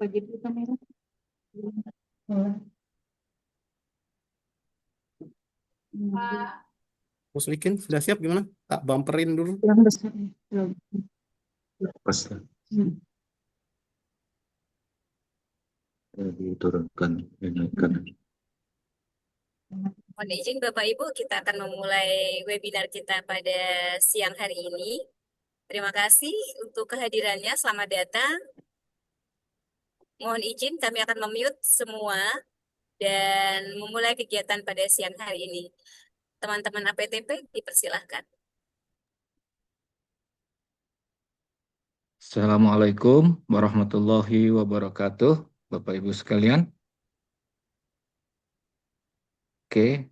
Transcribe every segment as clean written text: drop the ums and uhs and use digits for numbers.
gitu kamera. Hmm. Muslikin sudah siap gimana? Tak bumperin dulu. Yang besar. Pas Hmm. diturunkan, dinaikkan. Mohon izin Bapak Ibu, kita akan memulai webinar kita pada siang hari ini. Terima kasih untuk kehadirannya, selamat datang. Mohon izin kami akan memute semua dan memulai kegiatan pada siang hari ini. Teman-teman APTP dipersilahkan. Assalamualaikum warahmatullahi wabarakatuh, Bapak Ibu sekalian. Oke,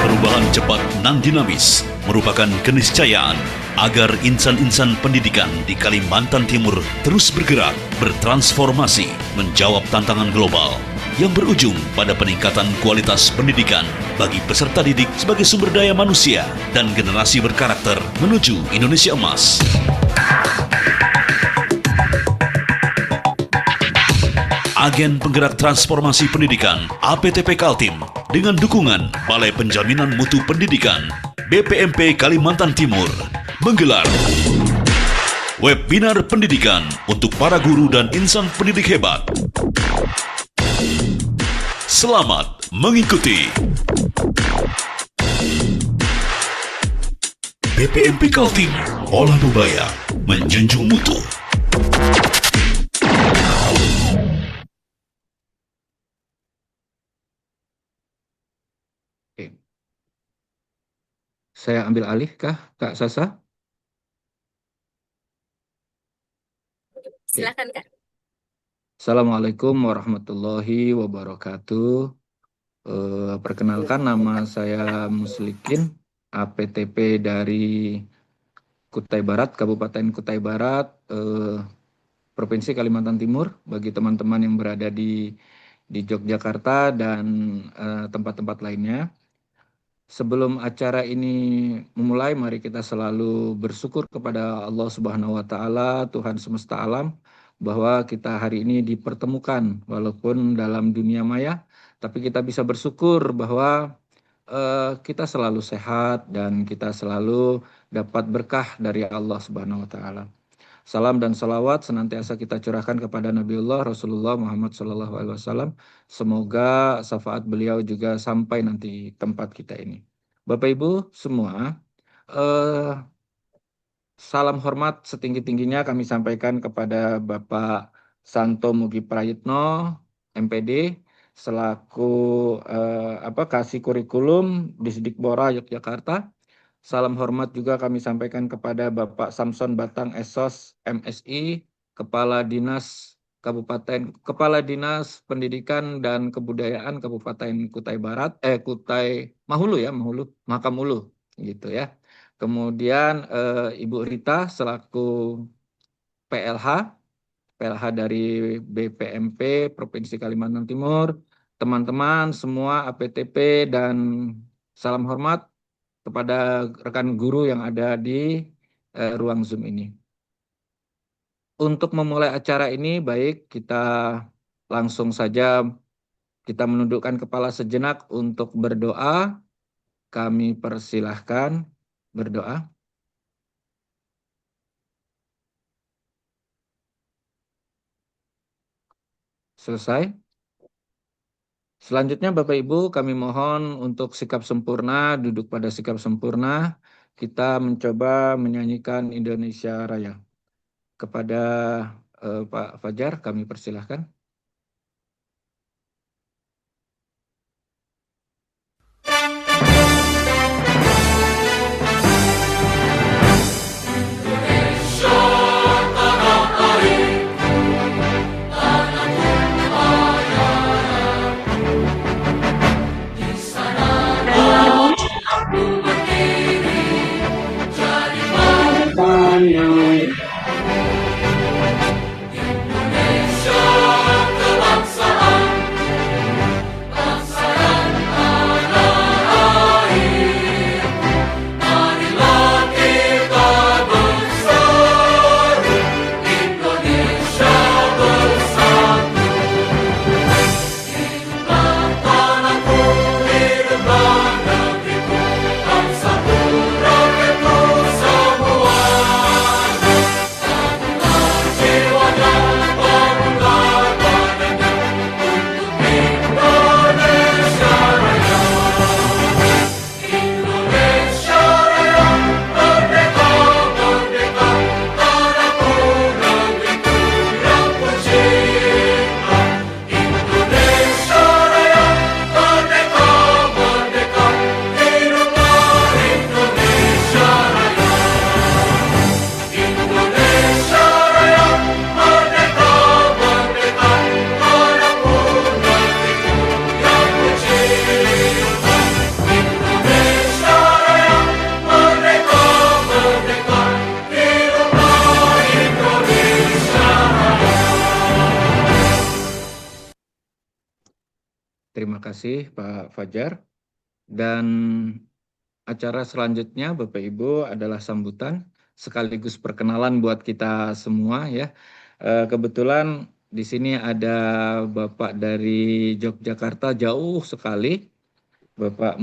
Perubahan cepat dan dinamis merupakan keniscayaan agar insan-insan pendidikan di Kalimantan Timur terus bergerak, bertransformasi, menjawab tantangan global yang berujung pada peningkatan kualitas pendidikan bagi peserta didik sebagai sumber daya manusia dan generasi berkarakter menuju Indonesia Emas. Agen penggerak transformasi pendidikan APTP Kaltim dengan dukungan Balai Penjaminan Mutu Pendidikan BPMP Kalimantan Timur menggelar webinar pendidikan untuk para guru dan insan pendidik hebat. Selamat mengikuti. BPMP Kaltim, olah bubaya, menjunjung mutu. saya ambil alih kah, Kak Sasa? Silakan Kak. Assalamualaikum warahmatullahi wabarakatuh. Perkenalkan, nama saya Muslikin, APTP dari Kutai Barat, Kabupaten Kutai Barat, Provinsi Kalimantan Timur. Bagi teman-teman yang berada di Yogyakarta dan tempat-tempat lainnya. Sebelum acara ini memulai, mari kita selalu bersyukur kepada Allah Subhanahu wa Ta'ala, Tuhan semesta alam, bahwa kita hari ini dipertemukan walaupun dalam dunia maya, tapi kita bisa bersyukur bahwa kita selalu sehat dan kita selalu dapat berkah dari Allah Subhanahu wa Ta'ala. Salam dan salawat senantiasa kita curahkan kepada Nabiullah Rasulullah Muhammad SAW. Semoga syafaat beliau juga sampai nanti tempat kita ini. Bapak Ibu semua, salam hormat setinggi-tingginya kami sampaikan kepada Bapak Santo Mugi Prayitno, MPD, selaku Kasih Kurikulum Disdikbora Yogyakarta. Salam hormat juga kami sampaikan kepada Bapak Samson Batang Esos, MSI, Kepala Dinas Pendidikan dan Kebudayaan Kabupaten Kutai Barat, Mahakam Ulu, gitu ya. Kemudian Ibu Rita selaku PLH dari BPMP Provinsi Kalimantan Timur, teman-teman semua APTP, dan salam hormat kepada rekan guru yang ada di ruang Zoom ini. Untuk memulai acara ini, baik kita langsung saja kita menundukkan kepala sejenak untuk berdoa. Kami persilahkan berdoa. Selesai. Selanjutnya Bapak Ibu, kami mohon untuk sikap sempurna, duduk pada sikap sempurna. Kita mencoba menyanyikan Indonesia Raya. Kepada Pak Fajar, kami persilahkan. Indonesia terima kasih Pak Fajar. Dan acara selanjutnya Bapak Ibu adalah sambutan sekaligus perkenalan buat kita semua ya. Kebetulan di sini ada Bapak dari Yogyakarta jauh sekali, Bapak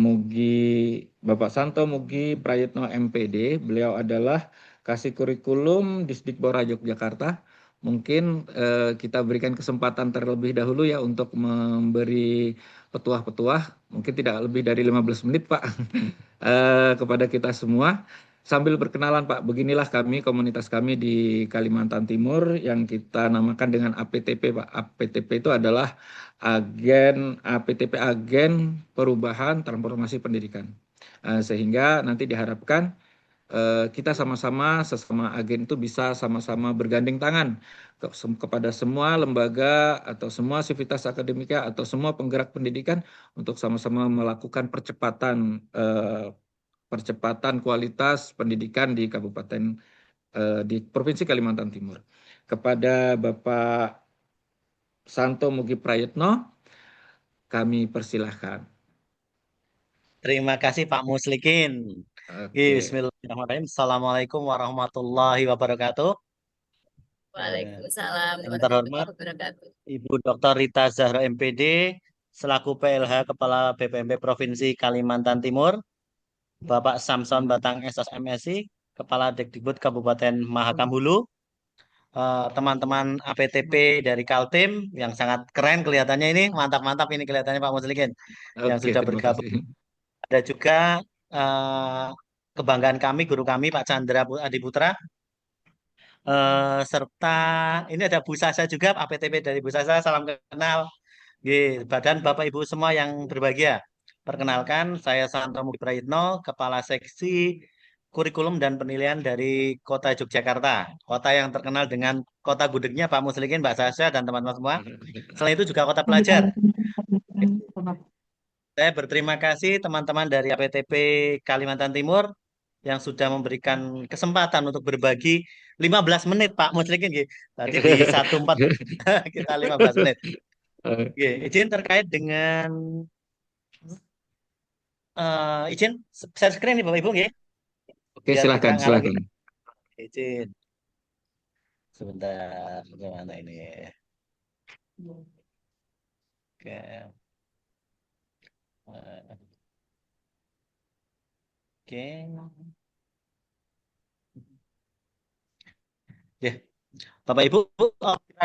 Santo Mugi Prayitno MPD. Beliau adalah Kasih Kurikulum Disdikbora Yogyakarta. Mungkin kita berikan kesempatan terlebih dahulu ya untuk memberi petuah-petuah, mungkin tidak lebih dari 15 menit Pak, kepada kita semua. Sambil berkenalan Pak, beginilah kami, komunitas kami di Kalimantan Timur yang kita namakan dengan APTP Pak. APTP itu adalah APTP Agen Perubahan Transformasi Pendidikan. Sehingga nanti diharapkan kita sama-sama sesama agen itu bisa sama-sama bergandeng tangan kepada semua lembaga atau semua sivitas akademika atau semua penggerak pendidikan untuk sama-sama melakukan percepatan kualitas pendidikan di kabupaten di Provinsi Kalimantan Timur. Kepada Bapak Santo Mugi Prayitno, kami persilahkan. Terima kasih Pak Muslikin. Oke. Bismillahirrahmanirrahim. Assalamualaikum warahmatullahi wabarakatuh. Waalaikumsalam Yang warahmatullahi terhormat wabarakatuh. Ibu Dr. Rita Zahra MPD selaku PLH Kepala BPMP Provinsi Kalimantan Timur, Bapak Samson Batang SSMSI Kepala Dekdikbud Kabupaten Mahakam Hulu, teman-teman APTP dari Kaltim yang sangat keren kelihatannya ini, mantap-mantap ini kelihatannya Pak Muslikin yang Oke, sudah terima bergabung. kasih. Ada juga kebanggaan kami, guru kami Pak Chandra Adiputra, serta ini ada Bu Sasa juga, APTP dari Bu Sasa, salam kenal. Dan Bapak Ibu semua yang berbahagia. Perkenalkan, saya Santo Mugi Prayitno, Kepala Seksi Kurikulum dan Penilaian dari Kota Yogyakarta. Kota yang terkenal dengan kota gudegnya Pak Muslikin, Mbak Sasha, dan teman-teman semua. Selain itu juga kota pelajar. Saya berterima kasih teman-teman dari APTP Kalimantan Timur yang sudah memberikan kesempatan untuk berbagi 15 menit Pak Muslikin. Tadi di 14 kita 15 menit. Izin terkait dengan izin share screen nih Bapak Ibu nggih. Oke, Biar silakan, tidak ngalami. silakan. Izin. Sebentar, bagaimana ini? Oke. Oke. Ya, Bapak Ibu,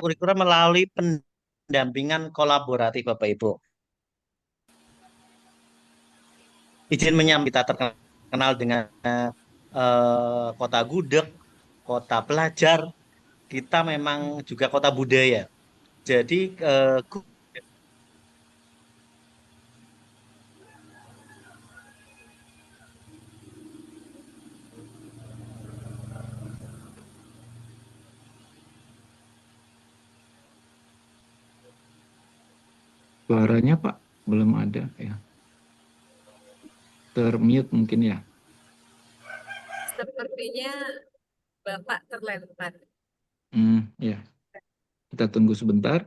kurikulum melalui pendampingan kolaboratif Bapak Ibu. Izin menyampaikan kita terkenal dengan kota gudeg, kota pelajar, kita memang juga kota budaya. Jadi Suaranya Pak belum ada ya. Termute mungkin ya. Sepertinya Bapak terlempar. Ya. Kita tunggu sebentar.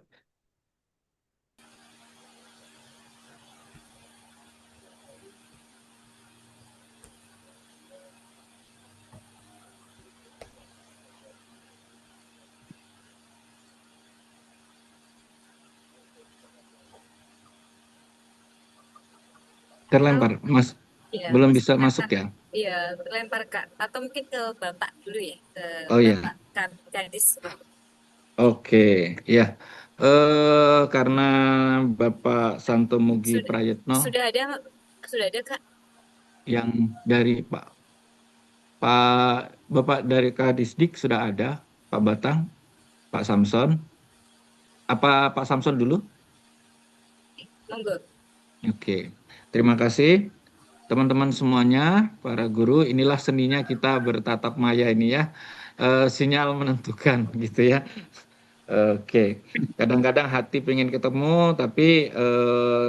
Terlempar, Mas. Ya, Belum bisa masuk ya? Iya, terlempar Kak. Atau mungkin ke Bapak dulu ya, ke Oh iya. Bapak Kadis. Oke, ya. Karena Bapak Santo Mugi Prayitno Sudah ada Kak? yang dari Bapak dari Kadisdik sudah ada, Pak Batang, Pak Samson. Apa Pak Samson dulu? Monggo. Oke, terima kasih teman-teman semuanya, para guru. Inilah seninya kita bertatap maya ini ya, sinyal menentukan gitu ya. Oke, kadang-kadang hati pengen ketemu tapi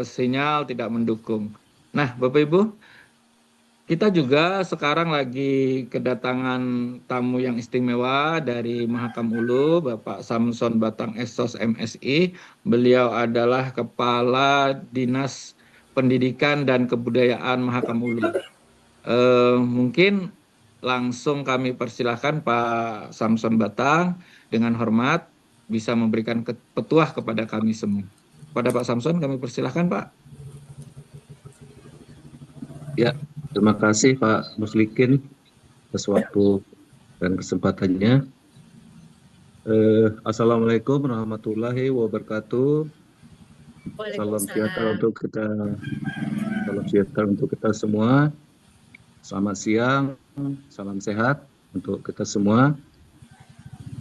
sinyal tidak mendukung. Nah, Bapak Ibu, kita juga sekarang lagi kedatangan tamu yang istimewa dari Mahakam Ulu, Bapak Samson Batang Esos MSI. Beliau adalah Kepala Dinas Pendidikan dan Kebudayaan Mahakam Ulu. Mungkin langsung kami persilahkan Pak Samson Batang dengan hormat bisa memberikan petuah kepada kami semua. Pada Pak Samson kami persilahkan Pak. Ya, terima kasih Pak Muslikin atas waktu dan kesempatannya. Assalamualaikum warahmatullahi wabarakatuh. Salam sejahtera untuk kita semua. Selamat siang, salam sehat untuk kita semua.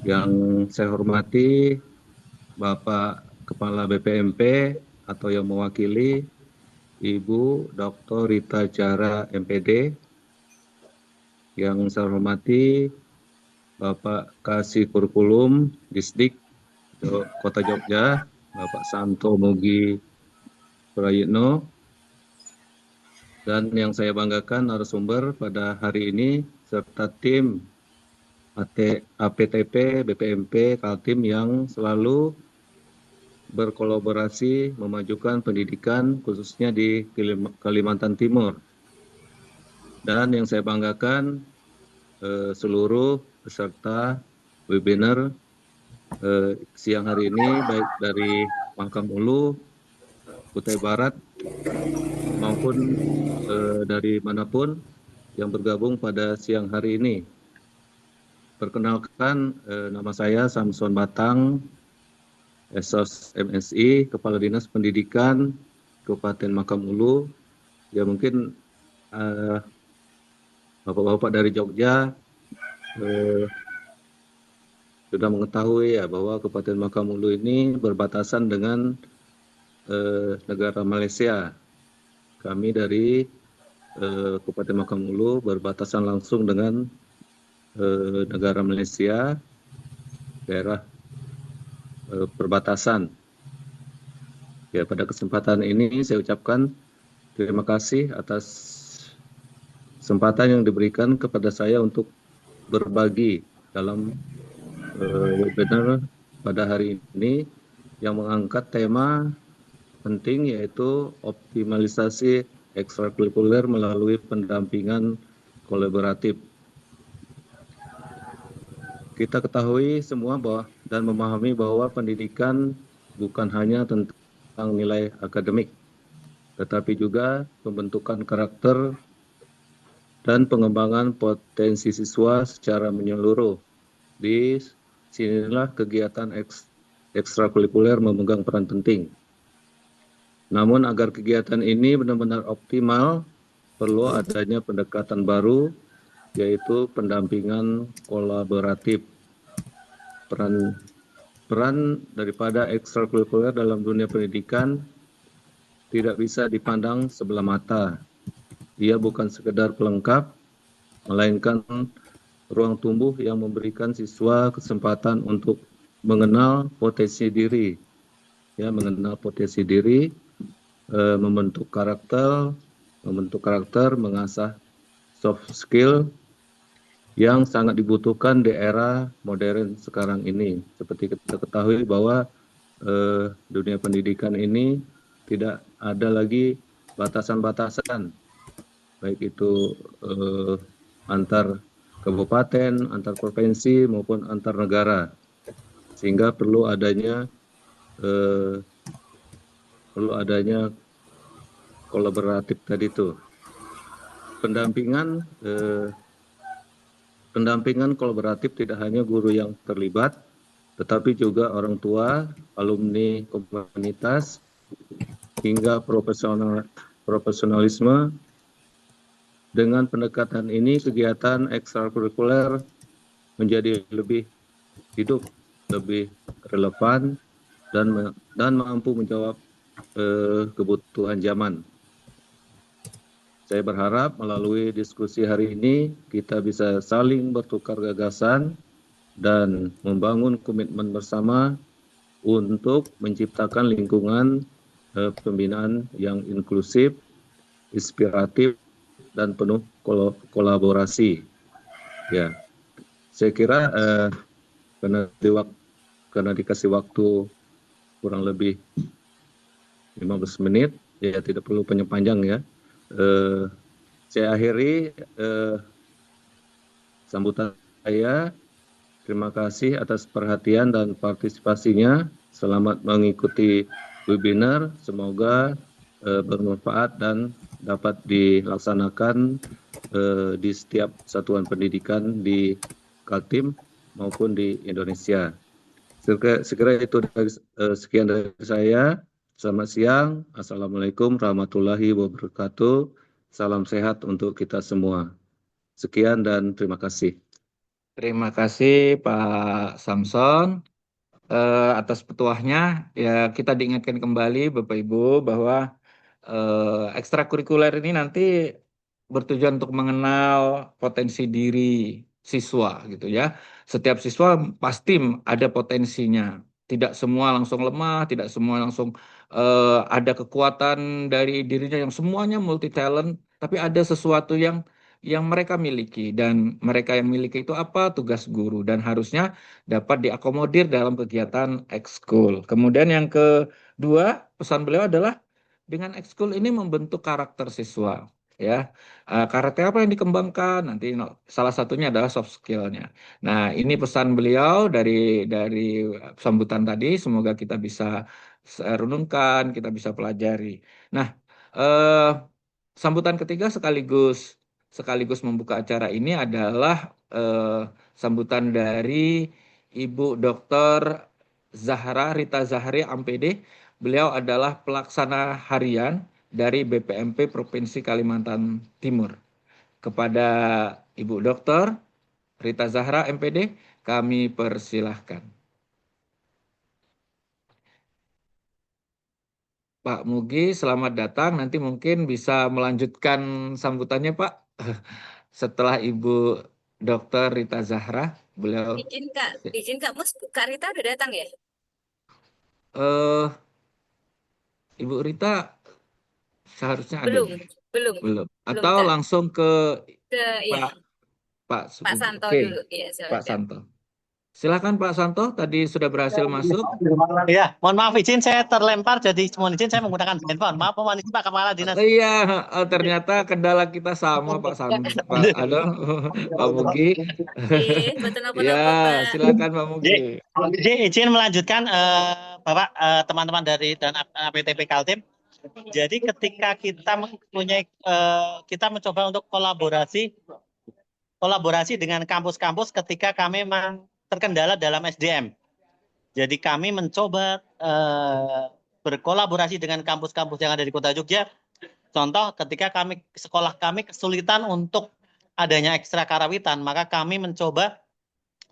Yang saya hormati Bapak Kepala BPMP atau yang mewakili Ibu Dr. Rita Jara MPD, yang saya hormati Bapak Kasih Kurikulum Disdik Kota Jogja, Bapak Santo Mugi Prayitno, dan yang saya banggakan narasumber pada hari ini serta tim APTP, BPMP, Kaltim yang selalu berkolaborasi memajukan pendidikan khususnya di Kalimantan Timur. Dan yang saya banggakan seluruh peserta webinar siang hari ini baik dari Mahakam Ulu, Kutai Barat maupun dari manapun yang bergabung pada siang hari ini. Perkenalkan, nama saya Samson Batang Esos MSI, Kepala Dinas Pendidikan Kabupaten Mahakam Ulu. Ya mungkin bapak-bapak dari Jogja sudah mengetahui ya bahwa Kabupaten Mahakam Ulu ini berbatasan dengan negara Malaysia. Kami dari Kabupaten Mahakam Ulu berbatasan langsung dengan negara Malaysia, daerah perbatasan. Ya, pada kesempatan ini saya ucapkan terima kasih atas kesempatan yang diberikan kepada saya untuk berbagi dalam webinar pada hari ini yang mengangkat tema penting yaitu optimalisasi ekstrakurikuler melalui pendampingan kolaboratif. Kita ketahui semua bahwa dan memahami bahwa pendidikan bukan hanya tentang nilai akademik, tetapi juga pembentukan karakter dan pengembangan potensi siswa secara menyeluruh. Di sinilah kegiatan ekstrakurikuler memegang peran penting. Namun agar kegiatan ini benar-benar optimal, perlu adanya pendekatan baru, yaitu pendampingan kolaboratif. Peran daripada ekstrakurikuler dalam dunia pendidikan tidak bisa dipandang sebelah mata. Ia bukan sekedar pelengkap, melainkan ruang tumbuh yang memberikan siswa kesempatan untuk mengenal potensi diri, membentuk karakter, mengasah soft skill yang sangat dibutuhkan di era modern sekarang ini. Seperti kita ketahui bahwa dunia pendidikan ini tidak ada lagi batasan-batasan, baik itu antar kabupaten, antar provinsi maupun antar negara, sehingga perlu adanya kolaboratif tadi itu. Pendampingan kolaboratif tidak hanya guru yang terlibat, tetapi juga orang tua, alumni komunitas, hingga profesionalisme. Dengan pendekatan ini, kegiatan ekstrakurikuler menjadi lebih hidup, lebih relevan, dan mampu menjawab kebutuhan zaman. Saya berharap melalui diskusi hari ini kita bisa saling bertukar gagasan dan membangun komitmen bersama untuk menciptakan lingkungan pembinaan yang inklusif, inspiratif, dan penuh kolaborasi. Ya, saya kira karena dikasih waktu kurang lebih 15 menit, ya tidak perlu panjang ya. Saya akhiri sambutan saya. Terima kasih atas perhatian dan partisipasinya. Selamat mengikuti webinar. Semoga bermanfaat dan dapat dilaksanakan di setiap satuan pendidikan di Kaltim maupun di Indonesia. Sekira itu sekian dari saya. Selamat siang. Assalamualaikum warahmatullahi wabarakatuh. Salam sehat untuk kita semua. Sekian dan terima kasih. Terima kasih Pak Samson atas petuahnya. Ya, kita diingatkan kembali Bapak Ibu bahwa ekstrakurikuler ini nanti bertujuan untuk mengenal potensi diri siswa gitu ya. Setiap siswa pasti ada potensinya. Tidak semua langsung lemah, tidak semua langsung ada kekuatan dari dirinya yang semuanya multi talent, tapi ada sesuatu yang mereka miliki, dan mereka yang miliki itu apa? Tugas guru, dan harusnya dapat diakomodir dalam kegiatan ekskul. Kemudian yang kedua, pesan beliau adalah dengan ekskul ini membentuk karakter siswa, ya. Karakter apa yang dikembangkan? Nanti salah satunya adalah soft skill-nya. Nah, ini pesan beliau dari sambutan tadi. Semoga kita bisa renungkan, kita bisa pelajari. Nah, sambutan ketiga sekaligus membuka acara ini adalah sambutan dari Ibu Dr. Rita Zahri, MPD. Beliau adalah pelaksana harian dari BPMP Provinsi Kalimantan Timur. Kepada Ibu Dr. Rita Zahra, MPD, kami persilahkan. Pak Mugi, selamat datang. Nanti mungkin bisa melanjutkan sambutannya, Pak. Setelah Ibu Dr. Rita Zahra, beliau Izin Kak Mus, Kak Rita udah datang ya? Ibu Rita seharusnya ada. Belum. Atau Kak. langsung ke Pak Santo Oke. dulu ya, Pak Santo. Silakan Pak Santo, tadi sudah berhasil masuk. Ya, mohon maaf izin saya terlempar, jadi mohon izin saya menggunakan handphone. Maaf, mohon izin Pak Kepala Dinas. Iya, ternyata kendala kita sama Pak Santo. Pak Mugi. Ya, silakan Pak Mugi. Jadi izin melanjutkan Bapak teman-teman dari dan APTP Kaltim. Jadi ketika kita mempunyai kita mencoba untuk kolaborasi dengan kampus-kampus ketika kami memang terkendala dalam SDM. Jadi kami mencoba berkolaborasi dengan kampus-kampus yang ada di Kota Jogja. Contoh ketika sekolah kami kesulitan untuk adanya ekstra karawitan, maka kami mencoba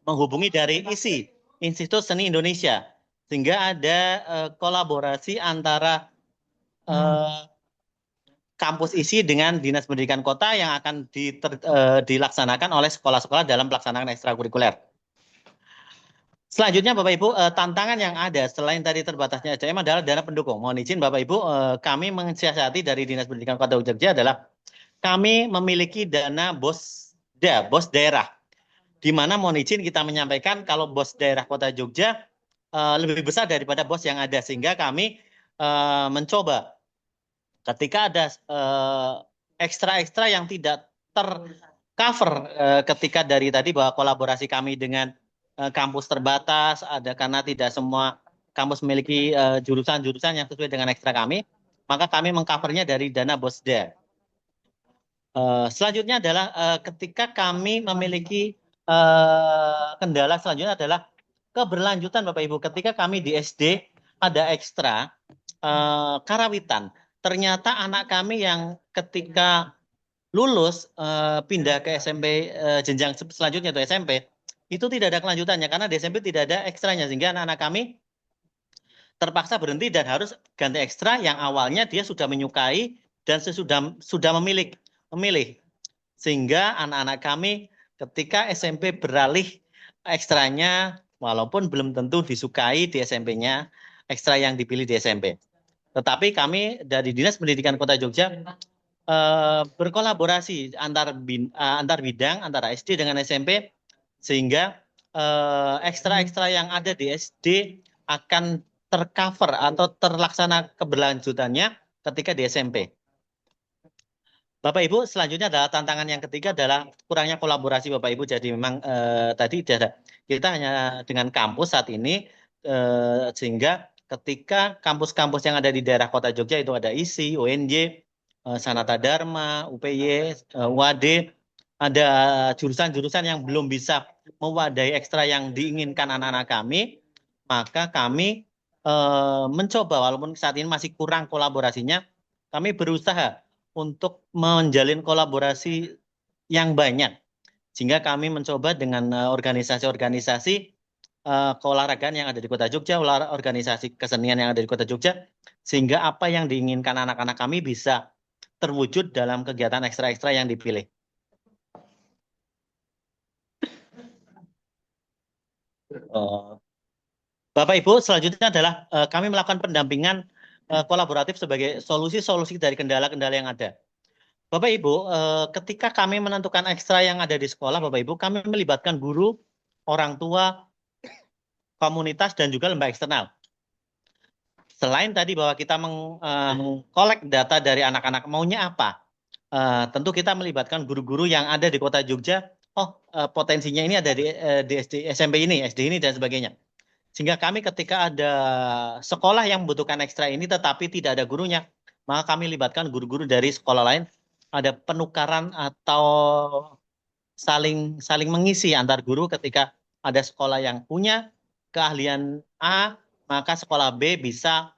menghubungi dari ISI, Institut Seni Indonesia, sehingga ada kolaborasi antara kampus ISI dengan Dinas Pendidikan Kota yang akan dilaksanakan oleh sekolah-sekolah dalam pelaksanaan ekstrakurikuler. Selanjutnya Bapak Ibu, tantangan yang ada selain tadi terbatasnya SDM adalah dana pendukung. Mohon izin Bapak Ibu, kami mensiasati dari Dinas Pendidikan Kota Jogja adalah kami memiliki dana BOS daerah. Di mana mohon izin kita menyampaikan kalau BOS daerah Kota Jogja lebih besar daripada BOS yang ada, sehingga kami mencoba ketika ada ekstra-ekstra yang tidak tercover ketika dari tadi bahwa kolaborasi kami dengan kampus terbatas, ada karena tidak semua kampus memiliki jurusan-jurusan yang sesuai dengan ekstra kami, maka kami mengcovernya dari dana BOSDA. Selanjutnya adalah ketika kami memiliki kendala selanjutnya adalah keberlanjutan Bapak Ibu. Ketika kami di SD ada ekstra karawitan, ternyata anak kami yang ketika lulus pindah ke SMP jenjang selanjutnya atau SMP, itu tidak ada kelanjutannya karena di SMP tidak ada ekstranya, sehingga anak-anak kami terpaksa berhenti dan harus ganti ekstra yang awalnya dia sudah menyukai dan sudah memilih. Sehingga anak-anak kami ketika SMP beralih ekstranya, walaupun belum tentu disukai di SMP-nya, ekstra yang dipilih di SMP. Tetapi kami dari Dinas Pendidikan Kota Jogja berkolaborasi antar bidang, antara SD dengan SMP, sehingga ekstra-ekstra yang ada di SD akan tercover atau terlaksana keberlanjutannya ketika di SMP. Bapak Ibu, selanjutnya adalah tantangan yang ketiga adalah kurangnya kolaborasi Bapak Ibu. Jadi memang tadi kita hanya dengan kampus saat ini, sehingga ketika kampus-kampus yang ada di daerah Kota Jogja itu ada ISI, UNJ, Sanata Dharma, UPY, UAD, ada jurusan-jurusan yang belum bisa mewadahi ekstra yang diinginkan anak-anak kami, maka kami mencoba, walaupun saat ini masih kurang kolaborasinya, kami berusaha untuk menjalin kolaborasi yang banyak, sehingga kami mencoba dengan organisasi-organisasi keolahragaan yang ada di Kota Jogja, organisasi kesenian yang ada di Kota Jogja, sehingga apa yang diinginkan anak-anak kami bisa terwujud dalam kegiatan ekstra-ekstra yang dipilih. Bapak Ibu, selanjutnya adalah kami melakukan pendampingan kolaboratif sebagai solusi-solusi dari kendala-kendala yang ada. Bapak Ibu, ketika kami menentukan ekstra yang ada di sekolah, Bapak Ibu, kami melibatkan guru, orang tua, komunitas, dan juga lembaga eksternal. Selain tadi bahwa kita mengkolek data dari anak-anak maunya apa, tentu kita melibatkan guru-guru yang ada di Kota Jogja. Potensinya ini ada di SD, SMP ini, SD ini, dan sebagainya. Sehingga kami ketika ada sekolah yang membutuhkan ekstra ini tetapi tidak ada gurunya, maka kami libatkan guru-guru dari sekolah lain. Ada penukaran atau saling mengisi antar guru. Ketika ada sekolah yang punya keahlian A, maka sekolah B bisa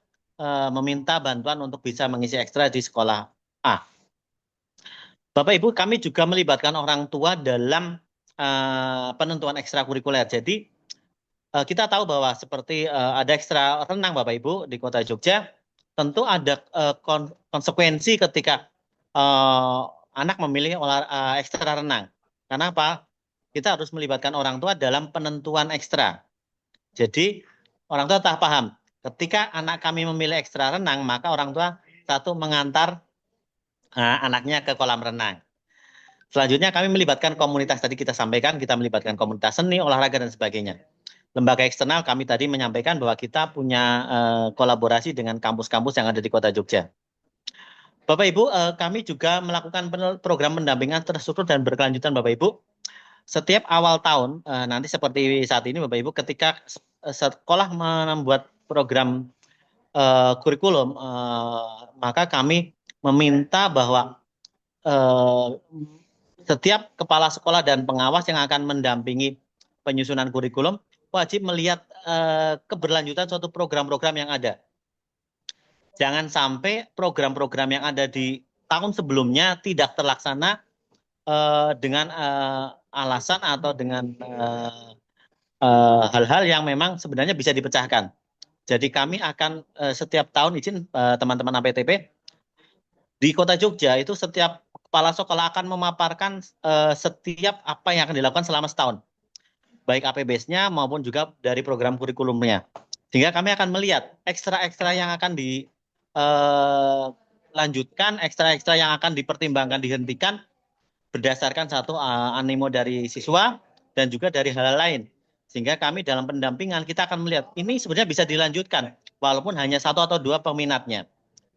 meminta bantuan untuk bisa mengisi ekstra di sekolah A. Bapak Ibu, kami juga melibatkan orang tua dalam penentuan ekstrakurikuler. Jadi kita tahu bahwa seperti ada ekstra renang Bapak Ibu di Kota Jogja, tentu ada konsekuensi ketika anak memilih ekstra renang. Karena apa? Kita harus melibatkan orang tua dalam penentuan ekstra. Jadi orang tua tak paham. Ketika anak kami memilih ekstra renang, maka orang tua satu mengantar anaknya ke kolam renang. Selanjutnya kami melibatkan komunitas, tadi kita sampaikan, kita melibatkan komunitas seni, olahraga, dan sebagainya. Lembaga eksternal kami tadi menyampaikan bahwa kita punya kolaborasi dengan kampus-kampus yang ada di Kota Jogja. Bapak Ibu, kami juga melakukan program pendampingan terstruktur dan berkelanjutan Bapak Ibu. Setiap awal tahun, nanti seperti saat ini Bapak Ibu, ketika sekolah membuat program kurikulum, maka kami meminta bahwa setiap kepala sekolah dan pengawas yang akan mendampingi penyusunan kurikulum wajib melihat keberlanjutan suatu program-program yang ada. Jangan sampai program-program yang ada di tahun sebelumnya tidak terlaksana dengan alasan atau dengan hal-hal yang memang sebenarnya bisa dipecahkan. Jadi kami akan setiap tahun izin teman-teman APTP di Kota Jogja itu setiap kepala sekolah akan memaparkan setiap apa yang akan dilakukan selama setahun, baik APBS-nya maupun juga dari program kurikulumnya. Sehingga kami akan melihat ekstra-ekstra yang akan dilanjutkan, ekstra-ekstra yang akan dipertimbangkan, dihentikan berdasarkan satu animo dari siswa dan juga dari hal lain. Sehingga kami dalam pendampingan kita akan melihat ini sebenarnya bisa dilanjutkan walaupun hanya satu atau dua peminatnya.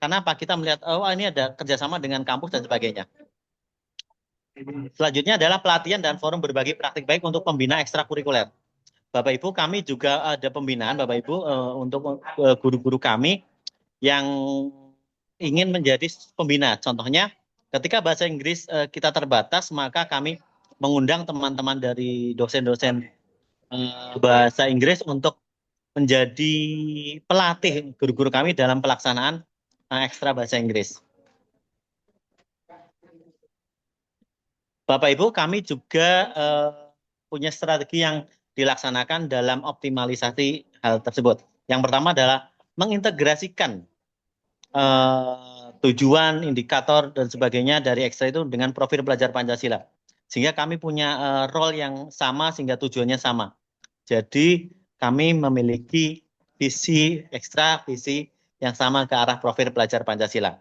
Karena apa? Kita melihat ini ada kerjasama dengan kampus dan sebagainya. Selanjutnya adalah pelatihan dan forum berbagi praktik baik untuk pembina ekstrakurikuler. Bapak Ibu, kami juga ada pembinaan Bapak Ibu untuk guru-guru kami yang ingin menjadi pembina. Contohnya, ketika bahasa Inggris kita terbatas, maka kami mengundang teman-teman dari dosen-dosen bahasa Inggris untuk menjadi pelatih guru-guru kami dalam pelaksanaan ekstra bahasa Inggris. Bapak Ibu, kami juga punya strategi yang dilaksanakan dalam optimalisasi hal tersebut. Yang pertama adalah mengintegrasikan tujuan, indikator, dan sebagainya dari ekstra itu dengan profil pelajar Pancasila. Sehingga kami punya role yang sama sehingga tujuannya sama. Jadi kami memiliki visi ekstra, visi yang sama ke arah profil pelajar Pancasila.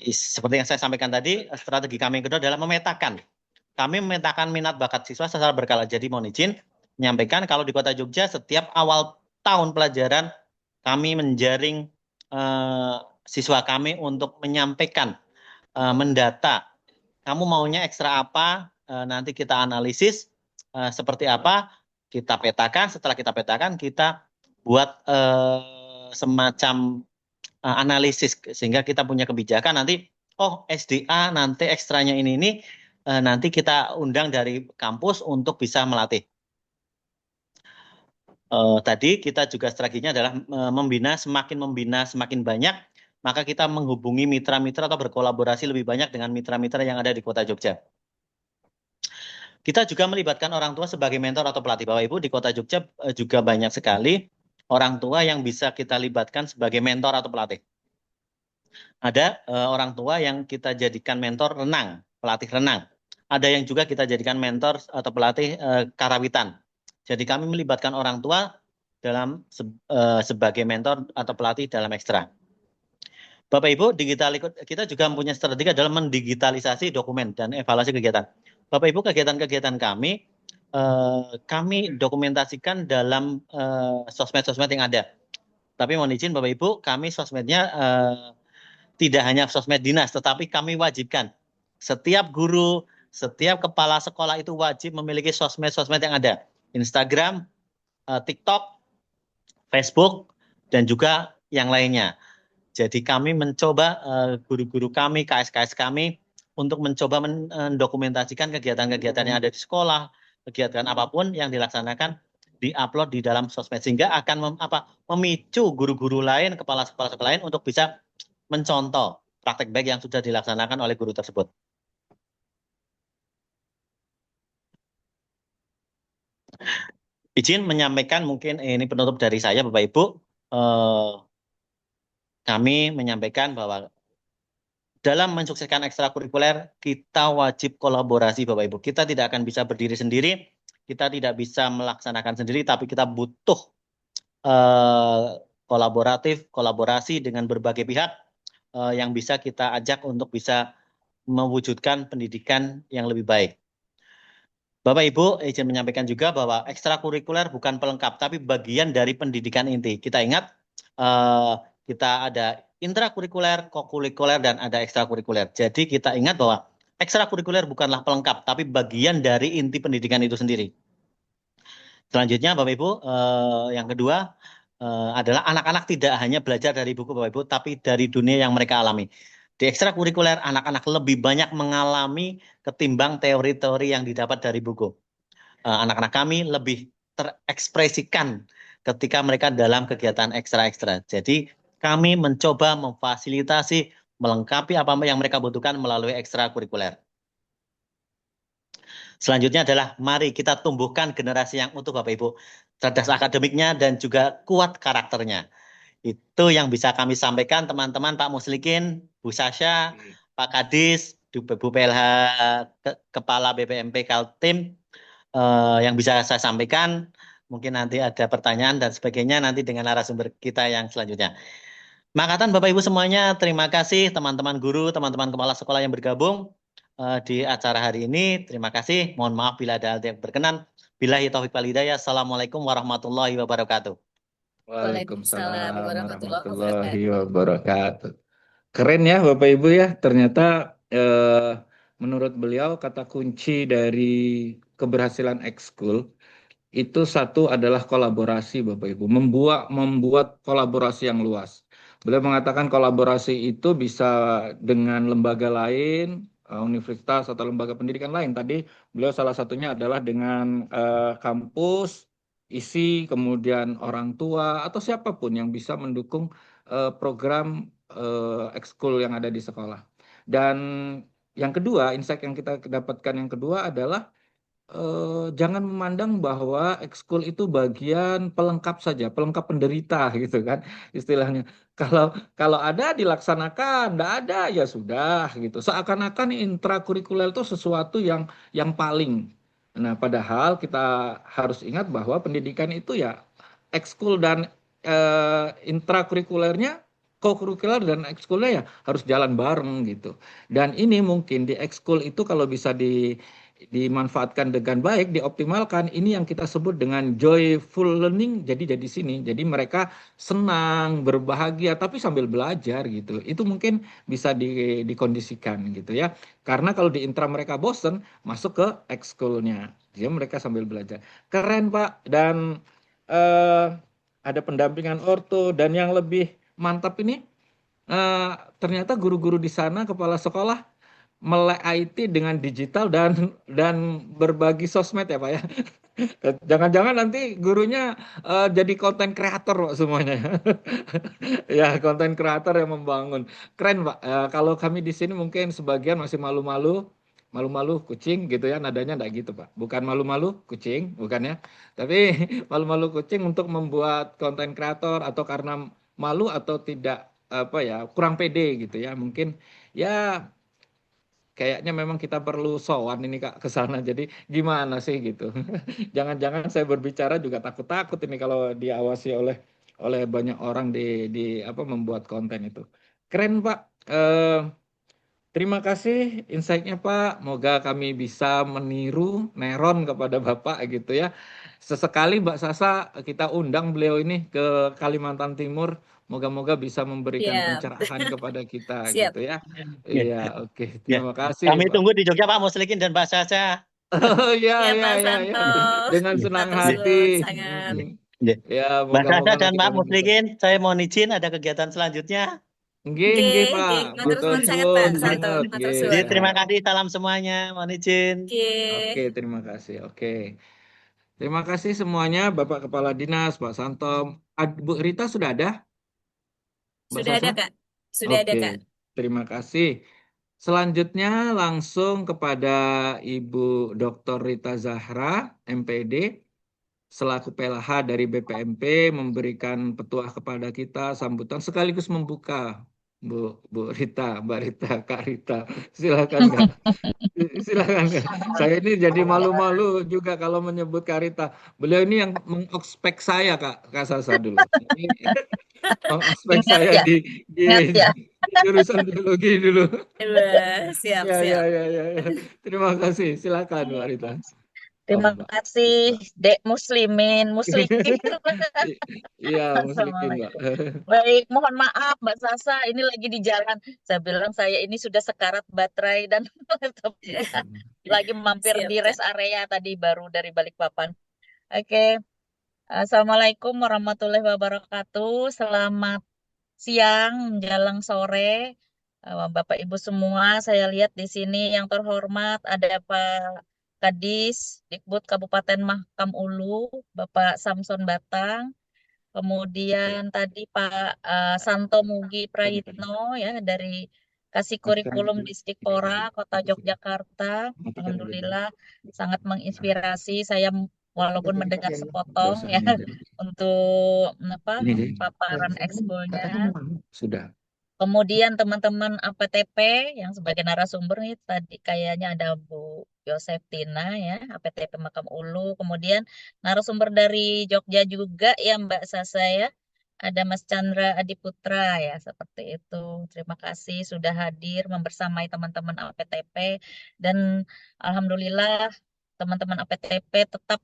Seperti yang saya sampaikan tadi, strategi kami yang kedua adalah memetakan. Kami memetakan minat bakat siswa secara berkala. Jadi mohon izin menyampaikan kalau di Kota Jogja setiap awal tahun pelajaran kami menjaring siswa kami untuk menyampaikan, mendata. Kamu maunya ekstra apa? Nanti kita analisis seperti apa, kita petakan. Setelah kita petakan, kita buat semacam analisis sehingga kita punya kebijakan nanti. Oh, SDA nanti ekstranya ini nanti kita undang dari kampus untuk bisa melatih. Tadi kita juga strateginya adalah membina semakin banyak, maka kita menghubungi mitra-mitra atau berkolaborasi lebih banyak dengan mitra-mitra yang ada di Kota Jogja. Kita juga melibatkan orang tua sebagai mentor atau pelatih. Bapak Ibu, di Kota Jogja juga banyak sekali orang tua yang bisa kita libatkan sebagai mentor atau pelatih. Ada orang tua yang kita jadikan mentor renang, pelatih renang. Ada yang juga kita jadikan mentor atau pelatih karawitan. Jadi kami melibatkan orang tua dalam sebagai mentor atau pelatih dalam ekstra. Bapak Ibu, kita juga mempunyai strategi adalah mendigitalisasi dokumen dan evaluasi kegiatan. Bapak Ibu, kegiatan-kegiatan kami dokumentasikan dalam sosmed-sosmed yang ada. Tapi mohon izin Bapak Ibu, kami sosmednya tidak hanya sosmed dinas, tetapi kami wajibkan setiap guru, setiap kepala sekolah itu wajib memiliki sosmed-sosmed yang ada. Instagram, TikTok, Facebook, dan juga yang lainnya. Jadi kami mencoba, guru-guru kami, KS-KS kami, untuk mencoba mendokumentasikan kegiatan-kegiatan yang ada di sekolah, kegiatan apapun yang dilaksanakan, di-upload di dalam sosmed. Sehingga akan memicu guru-guru lain, kepala sekolah lain untuk bisa mencontoh praktek baik yang sudah dilaksanakan oleh guru tersebut. Izin menyampaikan mungkin ini penutup dari saya Bapak Ibu. Kami menyampaikan bahwa dalam mensukseskan ekstrakurikuler kita wajib kolaborasi Bapak Ibu. Kita tidak akan bisa berdiri sendiri, kita tidak bisa melaksanakan sendiri, tapi kita butuh kolaborasi dengan berbagai pihak yang bisa kita ajak untuk bisa mewujudkan pendidikan yang lebih baik. Bapak Ibu, izin menyampaikan juga bahwa ekstrakurikuler bukan pelengkap, tapi bagian dari pendidikan inti. Kita ingat, kita ada intrakurikuler, kokurikuler, dan ada ekstrakurikuler. Jadi kita ingat bahwa ekstrakurikuler bukanlah pelengkap, tapi bagian dari inti pendidikan itu sendiri. Selanjutnya Bapak Ibu, yang kedua adalah anak-anak tidak hanya belajar dari buku Bapak Ibu, tapi dari dunia yang mereka alami. Di ekstrakurikuler, anak-anak lebih banyak mengalami ketimbang teori-teori yang didapat dari buku. Anak-anak kami lebih terekspresikan ketika mereka dalam kegiatan ekstra-ekstra. Jadi kami mencoba memfasilitasi, melengkapi apa yang mereka butuhkan melalui ekstrakurikuler. Selanjutnya adalah mari kita tumbuhkan generasi yang utuh Bapak Ibu. Cerdas akademiknya dan juga kuat karakternya. Itu yang bisa kami sampaikan teman-teman, Pak Muslikin, Bu Sasha, Pak Kadis, Bu PLH, Kepala BPMP Kaltim, yang bisa saya sampaikan. Mungkin nanti ada pertanyaan dan sebagainya nanti dengan narasumber kita yang selanjutnya. Makatan Bapak Ibu semuanya, terima kasih teman-teman guru, teman-teman kepala sekolah yang bergabung di acara hari ini. Terima kasih, mohon maaf bila ada hal yang berkenan. Billahi taufiq wal hidayah. Assalamualaikum warahmatullahi wabarakatuh. Waalaikumsalam warahmatullahi wabarakatuh. Keren ya Bapak Ibu ya, ternyata menurut beliau kata kunci dari keberhasilan ekskul itu satu adalah kolaborasi Bapak Ibu, membuat kolaborasi yang luas. Beliau mengatakan kolaborasi itu bisa dengan lembaga lain, universitas atau lembaga pendidikan lain. Tadi beliau salah satunya adalah dengan kampus, isi, kemudian orang tua atau siapapun yang bisa mendukung program ekskul yang ada di sekolah. Dan yang kedua, insight yang kita dapatkan yang kedua adalah jangan memandang bahwa ekskul itu bagian pelengkap saja, pelengkap penderita gitu kan istilahnya. Kalau ada dilaksanakan, tidak ada ya sudah gitu. Seakan-akan intrakurikuler itu sesuatu yang paling. Nah, padahal kita harus ingat bahwa pendidikan itu ya ekskul dan intrakurikulernya co-curricular dan ekskulnya ya harus jalan bareng gitu. Dan ini mungkin di ekskul itu kalau bisa dimanfaatkan dengan baik, dioptimalkan, ini yang kita sebut dengan joyful learning jadi sini. Jadi mereka senang, berbahagia tapi sambil belajar gitu. Itu mungkin bisa dikondisikan gitu ya. Karena kalau di intra mereka bosen, masuk ke ekskulnya. Jadi mereka sambil belajar. Keren Pak. Dan eh, ada pendampingan orto dan yang lebih mantap ini eh, ternyata guru-guru di sana kepala sekolah melek IT dengan digital dan berbagi sosmed ya Pak ya. Jangan-jangan nanti gurunya jadi konten kreator Pak semuanya. Ya, konten kreator yang membangun. Keren Pak. Kalau kami di sini mungkin sebagian masih malu-malu, malu-malu kucing gitu ya, nadanya enggak gitu Pak. Bukan malu-malu kucing, bukan ya. Tapi malu-malu kucing untuk membuat konten kreator atau karena malu atau tidak apa ya, kurang pede gitu ya. Mungkin ya kayaknya memang kita perlu sowan ini Kak ke sana. Jadi gimana sih gitu. Jangan-jangan saya berbicara juga takut-takut ini kalau diawasi oleh banyak orang di apa membuat konten itu. Keren Pak. Terima kasih insight-nya Pak. Moga kami bisa meniru neron kepada Bapak gitu ya. Sesekali Mbak Sasa kita undang beliau ini ke Kalimantan Timur. Moga-moga bisa memberikan Siap, pencerahan kepada kita siap. gitu ya. Ya, Iya, oke. ya. Terima kasih Kami Pak. tunggu di Jogja Pak Muslikin dan Mbak Sasa. Oh ya, Ya ya, Pak ya, ya. Santo, Dengan Ya, senang matur ya, hati. suwun sangat. Mm-mm. ya. Ya, Mbak Sasa moga-moga dan nanti Mbak kami bisa. Muslikin, saya mohon izin ada kegiatan selanjutnya. Nggih, nggih, Nggih, Pak. nggih, matur Matur suwun sangat Pak suwun Santo, banget, matur nggih, Jadi suwun. terima sehat. kasih, salam semuanya. Mohon izin. Oke, Nggih, terima kasih. Oke. Terima kasih semuanya, Bapak Kepala Dinas, Pak Santom. Bu Rita sudah ada, Mbak sudah Sasa? ada Kak, sudah ada Oke, Kak. terima kasih. Selanjutnya langsung kepada Ibu Dr. Rita Zahra, MPD, selaku PLH dari BPMP memberikan petuah kepada kita sambutan sekaligus membuka. Bu Rita, Mbak Rita, Kak Rita, silakan Kak. Silakan Kak. Saya ini jadi malu-malu juga kalau menyebut Kak Rita. Beliau ini yang mengospek saya Kak Sasa dulu. Ini mengospek Ingat saya ya, di ingat ya. jurusan biologi dulu. Wah, siap, Ya, ya, siap. ya, ya, ya. Terima kasih. Silakan Mbak Rita. Terima Mbak. kasih, Dek Muslimin, Muslikin. Iya, Muslikin, Mbak. Assalamualaikum. Baik, mohon maaf Mbak Sasa, ini lagi di jalan. Saya bilang saya ini sudah sekarat baterai dan laptopnya lagi mampir Siap, di Kak. rest area tadi baru dari Balikpapan. Oke, Assalamualaikum warahmatullahi wabarakatuh. Selamat siang, menjelang sore, Bapak Ibu semua. Saya lihat di sini yang terhormat ada Pak Kadis Dikbud Kabupaten Mahakam Ulu, Bapak Samson Batang. Kemudian tadi Pak Santo Mugi Prayitno ya dari Kasih Kurikulum Disdikpora Kota Yogyakarta. Alhamdulillah sangat menginspirasi. Saya walaupun mendengar sepotong ya untuk apa Ini deh. paparan ekskulnya. Sudah. Kemudian teman-teman APTP yang sebagai narasumber nih tadi kayaknya ada Bu Yoseftina ya, APTP Makam Ulu. Kemudian narasumber dari Jogja juga ya Mbak Sasa ya. Ada Mas Chandra Adiputra ya, seperti itu. Terima kasih sudah hadir membersamai teman-teman APTP dan alhamdulillah teman-teman APTP tetap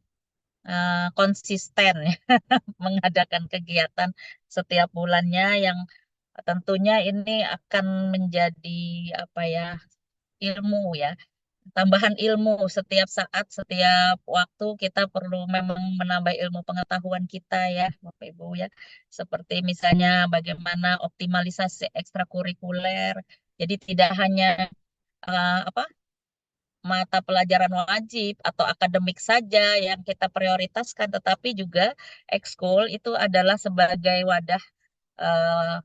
konsisten ya mengadakan kegiatan setiap bulannya yang tentunya ini akan menjadi apa ya ilmu ya tambahan ilmu setiap saat setiap waktu kita perlu memang menambah ilmu pengetahuan kita ya Bapak Ibu ya seperti misalnya bagaimana optimalisasi ekstrakurikuler jadi tidak hanya apa mata pelajaran wajib atau akademik saja yang kita prioritaskan tetapi juga ekskul itu adalah sebagai wadah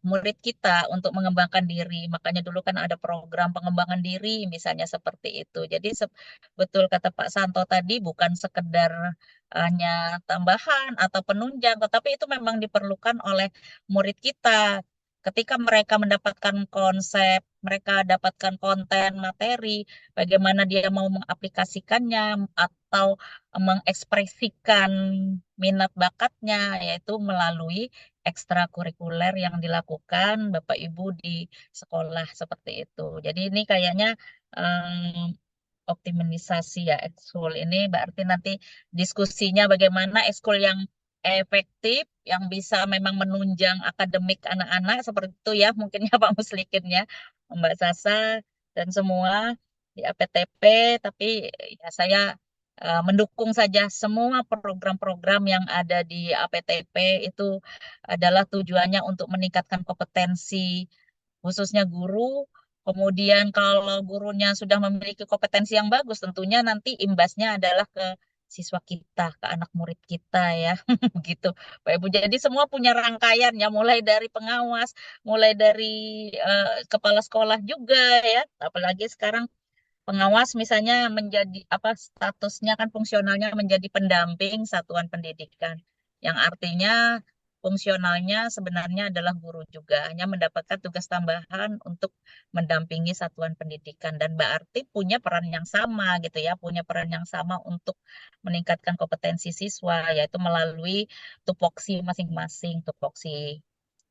murid kita untuk mengembangkan diri. Makanya dulu kan ada program pengembangan diri, misalnya seperti itu. Jadi betul kata Pak Santo tadi, bukan sekedar hanya tambahan atau penunjang, tetapi itu memang diperlukan oleh murid kita. Ketika mereka mendapatkan konsep, mereka dapatkan konten, materi, bagaimana dia mau mengaplikasikannya atau mengekspresikan minat bakatnya, yaitu melalui ekstrakurikuler yang dilakukan Bapak Ibu di sekolah seperti itu. Jadi ini kayaknya optimalisasi ya ekskul ini berarti nanti diskusinya bagaimana ekskul yang efektif yang bisa memang menunjang akademik anak-anak seperti itu ya mungkin ya Pak Muslikin ya Mbak Sasa dan semua di APTP, tapi ya saya mendukung saja semua program-program yang ada di APTP itu adalah tujuannya untuk meningkatkan kompetensi khususnya guru. Kemudian kalau gurunya sudah memiliki kompetensi yang bagus, tentunya nanti imbasnya adalah ke siswa kita, ke anak murid kita ya, begitu, Pak Ibu. Jadi semua punya rangkaian ya, mulai dari pengawas, mulai dari kepala sekolah juga ya, apalagi sekarang pengawas misalnya menjadi apa statusnya kan fungsionalnya menjadi pendamping satuan pendidikan, yang artinya fungsionalnya sebenarnya adalah guru juga, hanya mendapatkan tugas tambahan untuk mendampingi satuan pendidikan dan berarti punya peran yang sama gitu ya, punya peran yang sama untuk meningkatkan kompetensi siswa yaitu melalui tupoksi masing-masing, tupoksi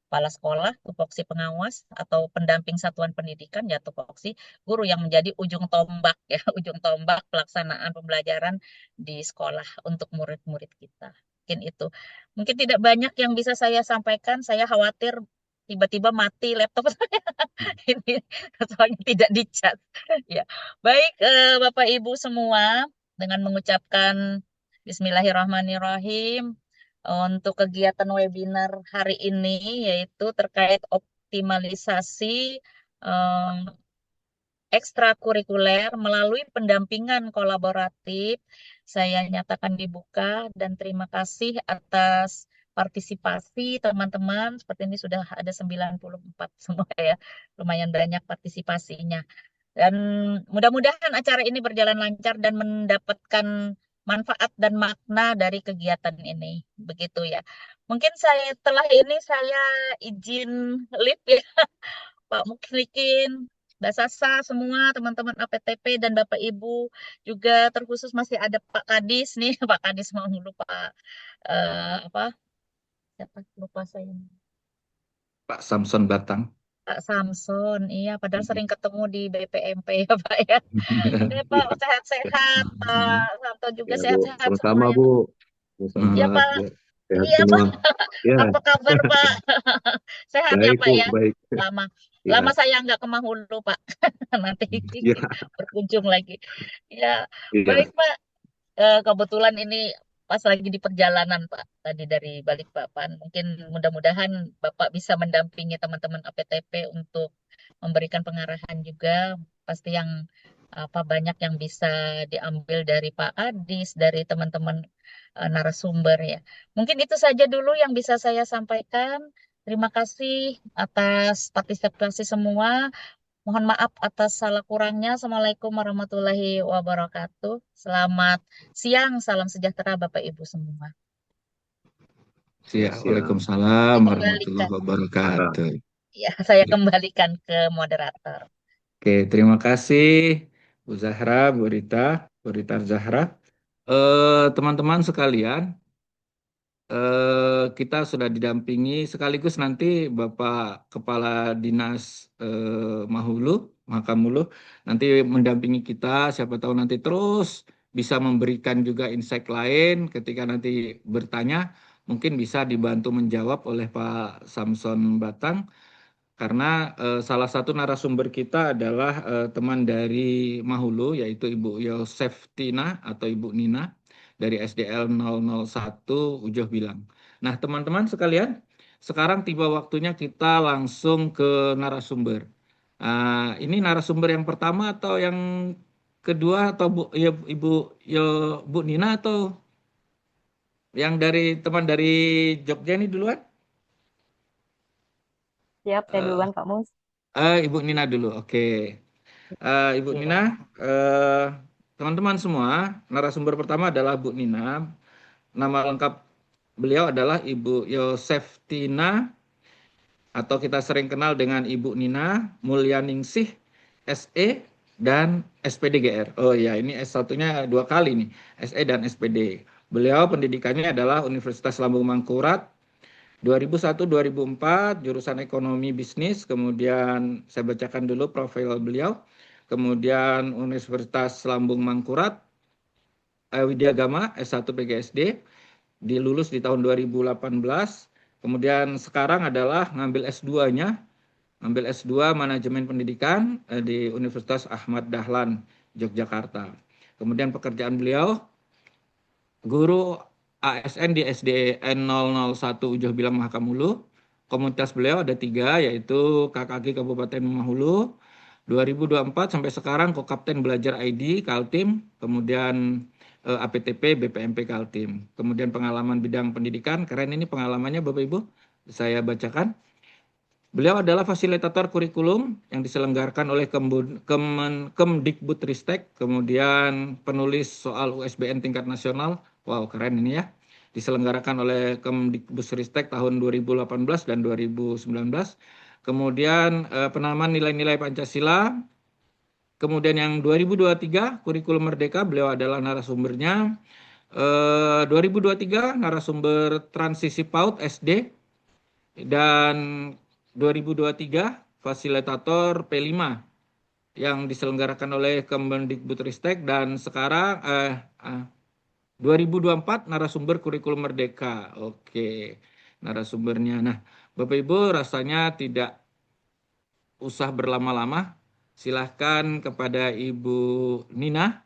kepala sekolah, tupoksi pengawas atau pendamping satuan pendidikan ya tupoksi guru yang menjadi ujung tombak ya, ujung tombak pelaksanaan pembelajaran di sekolah untuk murid-murid kita. Mungkin itu. Mungkin tidak banyak yang bisa saya sampaikan, saya khawatir tiba-tiba mati laptop saya. Ini soalnya tidak dicat. Ya. Baik Bapak Ibu semua, dengan mengucapkan Bismillahirrahmanirrahim untuk kegiatan webinar hari ini yaitu terkait optimalisasi ekstrakurikuler melalui pendampingan kolaboratif. Saya nyatakan dibuka dan terima kasih atas partisipasi teman-teman. Seperti ini sudah ada 94 semua ya. Lumayan banyak partisipasinya. Dan mudah-mudahan acara ini berjalan lancar dan mendapatkan manfaat dan makna dari kegiatan ini. Begitu ya. Mungkin setelah ini saya izin live ya. Pak Muklikin, Mbak Sasa, semua teman-teman APTP dan Bapak Ibu juga terkhusus masih ada Pak Kadis nih, Pak Kadis mau lupa apa? Siapa lupa saya. Pak Samson Batang. Pak Samson, iya, padahal sering ketemu di BPMP ya Pak ya. Pak sehat-sehat, Pak Santo juga Ya, Bu. sehat-sehat Sama-sama, semuanya. Bu. Iya Sama-sama. Pak, Sehat iya Pak. semua. Ya, Apa kabar Pak? Sehat ya baik, Pak Bu. ya? Baik. Lama Ya, saya nggak ke Mahulu Pak. Nanti ya, berkunjung lagi. Ya, ya. baik Pak. Kebetulan ini pas lagi di perjalanan Pak, tadi dari Balikpapan. Mungkin mudah-mudahan Bapak bisa mendampingi teman-teman APTP untuk memberikan pengarahan juga. Pasti yang apa banyak yang bisa diambil dari Pak Adis, dari teman-teman narasumber ya. Mungkin itu saja dulu yang bisa saya sampaikan. Terima kasih atas partisipasi semua. Mohon maaf atas salah kurangnya. Assalamualaikum warahmatullahi wabarakatuh. Selamat siang, salam sejahtera Bapak Ibu semua. Siap. Waalaikumsalam warahmatullahi Kembalikan. wabarakatuh. Ya, saya kembalikan ke moderator. Oke, terima kasih Bu Zahra, Bu Rita Zahra. Teman-teman sekalian, kita sudah didampingi sekaligus nanti Bapak Kepala Dinas Makamulu nanti mendampingi kita, siapa tahu nanti terus bisa memberikan juga insight lain ketika nanti bertanya, mungkin bisa dibantu menjawab oleh Pak Samson Batang. Karena salah satu narasumber kita adalah teman dari Mahulu, yaitu Ibu Yoseftina atau Ibu Nina dari SDL 001 Ujoh Bilang. Nah, teman-teman sekalian, sekarang tiba waktunya kita langsung ke narasumber. Ini narasumber yang pertama atau yang kedua atau Bu Nina atau yang dari teman dari Jogja ini duluan? Siap, saya duluan Pak Mus. Ibu Nina dulu, oke. Ibu Nina, teman-teman semua, narasumber pertama adalah Bu Nina. Nama lengkap beliau adalah Ibu Yoseftina, atau kita sering kenal dengan Ibu Nina Mulyaningsih, SE dan SPD GR. Oh ya, ini S1-nya 2 kali nih, SE dan SPD. Beliau pendidikannya adalah Universitas Lambung Mangkurat, 2001-2004 jurusan ekonomi bisnis, kemudian saya bacakan dulu profil beliau. Kemudian Universitas Lambung Mangkurat, Widyagama S1 PGSD, dilulus di tahun 2018. Kemudian sekarang adalah ngambil S2-nya, ngambil S2 Manajemen Pendidikan di Universitas Ahmad Dahlan, Yogyakarta. Kemudian pekerjaan beliau guru ASN di SDN 001 Ujoh Bilang Mahakamulu. Komunitas beliau ada 3, yaitu KKG Kabupaten Mahulu. 2024 sampai sekarang Kokapten Belajar ID Kaltim, kemudian APTP BPMP Kaltim. Kemudian pengalaman bidang pendidikan, keren ini pengalamannya Bapak Ibu, saya bacakan. Beliau adalah fasilitator kurikulum yang diselenggarakan oleh Kemdikbudristek, kemudian penulis soal USBN tingkat nasional. Wow, keren ini ya. Diselenggarakan oleh Kemdikbudristek tahun 2018 dan 2019. Kemudian penanaman nilai-nilai Pancasila. Kemudian yang 2023 kurikulum Merdeka, beliau adalah narasumbernya. 2023 narasumber transisi PAUD SD dan 2023 fasilitator P5 yang diselenggarakan oleh Kemdikbudristek, dan sekarang 2024 narasumber kurikulum Merdeka. Oke, narasumbernya. Nah, Bapak Ibu rasanya tidak usah berlama-lama. Silahkan kepada Ibu Nina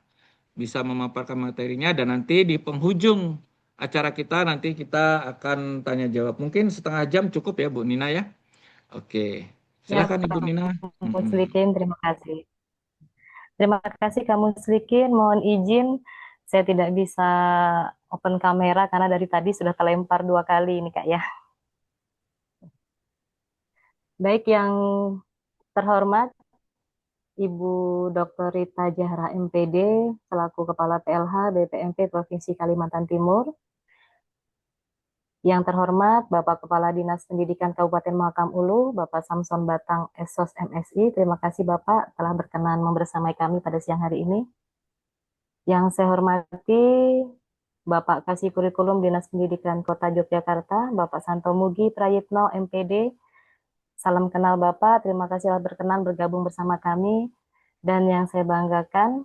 bisa memaparkan materinya, dan nanti di penghujung acara kita nanti kita akan tanya jawab. Mungkin setengah jam cukup ya Bu Nina ya. Oke, Ya, silakan Ibu Nina. Kak Muslikin, terima kasih. Terima kasih Kak Muslikin, mohon izin saya tidak bisa open kamera karena dari tadi sudah terlempar 2 kali ini Kak ya. Baik, yang terhormat Ibu Dr. Rita Zahra MPD selaku Kepala PLH BPMP Provinsi Kalimantan Timur. Yang terhormat Bapak Kepala Dinas Pendidikan Kabupaten Mahakam Ulu, Bapak Samson Batang SOS MSI, terima kasih Bapak telah berkenan membersamai kami pada siang hari ini. Yang saya hormati Bapak Kasih Kurikulum Dinas Pendidikan Kota Yogyakarta, Bapak Santo Mugi Prayitno MPD, salam kenal Bapak, terima kasih telah berkenan bergabung bersama kami. Dan yang saya banggakan,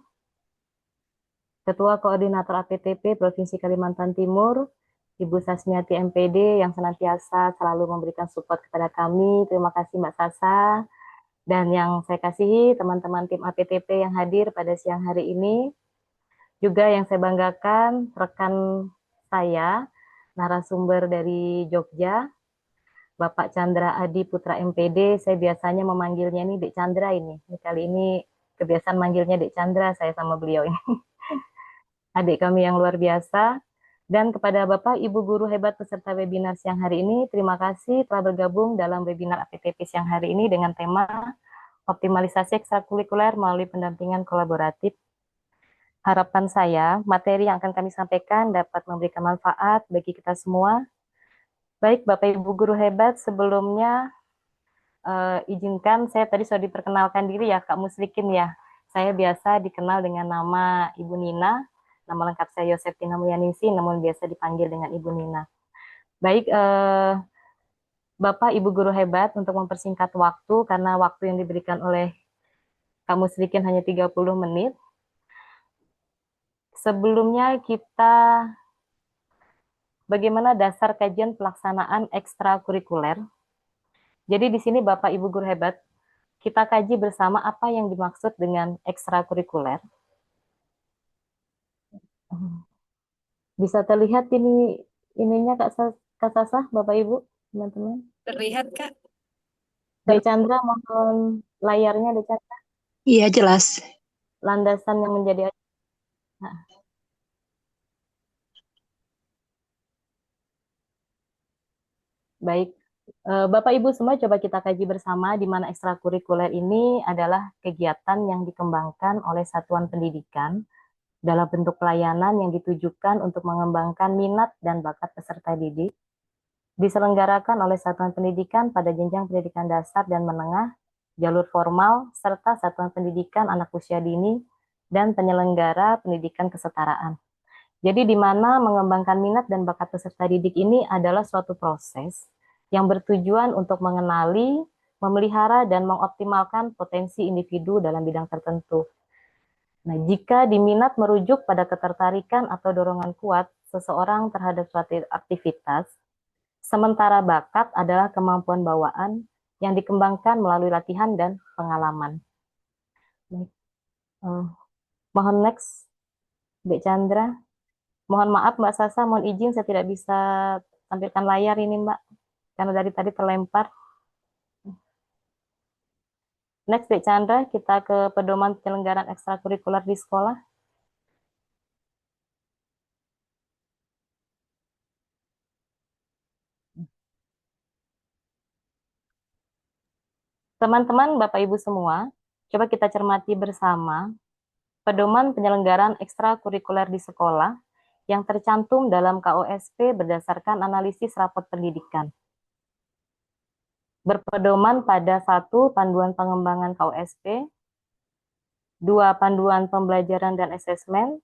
Ketua Koordinator APTP Provinsi Kalimantan Timur, Ibu Sasmiati MPD yang senantiasa selalu memberikan support kepada kami. Terima kasih Mbak Sasa. Dan yang saya kasihi teman-teman tim APTP yang hadir pada siang hari ini. Juga yang saya banggakan rekan saya, narasumber dari Jogja, Bapak Chandra Adi Putra MPD. Saya biasanya memanggilnya ini Dek Chandra ini. Kali ini kebiasaan manggilnya Dek Chandra saya sama beliau ini. Adik kami yang luar biasa. Dan kepada Bapak Ibu Guru hebat peserta webinar siang hari ini, terima kasih telah bergabung dalam webinar APTP siang hari ini dengan tema optimalisasi ekstrakurikuler melalui pendampingan kolaboratif. Harapan saya, materi yang akan kami sampaikan dapat memberikan manfaat bagi kita semua. Baik Bapak Ibu Guru hebat, sebelumnya izinkan saya tadi sudah diperkenalkan diri ya Kak Muslikin ya. Saya biasa dikenal dengan nama Ibu Nina. Nama lengkap saya Yoseftina Muyaningsi, namun biasa dipanggil dengan Ibu Nina. Baik, Bapak Ibu Guru hebat, untuk mempersingkat waktu, karena waktu yang diberikan oleh Kak Muslikin hanya 30 menit. Sebelumnya kita, bagaimana dasar kajian pelaksanaan ekstrakurikuler. Jadi di sini Bapak Ibu Guru hebat, kita kaji bersama apa yang dimaksud dengan ekstrakurikuler. Bisa terlihat ininya Kak Sasa, Bapak Ibu, teman-teman. Terlihat Kak? Dek Chandra, mohon layarnya Dek Chandra. Iya, jelas. Landasan yang menjadi. Nah. Baik, Bapak Ibu semua coba kita kaji bersama di mana ekstrakurikuler ini adalah kegiatan yang dikembangkan oleh satuan pendidikan dalam bentuk pelayanan yang ditujukan untuk mengembangkan minat dan bakat peserta didik, diselenggarakan oleh satuan pendidikan pada jenjang pendidikan dasar dan menengah, jalur formal, serta satuan pendidikan anak usia dini, dan penyelenggara pendidikan kesetaraan. Jadi di mana mengembangkan minat dan bakat peserta didik ini adalah suatu proses yang bertujuan untuk mengenali, memelihara, dan mengoptimalkan potensi individu dalam bidang tertentu. Nah, jika diminat merujuk pada ketertarikan atau dorongan kuat seseorang terhadap suatu aktivitas, sementara bakat adalah kemampuan bawaan yang dikembangkan melalui latihan dan pengalaman. Mohon next, Mbak Chandra. Mohon maaf Mbak Sasa, mohon izin saya tidak bisa tampilkan layar ini Mbak, karena dari tadi terlempar. Next, Mbak Chandra, kita ke pedoman penyelenggaraan ekstrakurikuler di sekolah. Teman-teman, Bapak Ibu semua, coba kita cermati bersama pedoman penyelenggaraan ekstrakurikuler di sekolah yang tercantum dalam KOSP berdasarkan analisis rapot pendidikan. Berpedoman pada 1. Panduan pengembangan KOSP, 2. Panduan pembelajaran dan asesmen,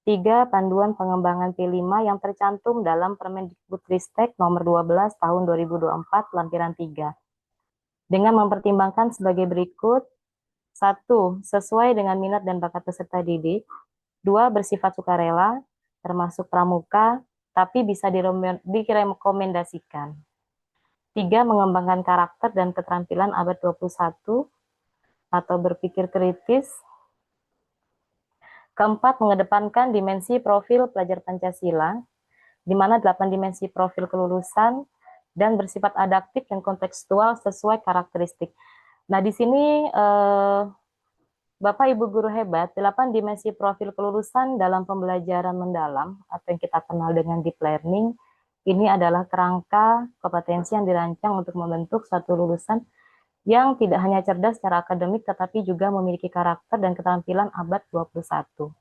3. Panduan pengembangan P5 yang tercantum dalam Permendikbudristek nomor 12 tahun 2024 lampiran 3. Dengan mempertimbangkan sebagai berikut: 1. Sesuai dengan minat dan bakat peserta didik. 2. Bersifat sukarela, termasuk pramuka, tapi bisa direkomendasikan. 3. Mengembangkan karakter dan keterampilan abad 21 atau berpikir kritis. 4. Mengedepankan dimensi profil pelajar Pancasila, di mana 8 dimensi profil kelulusan dan bersifat adaptif dan kontekstual sesuai karakteristik. Nah, di sini Bapak Ibu guru hebat, 8 dimensi profil kelulusan dalam pembelajaran mendalam atau yang kita kenal dengan deep learning, ini adalah kerangka kompetensi yang dirancang untuk membentuk suatu lulusan yang tidak hanya cerdas secara akademik tetapi juga memiliki karakter dan keterampilan abad 21.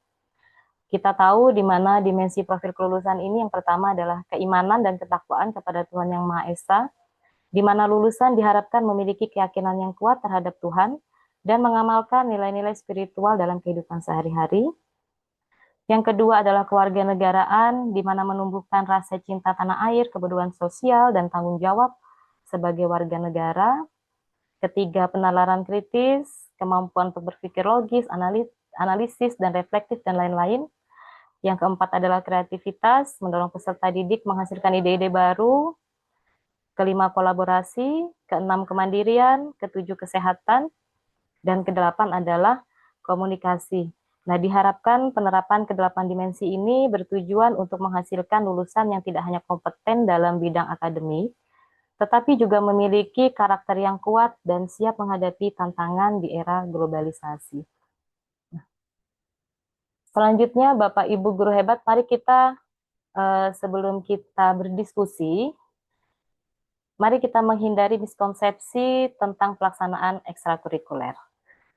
Kita tahu di mana dimensi profil kelulusan ini yang pertama adalah keimanan dan ketakwaan kepada Tuhan Yang Maha Esa, di mana lulusan diharapkan memiliki keyakinan yang kuat terhadap Tuhan dan mengamalkan nilai-nilai spiritual dalam kehidupan sehari-hari. Yang kedua adalah kewarganegaraan, di mana menumbuhkan rasa cinta tanah air, kepedulian sosial, dan tanggung jawab sebagai warga negara. Ketiga, penalaran kritis, kemampuan untuk berpikir logis, analisis, dan reflektif, dan lain-lain. Yang keempat adalah kreativitas, mendorong peserta didik menghasilkan ide-ide baru. Kelima, kolaborasi. Keenam, kemandirian. Ketujuh, kesehatan. Dan kedelapan adalah komunikasi. Nah, diharapkan penerapan kedelapan dimensi ini bertujuan untuk menghasilkan lulusan yang tidak hanya kompeten dalam bidang akademik, tetapi juga memiliki karakter yang kuat dan siap menghadapi tantangan di era globalisasi. Selanjutnya, Bapak Ibu guru hebat, mari kita sebelum kita berdiskusi, mari kita menghindari miskonsepsi tentang pelaksanaan ekstrakurikuler.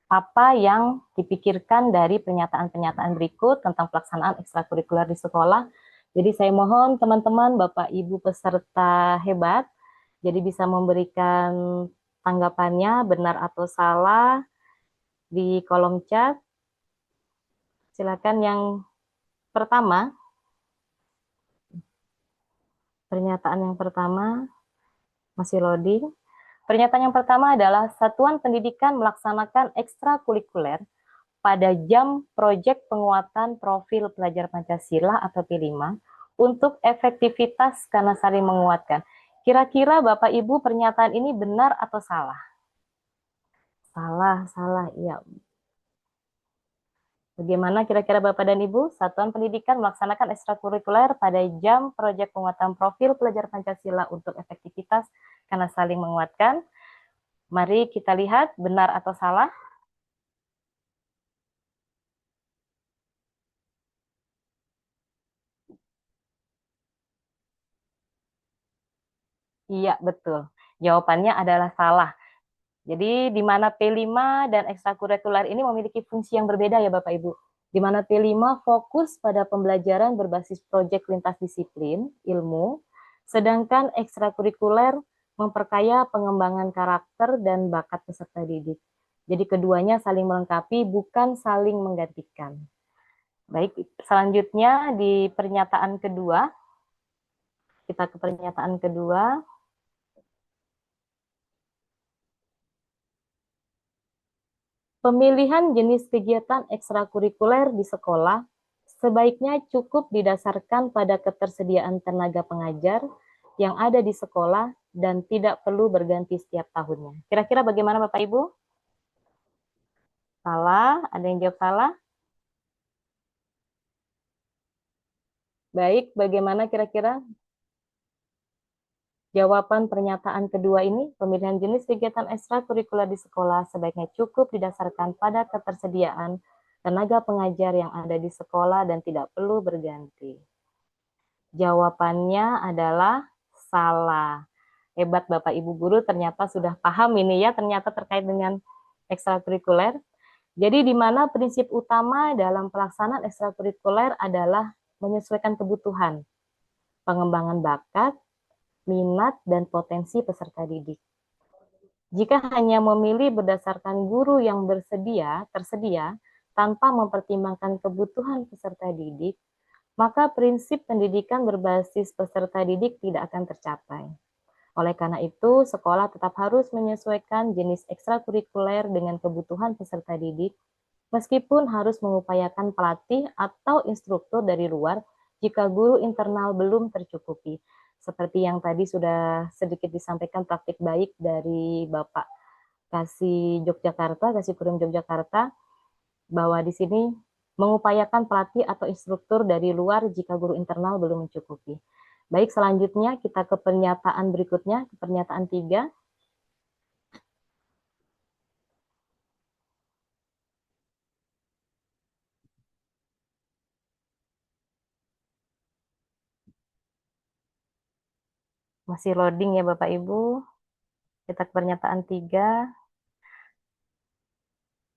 Apa yang dipikirkan dari pernyataan-pernyataan berikut tentang pelaksanaan ekstrakurikuler di sekolah? Jadi saya mohon teman-teman, Bapak Ibu peserta hebat, jadi bisa memberikan tanggapannya benar atau salah di kolom chat. Silakan yang pertama. Pernyataan yang pertama masih loading. Pernyataan yang pertama adalah Satuan Pendidikan melaksanakan ekstrakurikuler pada jam proyek penguatan profil pelajar Pancasila atau P5 untuk efektivitas karena saling menguatkan. Kira-kira Bapak Ibu pernyataan ini benar atau salah? Salah, iya. Bagaimana kira-kira Bapak dan Ibu? Satuan Pendidikan melaksanakan ekstrakurikuler pada jam proyek penguatan profil pelajar Pancasila untuk efektivitas karena saling menguatkan. Mari kita lihat benar atau salah. Iya, betul. Jawabannya adalah salah. Jadi di mana P5 dan ekstrakurikuler ini memiliki fungsi yang berbeda ya Bapak Ibu. Di mana P5 fokus pada pembelajaran berbasis proyek lintas disiplin, ilmu, sedangkan ekstrakurikuler memperkaya pengembangan karakter dan bakat peserta didik. Jadi keduanya saling melengkapi, bukan saling menggantikan. Baik, selanjutnya di pernyataan kedua, kita ke pernyataan kedua. Pemilihan jenis kegiatan ekstrakurikuler di sekolah sebaiknya cukup didasarkan pada ketersediaan tenaga pengajar yang ada di sekolah dan tidak perlu berganti setiap tahunnya. Kira-kira bagaimana Bapak Ibu? Salah? Ada yang jawab salah? Baik, bagaimana kira-kira jawaban pernyataan kedua ini? Pemilihan jenis kegiatan ekstrakurikuler di sekolah sebaiknya cukup didasarkan pada ketersediaan tenaga pengajar yang ada di sekolah dan tidak perlu berganti. Jawabannya adalah salah. Hebat Bapak Ibu guru, ternyata sudah paham ini ya, ternyata terkait dengan ekstrakurikuler. Jadi di mana prinsip utama dalam pelaksanaan ekstrakurikuler adalah menyesuaikan kebutuhan, pengembangan bakat, minat, dan potensi peserta didik. Jika hanya memilih berdasarkan guru yang tersedia, tanpa mempertimbangkan kebutuhan peserta didik, maka prinsip pendidikan berbasis peserta didik tidak akan tercapai. Oleh karena itu, sekolah tetap harus menyesuaikan jenis ekstrakurikuler dengan kebutuhan peserta didik, meskipun harus mengupayakan pelatih atau instruktur dari luar jika guru internal belum tercukupi. Seperti yang tadi sudah sedikit disampaikan praktik baik dari Bapak Kasih Kurum Yogyakarta, bahwa di sini mengupayakan pelatih atau instruktur dari luar jika guru internal belum mencukupi. Baik, selanjutnya kita ke pernyataan berikutnya, pernyataan 3. Masih loading ya Bapak Ibu. Kita ke pernyataan 3.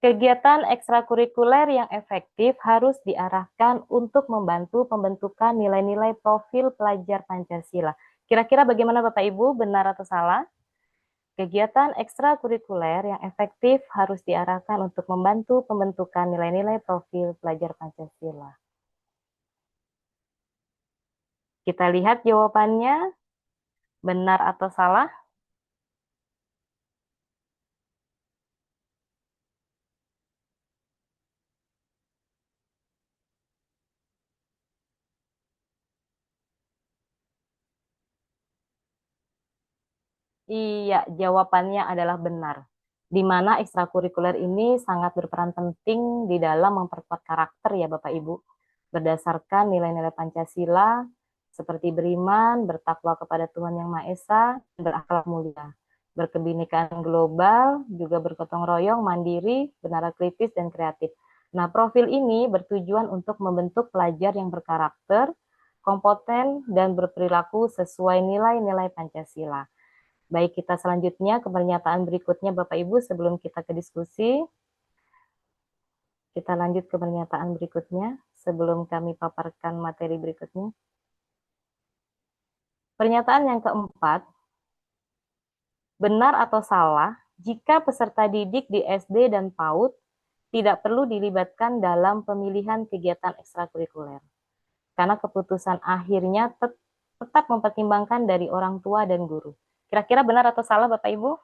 Kegiatan ekstrakurikuler yang efektif harus diarahkan untuk membantu pembentukan nilai-nilai profil pelajar Pancasila. Kira-kira bagaimana Bapak Ibu, benar atau salah? Kegiatan ekstrakurikuler yang efektif harus diarahkan untuk membantu pembentukan nilai-nilai profil pelajar Pancasila. Kita lihat jawabannya, benar atau salah? Iya, jawabannya adalah benar. Di mana ekstrakurikuler ini sangat berperan penting di dalam memperkuat karakter ya Bapak Ibu. Berdasarkan nilai-nilai Pancasila seperti beriman, bertakwa kepada Tuhan Yang Maha Esa, berakhlak mulia, berkebinekaan global, juga bergotong royong, mandiri, benar kritis, dan kreatif. Nah, profil ini bertujuan untuk membentuk pelajar yang berkarakter, kompeten, dan berperilaku sesuai nilai-nilai Pancasila. Baik, kita selanjutnya ke pernyataan berikutnya Bapak Ibu sebelum kita ke diskusi. Kita lanjut ke pernyataan berikutnya sebelum kami paparkan materi berikutnya. Pernyataan yang keempat, benar atau salah jika peserta didik di SD dan PAUD tidak perlu dilibatkan dalam pemilihan kegiatan ekstrakurikuler. Karena keputusan akhirnya tetap mempertimbangkan dari orang tua dan guru. Kira-kira benar atau salah Bapak Ibu?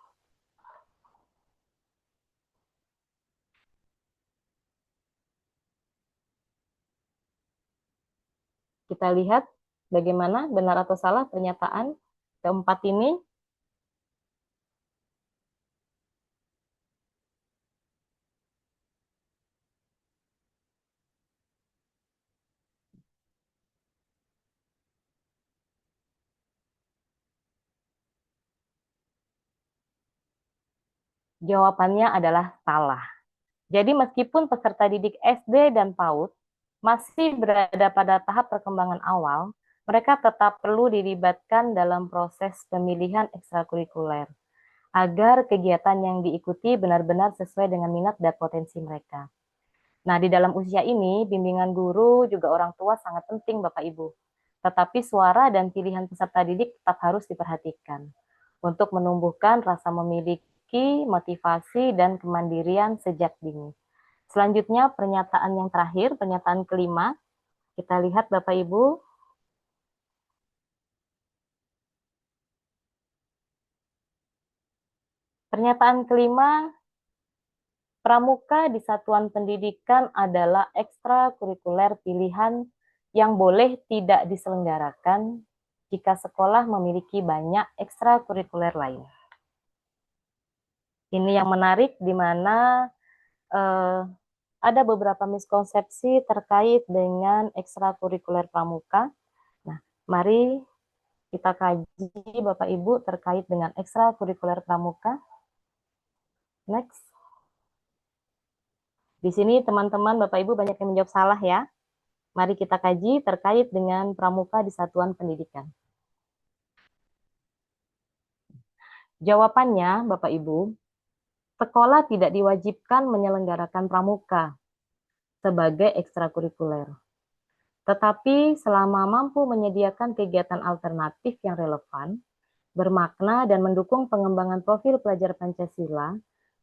Kita lihat bagaimana benar atau salah pernyataan keempat ini. Jawabannya adalah salah. Jadi meskipun peserta didik SD dan PAUD masih berada pada tahap perkembangan awal, mereka tetap perlu dilibatkan dalam proses pemilihan ekstrakurikuler agar kegiatan yang diikuti benar-benar sesuai dengan minat dan potensi mereka. Nah, di dalam usia ini, bimbingan guru juga orang tua sangat penting, Bapak Ibu. Tetapi suara dan pilihan peserta didik tetap harus diperhatikan untuk menumbuhkan rasa memiliki, motivasi, dan kemandirian sejak dini. Selanjutnya, pernyataan yang terakhir, pernyataan kelima. Kita lihat Bapak Ibu. Pernyataan kelima, pramuka di satuan pendidikan adalah ekstrakurikuler pilihan yang boleh tidak diselenggarakan jika sekolah memiliki banyak ekstrakurikuler lain. Ini yang menarik di mana ada beberapa miskonsepsi terkait dengan ekstrakurikuler pramuka. Nah, mari kita kaji Bapak Ibu terkait dengan ekstrakurikuler pramuka. Next. Di sini teman-teman Bapak Ibu banyak yang menjawab salah ya. Mari kita kaji terkait dengan pramuka di satuan pendidikan. Jawabannya Bapak Ibu, sekolah tidak diwajibkan menyelenggarakan pramuka sebagai ekstrakurikuler. Tetapi selama mampu menyediakan kegiatan alternatif yang relevan, bermakna dan mendukung pengembangan profil pelajar Pancasila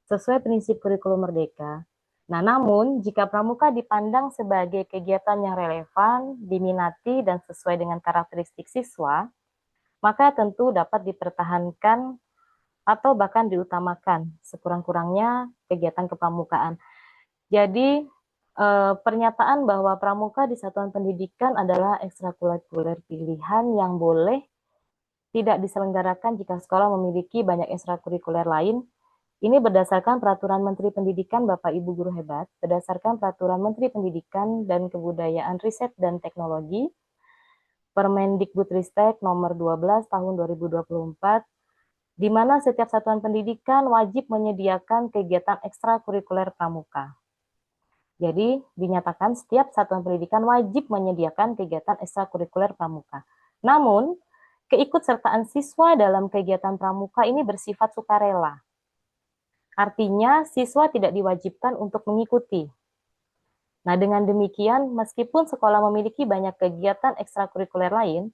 sesuai prinsip kurikulum merdeka. Nah, namun jika pramuka dipandang sebagai kegiatan yang relevan, diminati, dan sesuai dengan karakteristik siswa, maka tentu dapat dipertahankan atau bahkan diutamakan sekurang-kurangnya kegiatan kepramukaan. Jadi, pernyataan bahwa pramuka di satuan pendidikan adalah ekstrakurikuler pilihan yang boleh tidak diselenggarakan jika sekolah memiliki banyak ekstrakurikuler lain. Ini berdasarkan Peraturan Menteri Pendidikan Bapak Ibu Guru Hebat, berdasarkan Peraturan Menteri Pendidikan dan Kebudayaan Riset dan Teknologi, Permendikbudristek nomor 12 tahun 2024, di mana setiap satuan pendidikan wajib menyediakan kegiatan ekstrakurikuler pramuka. Jadi, dinyatakan setiap satuan pendidikan wajib menyediakan kegiatan ekstrakurikuler pramuka. Namun, keikutsertaan siswa dalam kegiatan pramuka ini bersifat sukarela. Artinya, siswa tidak diwajibkan untuk mengikuti. Nah, dengan demikian, meskipun sekolah memiliki banyak kegiatan ekstrakurikuler lain,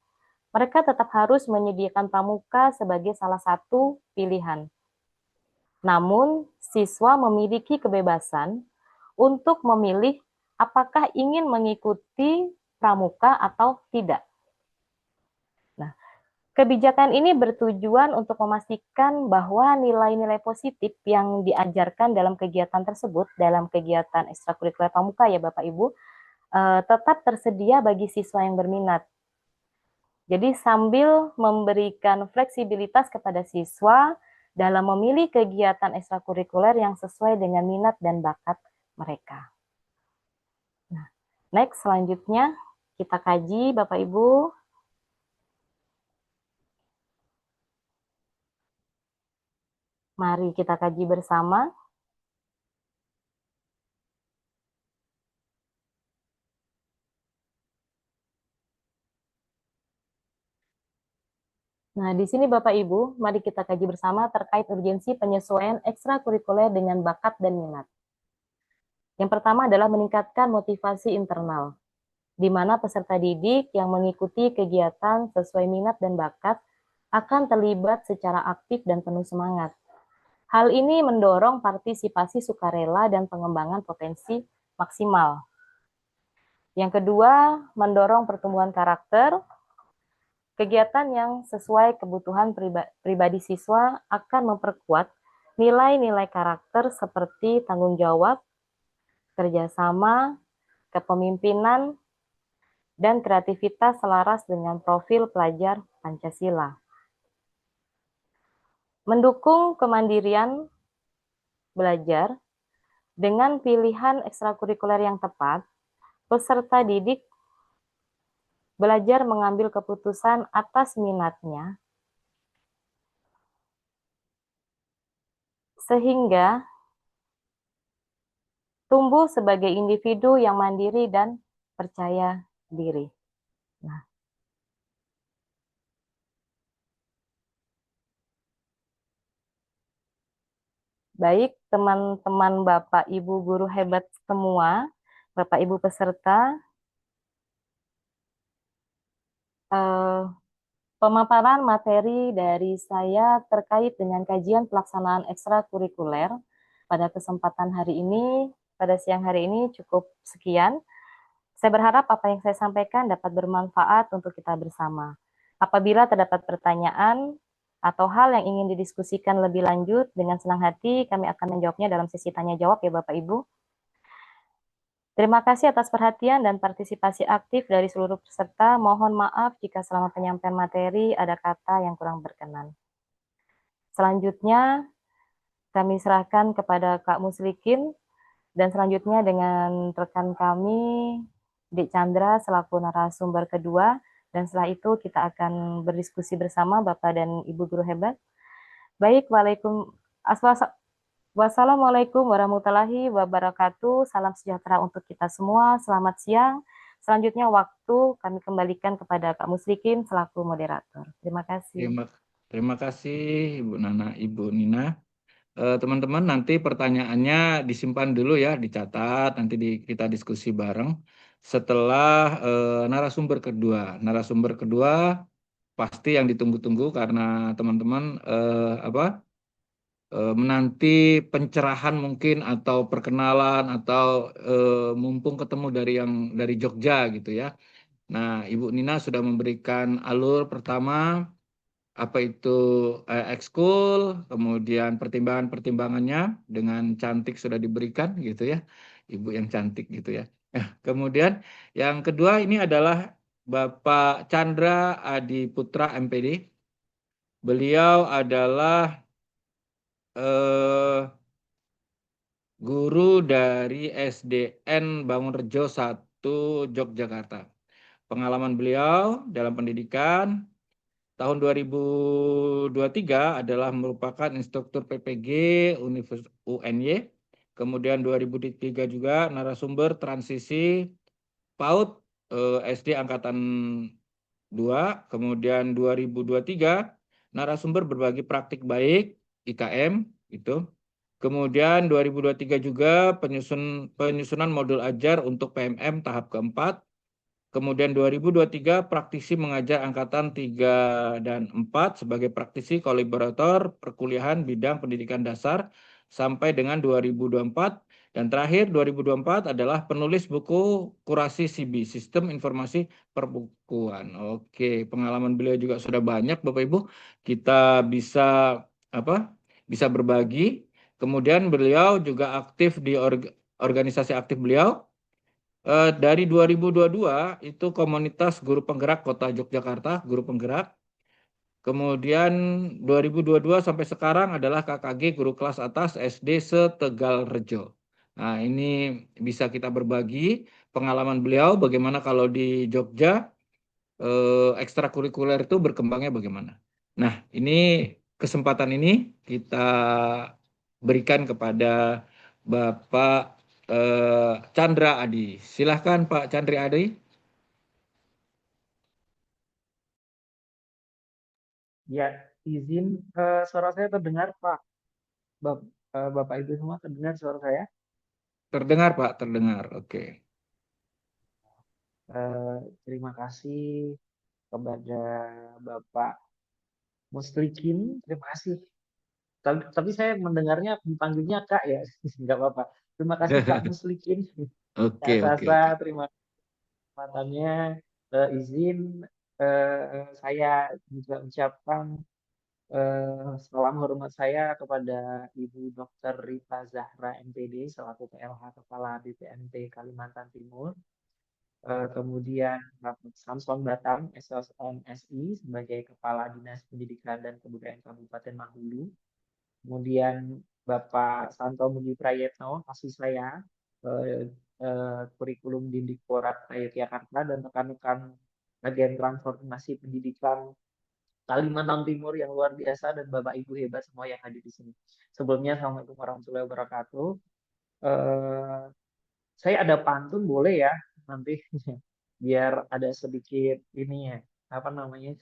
mereka tetap harus menyediakan pramuka sebagai salah satu pilihan. Namun, siswa memiliki kebebasan untuk memilih apakah ingin mengikuti pramuka atau tidak. Kebijakan ini bertujuan untuk memastikan bahwa nilai-nilai positif yang diajarkan dalam kegiatan tersebut, dalam kegiatan ekstrakurikuler pramuka ya Bapak Ibu, tetap tersedia bagi siswa yang berminat. Jadi sambil memberikan fleksibilitas kepada siswa dalam memilih kegiatan ekstrakurikuler yang sesuai dengan minat dan bakat mereka. Nah, next selanjutnya kita kaji Bapak Ibu. Mari kita kaji bersama. Nah, di sini Bapak Ibu, mari kita kaji bersama terkait urgensi penyesuaian ekstrakurikuler dengan bakat dan minat. Yang pertama adalah meningkatkan motivasi internal, di mana peserta didik yang mengikuti kegiatan sesuai minat dan bakat akan terlibat secara aktif dan penuh semangat. Hal ini mendorong partisipasi sukarela dan pengembangan potensi maksimal. Yang kedua, mendorong pertumbuhan karakter. Kegiatan yang sesuai kebutuhan pribadi siswa akan memperkuat nilai-nilai karakter seperti tanggung jawab, kerjasama, kepemimpinan, dan kreativitas selaras dengan profil pelajar Pancasila. Mendukung kemandirian belajar dengan pilihan ekstrakurikuler yang tepat, peserta didik belajar mengambil keputusan atas minatnya, sehingga tumbuh sebagai individu yang mandiri dan percaya diri. Nah, baik teman-teman Bapak Ibu guru hebat semua, Bapak Ibu peserta, pemaparan materi dari saya terkait dengan kajian pelaksanaan ekstrakurikuler pada kesempatan hari ini, pada siang hari ini cukup sekian. Saya berharap apa yang saya sampaikan dapat bermanfaat untuk kita bersama. Apabila terdapat pertanyaan, atau hal yang ingin didiskusikan lebih lanjut, dengan senang hati kami akan menjawabnya dalam sesi tanya jawab ya Bapak Ibu. Terima kasih atas perhatian dan partisipasi aktif dari seluruh peserta. Mohon maaf jika selama penyampaian materi ada kata yang kurang berkenan. Selanjutnya kami serahkan kepada Kak Muslikin, dan selanjutnya dengan rekan kami Dik Chandra selaku narasumber kedua, dan setelah itu kita akan berdiskusi bersama Bapak dan Ibu guru hebat. Baik, wassalamualaikum warahmatullahi wabarakatuh. Salam sejahtera untuk kita semua. Selamat siang. Selanjutnya waktu kami kembalikan kepada Kak Muslikin selaku moderator. Terima kasih. Terima kasih Ibu Nana, Ibu Nina. Teman-teman, nanti pertanyaannya disimpan dulu ya, dicatat, nanti kita diskusi bareng setelah narasumber kedua. Narasumber kedua pasti yang ditunggu-tunggu karena teman-teman menanti pencerahan mungkin atau perkenalan atau mumpung ketemu dari Jogja gitu ya. Nah, Ibu Nina sudah memberikan alur pertama, apa itu ekskul, kemudian pertimbangan-pertimbangannya dengan cantik sudah diberikan gitu ya, Ibu yang cantik gitu ya. Kemudian yang kedua ini adalah Bapak Chandra Adi Putra MPD. Beliau adalah guru dari SDN Bangunrejo 1 Yogyakarta. Pengalaman beliau dalam pendidikan tahun 2023 adalah merupakan instruktur PPG Universitas UNY. Kemudian 2003 juga narasumber transisi PAUD SD Angkatan 2. Kemudian 2023 narasumber berbagi praktik baik IKM itu. Kemudian 2023 juga penyusunan modul ajar untuk PMM tahap keempat. Kemudian 2023 praktisi mengajar angkatan 3 dan 4 sebagai praktisi kolaborator perkuliahan bidang pendidikan dasar sampai dengan 2024. Dan terakhir 2024 adalah penulis buku kurasi SIBI, Sistem Informasi Perbukuan. Oke, pengalaman beliau juga sudah banyak Bapak Ibu. Kita bisa berbagi. Kemudian beliau juga aktif di organisasi aktif beliau. Dari 2022 itu komunitas guru penggerak Kota Yogyakarta, guru penggerak. Kemudian 2022 sampai sekarang adalah KKG guru kelas atas SD Setegalrejo. Nah, ini bisa kita berbagi pengalaman beliau bagaimana kalau di Jogja ekstrakurikuler itu berkembangnya bagaimana. Nah, ini kesempatan ini kita berikan kepada Bapak Chandra Adi. Silahkan Pak Chandra Adi. Ya, izin suara saya terdengar Pak. Bapak Ibu semua terdengar suara saya? Terdengar Pak, terdengar. Oke. Terima kasih kepada Bapak Muslikin. Terima kasih. Tapi saya mendengarnya dipanggilnya Kak ya, nggak apa-apa. Terima kasih Kak Muslikin. Oke. Sasa, terima kasih kesempatannya. Izin saya juga ucapkan salam hormat saya kepada Ibu Dr. Rita Zahra MPD selaku PLH Kepala BPNT Kalimantan Timur. Kemudian Bapak Samson Batang SSMSI sebagai Kepala Dinas Pendidikan dan Kebudayaan Kabupaten Mahulu. Kemudian Bapak Santo Mugi Prayetno, kasih saya kurikulum Dindikporat Yogyakarta dan rekan-rekan bagian transformasi pendidikan Kalimantan Timur yang luar biasa dan Bapak Ibu hebat semua yang hadir di sini. Sebelumnya Assalamualaikum warahmatullahi wabarakatuh. Saya ada pantun boleh ya nanti biar ada sedikit ini ya apa namanya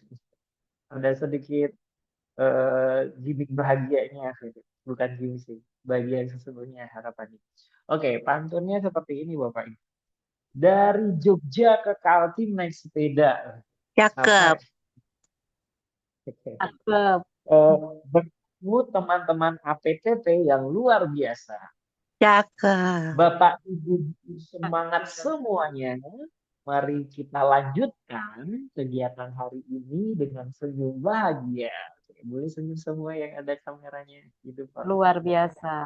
ada sedikit gimmick bahagianya bukan gimmick sih bahagia sesungguhnya harapannya. Oke, pantunnya seperti ini Bapak Ibu. Dari Jogja ke Kaltim naik sepeda. Cakep. Cakep. Bertemu teman-teman APTP yang luar biasa. Cakep. Bapak Ibu semangat semuanya. Mari kita lanjutkan kegiatan hari ini dengan senyum bahagia. boleh senyum semua yang ada kameranya. Gitu, Pak. Luar biasa.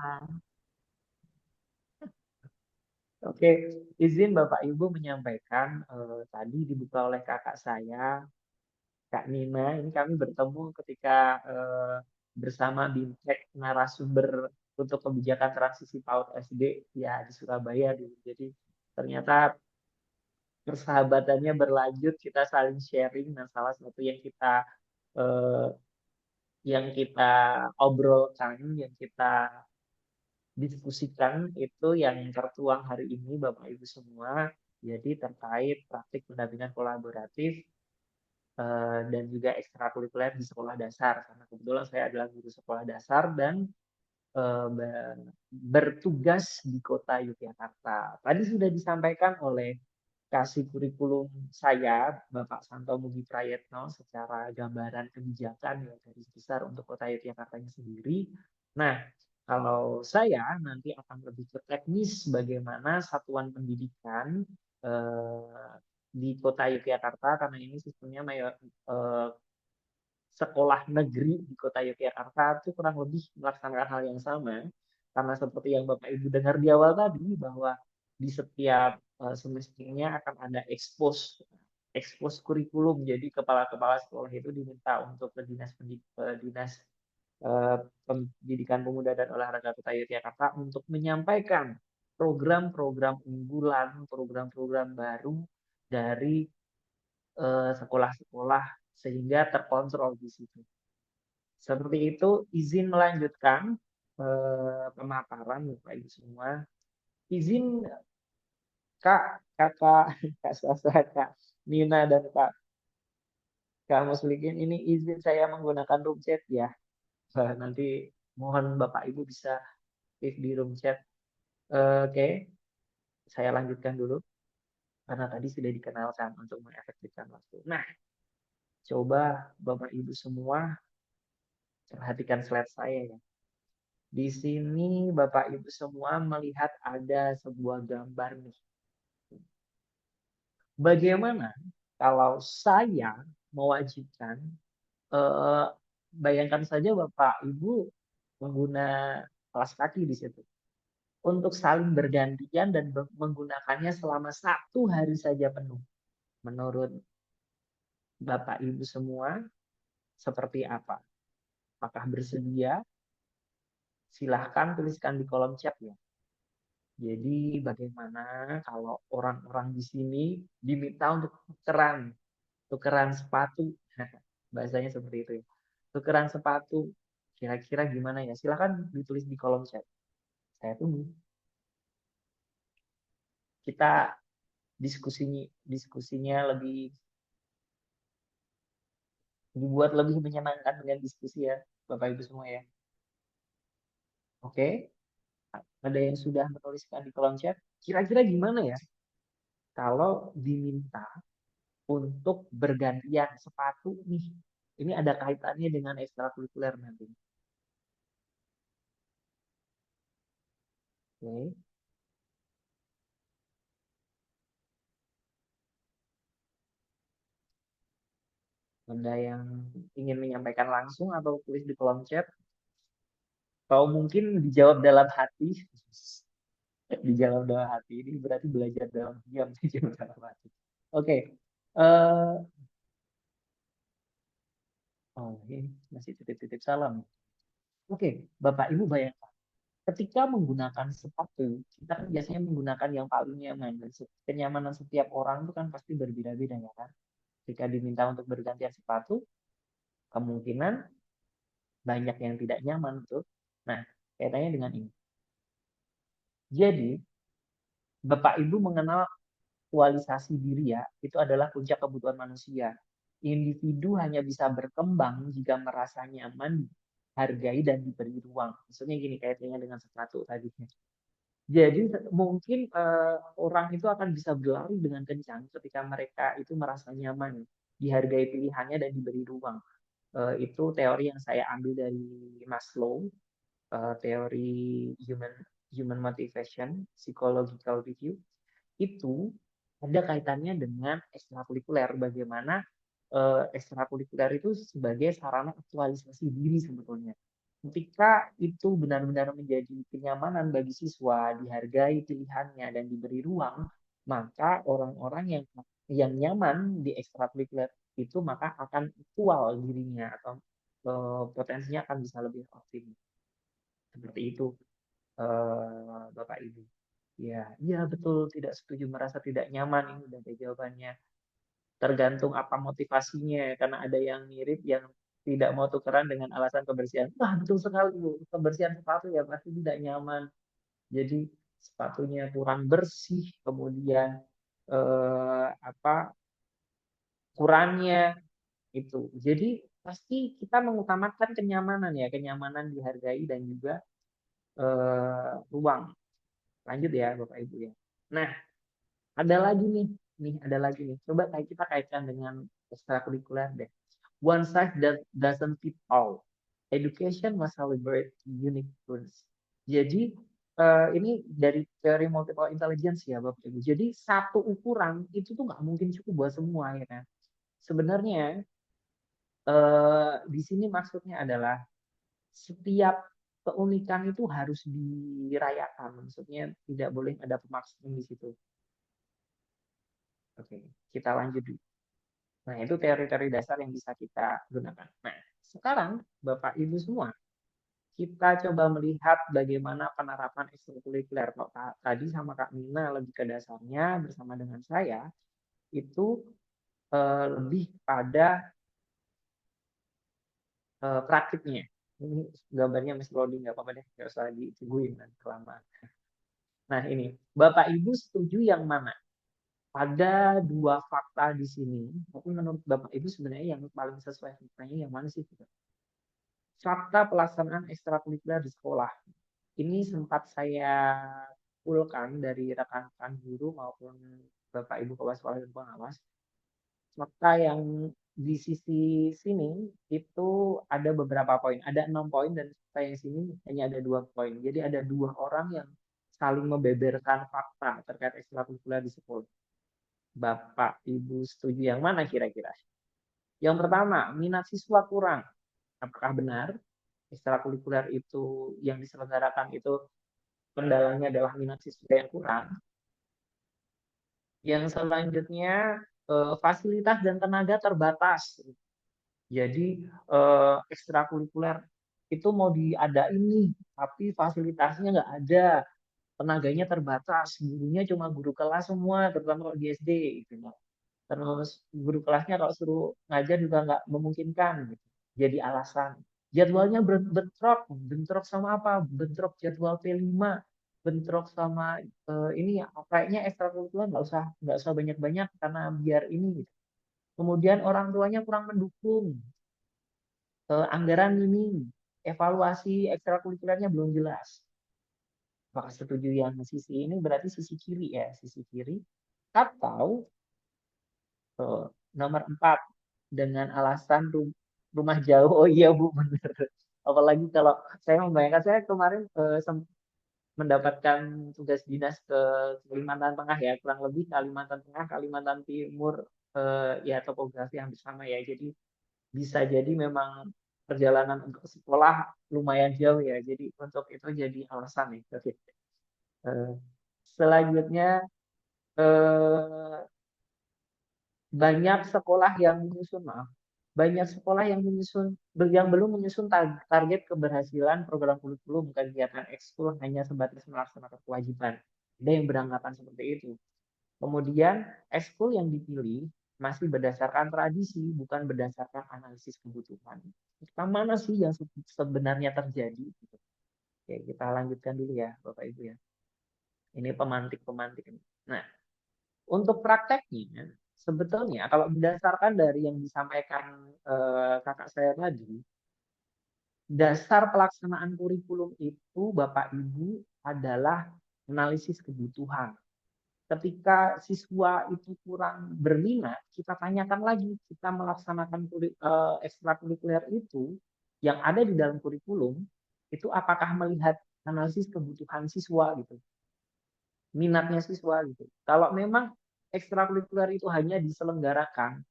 Oke, izin Bapak Ibu menyampaikan tadi dibuka oleh kakak saya, Kak Nina. Ini kami bertemu ketika bersama BIMTEK narasumber untuk kebijakan transisi PAUD SD ya di Surabaya dulu. Jadi ternyata persahabatannya berlanjut, kita saling sharing. Nah, salah satu eh, yang kita obrolkan, yang kita diskusikan itu yang tertuang hari ini Bapak Ibu semua, jadi terkait praktik pendampingan kolaboratif dan juga ekstrakurikuler di sekolah dasar. Karena kebetulan saya adalah guru sekolah dasar dan bertugas di kota Yogyakarta. Tadi sudah disampaikan oleh kasih kurikulum saya, Bapak Santo Mugi Prayetno, secara gambaran kebijakan ya garis besar untuk kota Yogyakartanya sendiri. Nah, kalau saya nanti akan lebih ke teknis bagaimana satuan pendidikan di kota Yogyakarta, karena ini sistemnya sekolah negeri di kota Yogyakarta itu kurang lebih melaksanakan hal yang sama. Karena seperti yang Bapak Ibu dengar di awal tadi, bahwa di setiap semesternya akan ada expose kurikulum. Jadi kepala-kepala sekolah itu diminta untuk ke dinas pendidikan pemuda dan olahraga kota Yogyakarta untuk menyampaikan program-program unggulan, program-program baru dari sekolah-sekolah sehingga terkontrol di situ. Seperti itu, izin melanjutkan pemaparan Bapak Ibu semua. Izin Kakak Sasa, Kak Nina dan Kak Muslikin, ini izin saya menggunakan room chat ya. Nanti mohon Bapak Ibu bisa aktif di room chat. Oke, saya lanjutkan dulu karena tadi sudah dikenalkan untuk mengefektifkan waktu. Nah, coba Bapak Ibu semua perhatikan slide saya ya. Di sini Bapak Ibu semua melihat ada sebuah gambar nih. Bagaimana kalau saya mewajibkan, bayangkan saja Bapak Ibu mengguna alas kaki di situ untuk saling bergantian dan menggunakannya selama 1 hari saja penuh. Menurut Bapak Ibu semua seperti apa? Apakah bersedia? Silahkan tuliskan di kolom chat ya. Jadi bagaimana kalau orang-orang di sini diminta untuk tukeran sepatu, bahasanya seperti itu ya. Tukeran sepatu, kira-kira gimana ya? Silahkan ditulis di kolom chat. Saya tunggu. Kita diskusinya lebih dibuat lebih menyenangkan dengan diskusi ya, Bapak Ibu semua ya. Oke, ada yang sudah menuliskan di kolom chat. Kira-kira gimana ya kalau diminta untuk bergantian sepatu nih? Ini ada kaitannya dengan ekstrakurikuler nanti. Oke. Ada yang ingin menyampaikan langsung atau tulis di kolom chat? Atau mungkin dijawab dalam hati? Dijawab dalam hati ini berarti belajar dalam diam, dijawab dalam hati. Oke. Oh, ini masih titip-titip salam. Oke, Bapak Ibu bayangkan. Ketika menggunakan sepatu, kita kan biasanya menggunakan yang paling nyaman. Dan kenyamanan setiap orang itu kan pasti berbeda-beda ya kan. Jika diminta untuk bergantian sepatu, kemungkinan banyak yang tidak nyaman tuh. Nah, kaitannya dengan ini. Jadi, Bapak Ibu mengenal aktualisasi diri ya, itu adalah puncak kebutuhan manusia. Individu hanya bisa berkembang jika merasa nyaman, hargai, dan diberi ruang. Maksudnya gini, kaitannya dengan sepatu tadi. Jadi mungkin orang itu akan bisa berlari dengan kencang ketika mereka itu merasa nyaman, dihargai pilihannya dan diberi ruang. Itu teori yang saya ambil dari Maslow, teori human motivation, psychological review. Itu ada kaitannya dengan ekstrakurikuler, bagaimana ekstrakurikuler itu sebagai sarana aktualisasi diri sebetulnya. Ketika itu benar-benar menjadi kenyamanan bagi siswa, dihargai pilihannya dan diberi ruang, maka orang-orang yang nyaman di ekstrakurikuler itu maka akan aktual dirinya atau potensinya akan bisa lebih optimal. Seperti itu, Bapak Ibu. Ya, iya betul, tidak setuju, merasa tidak nyaman, ini udah ada jawabannya. Tergantung apa motivasinya, karena ada yang mirip yang tidak mau tukeran dengan alasan kebersihan. Wah, betul sekali, Bu. Kebersihan sepatu ya pasti tidak nyaman. Jadi sepatunya kurang bersih, kemudian ukurannya itu. Jadi pasti kita mengutamakan kenyamanan ya, kenyamanan dihargai dan juga ruang. Lanjut ya, Bapak Ibu ya. Nah, ada lagi nih, ada lagi nih. Coba kita kaitkan dengan ekstrakurikuler deh. One size doesn't fit all. Education must celebrate unique difference. Jadi ini dari teori multiple intelligence ya Bapak Ibu. Jadi satu ukuran itu tuh nggak mungkin cukup buat semua ya kan. Sebenarnya di sini maksudnya adalah setiap keunikan itu harus dirayakan. Maksudnya tidak boleh ada pemaksaan di situ. Oke, kita lanjut dulu. Nah, itu teori-teori dasar yang bisa kita gunakan. Nah, sekarang Bapak Ibu semua, kita coba melihat bagaimana penerapan ekstrakurikuler. Kalau tadi sama Kak Mina lebih ke dasarnya, bersama dengan saya, itu lebih pada praktiknya. Ini gambarnya masih loading, nggak apa-apa deh, nggak usah ditungguin nanti kelamaan. Nah, ini, Bapak Ibu setuju yang mana? Ada dua fakta di sini, tapi menurut Bapak Ibu sebenarnya yang paling sesuai faktanya yang mana sih? Fakta pelaksanaan ekstrakurikuler di sekolah. Ini sempat saya kumpulkan dari rekan-rekan guru maupun Bapak Ibu Kepala Sekolah dan pengawas. Fakta yang di sisi sini itu ada beberapa poin, ada 6 poin dan fakta yang sini hanya ada 2 poin. Jadi ada 2 orang yang saling membeberkan fakta terkait ekstrakurikuler di sekolah. Bapak Ibu setuju yang mana kira-kira? Yang pertama, minat siswa kurang. Apakah benar ekstrakurikuler itu yang diselenggarakan itu kendalanya adalah minat siswa yang kurang? Yang selanjutnya, fasilitas dan tenaga terbatas. Jadi ekstrakurikuler itu mau diadain nih, tapi fasilitasnya nggak ada, tenaganya terbatas, gurunya cuma guru kelas semua, terutama kalau di SD gitu. Terus guru kelasnya kalau suruh ngajar juga nggak memungkinkan gitu. Jadi alasan. Jadwalnya bentrok sama apa? Bentrok jadwal P5, bentrok sama ini kayaknya ekstrakurikuler nggak usah banyak-banyak karena biar ini gitu. Kemudian orang tuanya kurang mendukung. Anggaran ini, evaluasi ekstrakurikulernya belum jelas. Apakah setuju yang sisi ini berarti sisi kiri ya, sisi kiri. Atau nomor 4 dengan alasan rumah jauh. Oh iya Bu, benar. Apalagi kalau saya membayangkan, saya kemarin mendapatkan tugas dinas ke Kalimantan Tengah ya, kurang lebih Kalimantan Tengah, Kalimantan Timur, ya topografi yang sama ya. Jadi bisa jadi memang perjalanan untuk sekolah lumayan jauh ya. Jadi untuk itu jadi alasan nih. Oke. Selanjutnya banyak sekolah yang belum menyusun target keberhasilan program kurikulum kegiatan ekskul hanya sebatas melaksanakan kewajiban. Ada yang beranggapan seperti itu. Kemudian ekskul yang dipilih masih berdasarkan tradisi, bukan berdasarkan analisis kebutuhan. Yang mana sih yang sebenarnya terjadi? Oke, kita lanjutkan dulu ya, Bapak Ibu ya. Ini pemantik-pemantik. Nah, untuk prakteknya, sebetulnya kalau berdasarkan dari yang disampaikan kakak saya tadi, dasar pelaksanaan kurikulum itu Bapak Ibu adalah analisis kebutuhan. Ketika siswa itu kurang berminat, kita tanyakan lagi, kita melaksanakan ekstrakurikuler itu yang ada di dalam kurikulum, itu apakah melihat analisis kebutuhan siswa gitu, minatnya siswa gitu. Kalau memang ekstrakurikuler itu hanya diselenggarakan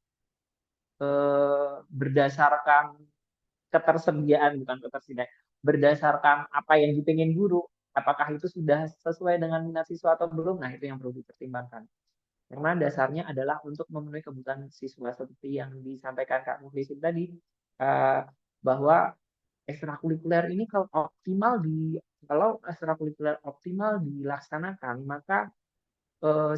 berdasarkan ketersediaan, bukan ketersediaan, berdasarkan apa yang dipingin guru, apakah itu sudah sesuai dengan minat siswa atau belum. Nah, itu yang perlu dipertimbangkan. Karena dasarnya adalah untuk memenuhi kebutuhan siswa seperti yang disampaikan Kak Mukhlisin tadi, bahwa ekstrakurikuler ini kalau ekstrakurikuler optimal dilaksanakan, maka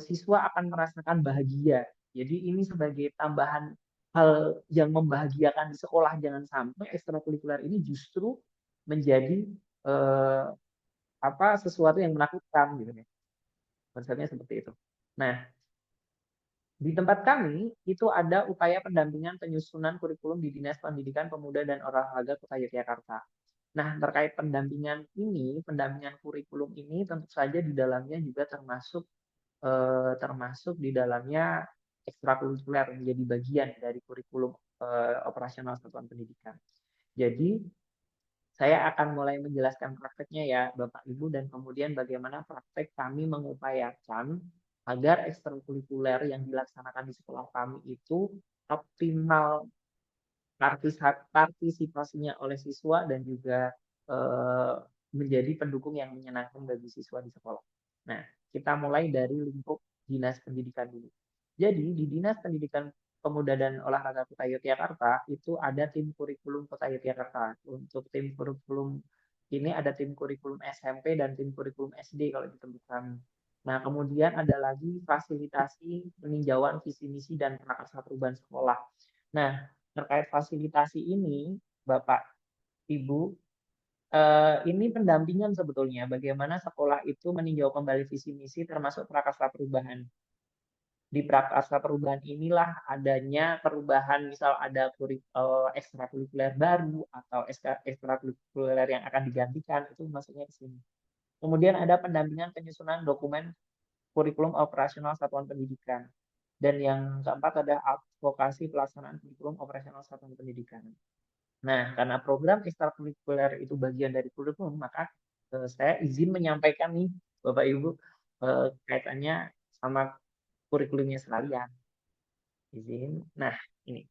siswa akan merasakan bahagia. Jadi ini sebagai tambahan hal yang membahagiakan di sekolah. Jangan sampai ekstrakurikuler ini justru menjadi sesuatu yang menakutkan gitu ya. Konsepnya seperti itu. Nah, di tempat kami itu ada upaya pendampingan penyusunan kurikulum di Dinas Pendidikan Pemuda dan Olahraga Kota Yogyakarta. Nah, terkait pendampingan kurikulum ini tentu saja di dalamnya juga termasuk di dalamnya ekstrakurikuler menjadi bagian dari kurikulum operasional satuan pendidikan. Jadi saya akan mulai menjelaskan prakteknya ya Bapak Ibu, dan kemudian bagaimana praktek kami mengupayakan agar ekstrakurikuler yang dilaksanakan di sekolah kami itu optimal partisipasinya oleh siswa dan juga menjadi pendukung yang menyenangkan bagi siswa di sekolah. Nah, kita mulai dari lingkup Dinas Pendidikan dulu. Jadi di Dinas Pendidikan Pemuda dan Olahraga Kota Yogyakarta itu ada tim kurikulum Kota Yogyakarta. Untuk tim kurikulum ini ada tim kurikulum SMP dan tim kurikulum SD kalau di tempat kami. Nah, kemudian ada lagi fasilitasi peninjauan visi misi dan prakarsa perubahan sekolah. Nah, terkait fasilitasi ini, Bapak, Ibu, ini pendampingan sebetulnya bagaimana sekolah itu meninjau kembali visi misi termasuk prakarsa perubahan. Di prakarsa perubahan inilah adanya perubahan, misal ada ekstrakurikuler baru atau ekstrakurikuler yang akan digantikan, itu maksudnya ke sini. Kemudian ada pendampingan penyusunan dokumen kurikulum operasional satuan pendidikan. Dan yang keempat ada advokasi pelaksanaan kurikulum operasional satuan pendidikan. Nah, karena program ekstrakurikuler itu bagian dari kurikulum, maka saya izin menyampaikan nih Bapak Ibu kaitannya sama kurikulumnya sekalian. Izin. Nah, ini.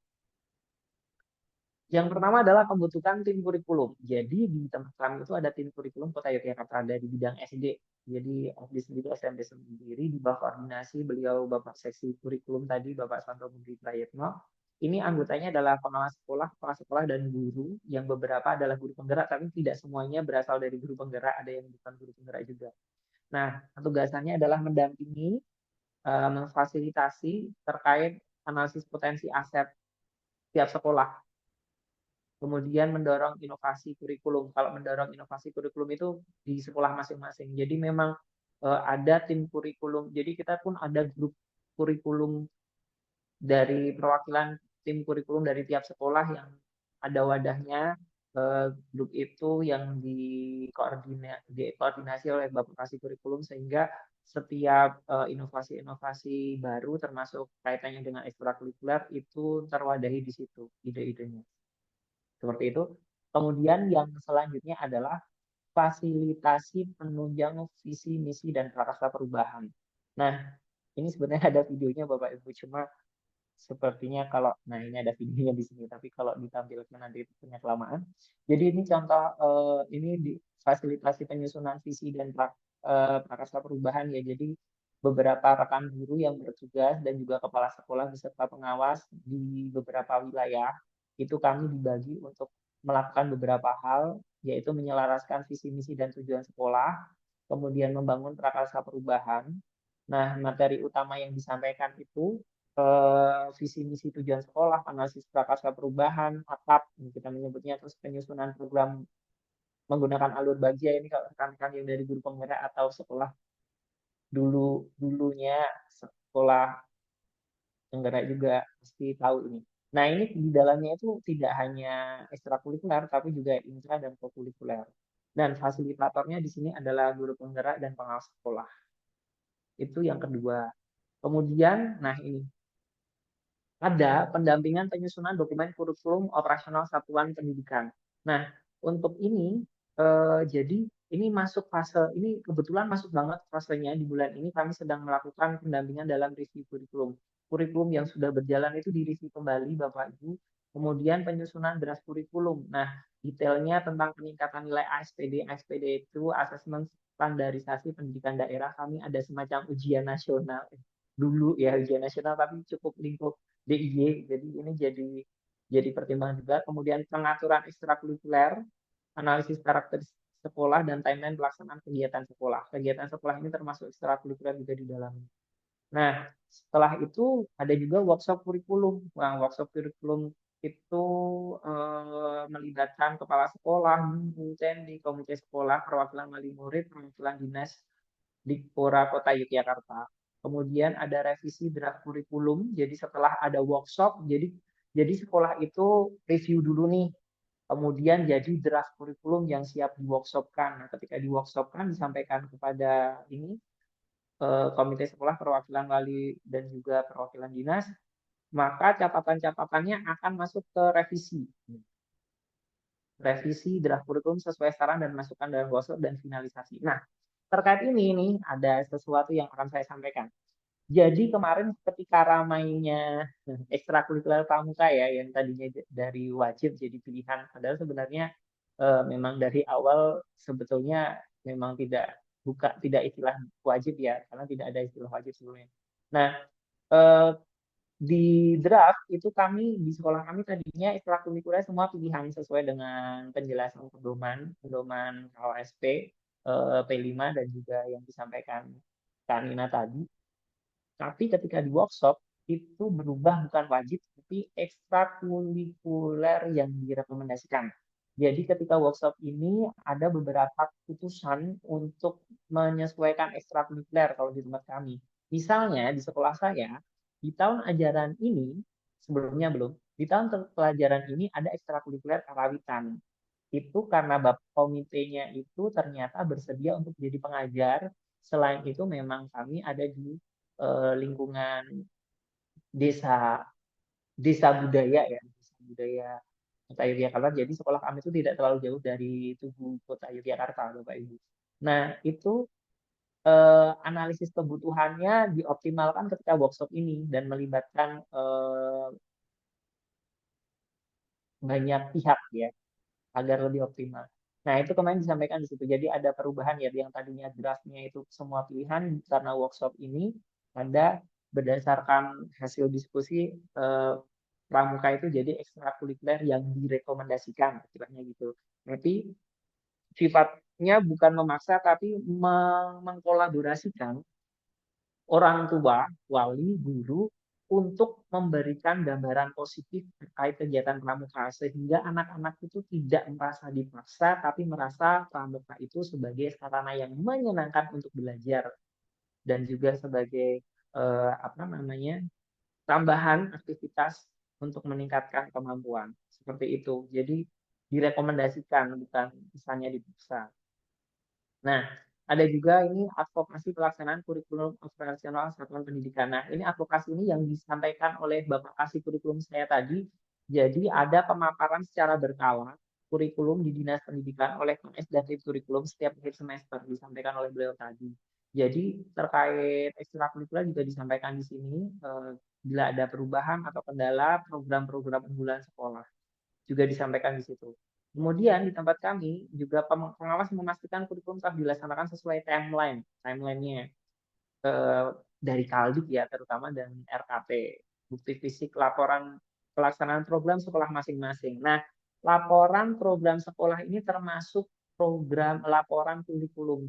Yang pertama adalah pembentukan tim kurikulum. Jadi di tempat kami itu ada tim kurikulum Kota Yogyakarta, ada di bidang SD. Jadi SD sendiri, SMP sendiri, di bawah koordinasi beliau Bapak Seksi Kurikulum tadi, Bapak Santo Budi Prayitno. Ini anggotanya adalah pengawas sekolah, kepala sekolah, dan guru, yang beberapa adalah guru penggerak, tapi tidak semuanya berasal dari guru penggerak, ada yang bukan guru penggerak juga. Nah, tugasannya adalah mendampingi, memfasilitasi terkait analisis potensi aset tiap sekolah. Kemudian mendorong inovasi kurikulum. Kalau mendorong inovasi kurikulum itu di sekolah masing-masing. Jadi memang ada tim kurikulum. Jadi kita pun ada grup kurikulum dari perwakilan tim kurikulum dari tiap sekolah yang ada wadahnya. Grup itu yang dikoordinasi oleh Bapak Kasih Kurikulum, sehingga setiap inovasi-inovasi baru termasuk kaitannya dengan ekstrakurikuler itu terwadahi di situ ide-idenya. Seperti itu. Kemudian yang selanjutnya adalah fasilitasi penunjang visi, misi, dan prakarsa perubahan. Nah, ini sebenarnya ada videonya Bapak Ibu, cuma sepertinya nah ini ada videonya di sini, tapi kalau ditampilkan nanti itu punya kelamaan. Jadi ini contoh, ini di fasilitasi penyusunan visi dan prakarsa perubahan ya. Jadi beberapa rekan guru yang bertugas dan juga kepala sekolah beserta pengawas di beberapa wilayah itu kami dibagi untuk melakukan beberapa hal, yaitu menyelaraskan visi misi dan tujuan sekolah, kemudian membangun prakarsa perubahan. Nah, materi utama yang disampaikan itu visi misi tujuan sekolah, analisis prakarsa perubahan, atap kita menyebutnya, terus penyusunan program menggunakan alur baja. Ini kalau rekan-rekan yang dari guru penggerak atau sekolah dulunya sekolah penggerak juga pasti tahu ini. Nah, ini di dalamnya itu tidak hanya ekstrakurikuler, tapi juga intra dan kokurikuler. Dan fasilitatornya di sini adalah guru penggerak dan pengawas sekolah. Itu yang kedua. Kemudian, nah ini ada pendampingan penyusunan dokumen kurikulum operasional satuan pendidikan. Nah, untuk ini jadi ini masuk fase, ini kebetulan masuk banget fasenya di bulan ini kami sedang melakukan pendampingan dalam review kurikulum. kurikulum yang sudah berjalan itu direview kembali Bapak Ibu. Kemudian penyusunan draft kurikulum. Nah, detailnya tentang peningkatan nilai ASPD. ASPD itu asesmen standarisasi pendidikan daerah. Kami ada semacam ujian nasional dulu ya, ujian nasional tapi cukup lingkup DIY. Jadi ini jadi pertimbangan juga. Kemudian pengaturan ekstrakurikuler, analisis karakteristik sekolah dan timeline pelaksanaan kegiatan sekolah. Kegiatan sekolah ini termasuk ekstrakurikuler juga di dalamnya. Nah, setelah itu ada juga workshop kurikulum. Nah, workshop kurikulum itu melibatkan kepala sekolah, guru, CND, komite sekolah, perwakilan wali murid, perwakilan dinas Dikpora Kota Yogyakarta. Kemudian ada revisi draft kurikulum. Jadi setelah ada workshop, jadi sekolah itu review dulu nih. Kemudian jadi draft kurikulum yang siap di-workshopkan. Nah, ketika di-workshopkan disampaikan kepada ini komite sekolah, perwakilan wali dan juga perwakilan dinas, maka catatan-catatannya akan masuk ke revisi. Revisi draft kurikulum sesuai saran dan masukan dalam workshop dan finalisasi. Nah, terkait ini nih ada sesuatu yang akan saya sampaikan. Jadi kemarin ketika ramainya ekstrakurikuler pramuka ya, yang tadinya dari wajib jadi pilihan, padahal sebenarnya memang dari awal sebetulnya memang tidak istilah wajib ya, karena tidak ada istilah wajib sebelumnya. Nah, di draft itu kami di sekolah kami tadinya ekstrakurikuler semua pilihan sesuai dengan penjelasan pedoman KOSP P5 dan juga yang disampaikan Kak Nina tadi. Tapi ketika di workshop itu berubah, bukan wajib tapi ekstrakurikuler yang direkomendasikan. Jadi ketika workshop ini ada beberapa keputusan untuk menyesuaikan ekstrakurikuler kalau di tempat kami. Misalnya di sekolah saya, di tahun ajaran ini, sebelumnya belum, di tahun pelajaran ini ada ekstrakurikuler karawitan. Itu karena bapak komitenya itu ternyata bersedia untuk jadi pengajar. Selain itu memang kami ada di lingkungan desa budaya ya, desa budaya Kota Yogyakarta. Jadi sekolah kami itu tidak terlalu jauh dari tubuh Kota Yogyakarta, Bapak Ibu. Nah, itu analisis kebutuhannya dioptimalkan ketika workshop ini dan melibatkan banyak pihak ya agar lebih optimal. Nah, itu kemarin disampaikan di situ. Jadi ada perubahan ya, yang tadinya draftnya itu semua pilihan karena workshop ini ada berdasarkan hasil diskusi pramuka itu jadi ekstrakurikuler yang direkomendasikan, istilahnya gitu. Tapi sifatnya bukan memaksa tapi mengkolaborasikan orang tua, wali, guru untuk memberikan gambaran positif terkait kegiatan pramuka sehingga anak-anak itu tidak merasa dipaksa tapi merasa pramuka itu sebagai sarana yang menyenangkan untuk belajar dan juga sebagai tambahan aktivitas untuk meningkatkan kemampuan seperti itu. Jadi direkomendasikan bukan misalnya dipaksa. Nah, ada juga ini advokasi pelaksanaan kurikulum operasional satuan pendidikan. Nah, ini advokasi ini yang disampaikan oleh Bapak Kasih kurikulum saya tadi. Jadi ada pemaparan secara berkala kurikulum di Dinas Pendidikan oleh KS dan Tim Kurikulum setiap akhir semester disampaikan oleh beliau tadi. Jadi terkait ekstrakurikuler juga disampaikan di sini bila ada perubahan atau kendala program-program unggulan sekolah juga disampaikan di situ. Kemudian di tempat kami juga pengawas memastikan kurikulum telah dilaksanakan sesuai timeline-nya dari Kaldik ya terutama dan RKP, bukti fisik laporan pelaksanaan program sekolah masing-masing. Nah, laporan program sekolah ini termasuk program laporan kurikulum,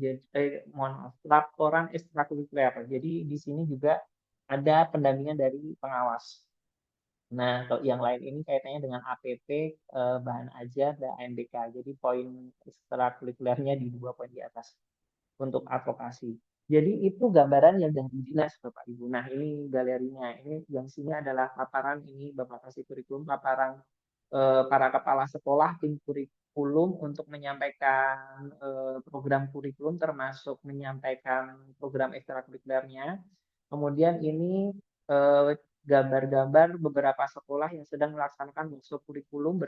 laporan ekstrakurikuler. Jadi di sini juga ada pendampingan dari pengawas. Nah, kalau yang lain ini kaitannya dengan APP, bahan ajar, dan AMBK. Jadi poin ekstrakurikulernya di 2 poin di atas untuk advokasi. Jadi itu gambaran yang dari dinas Bapak Ibu. Nah, ini galerinya. Ini yang sini adalah paparan ini Bapak kasih kurikulum, paparan para kepala sekolah, tim kurikulum untuk menyampaikan program kurikulum termasuk menyampaikan program ekstrakurikulernya. Kemudian ini gambar-gambar beberapa sekolah yang sedang melaksanakan workshop kurikulum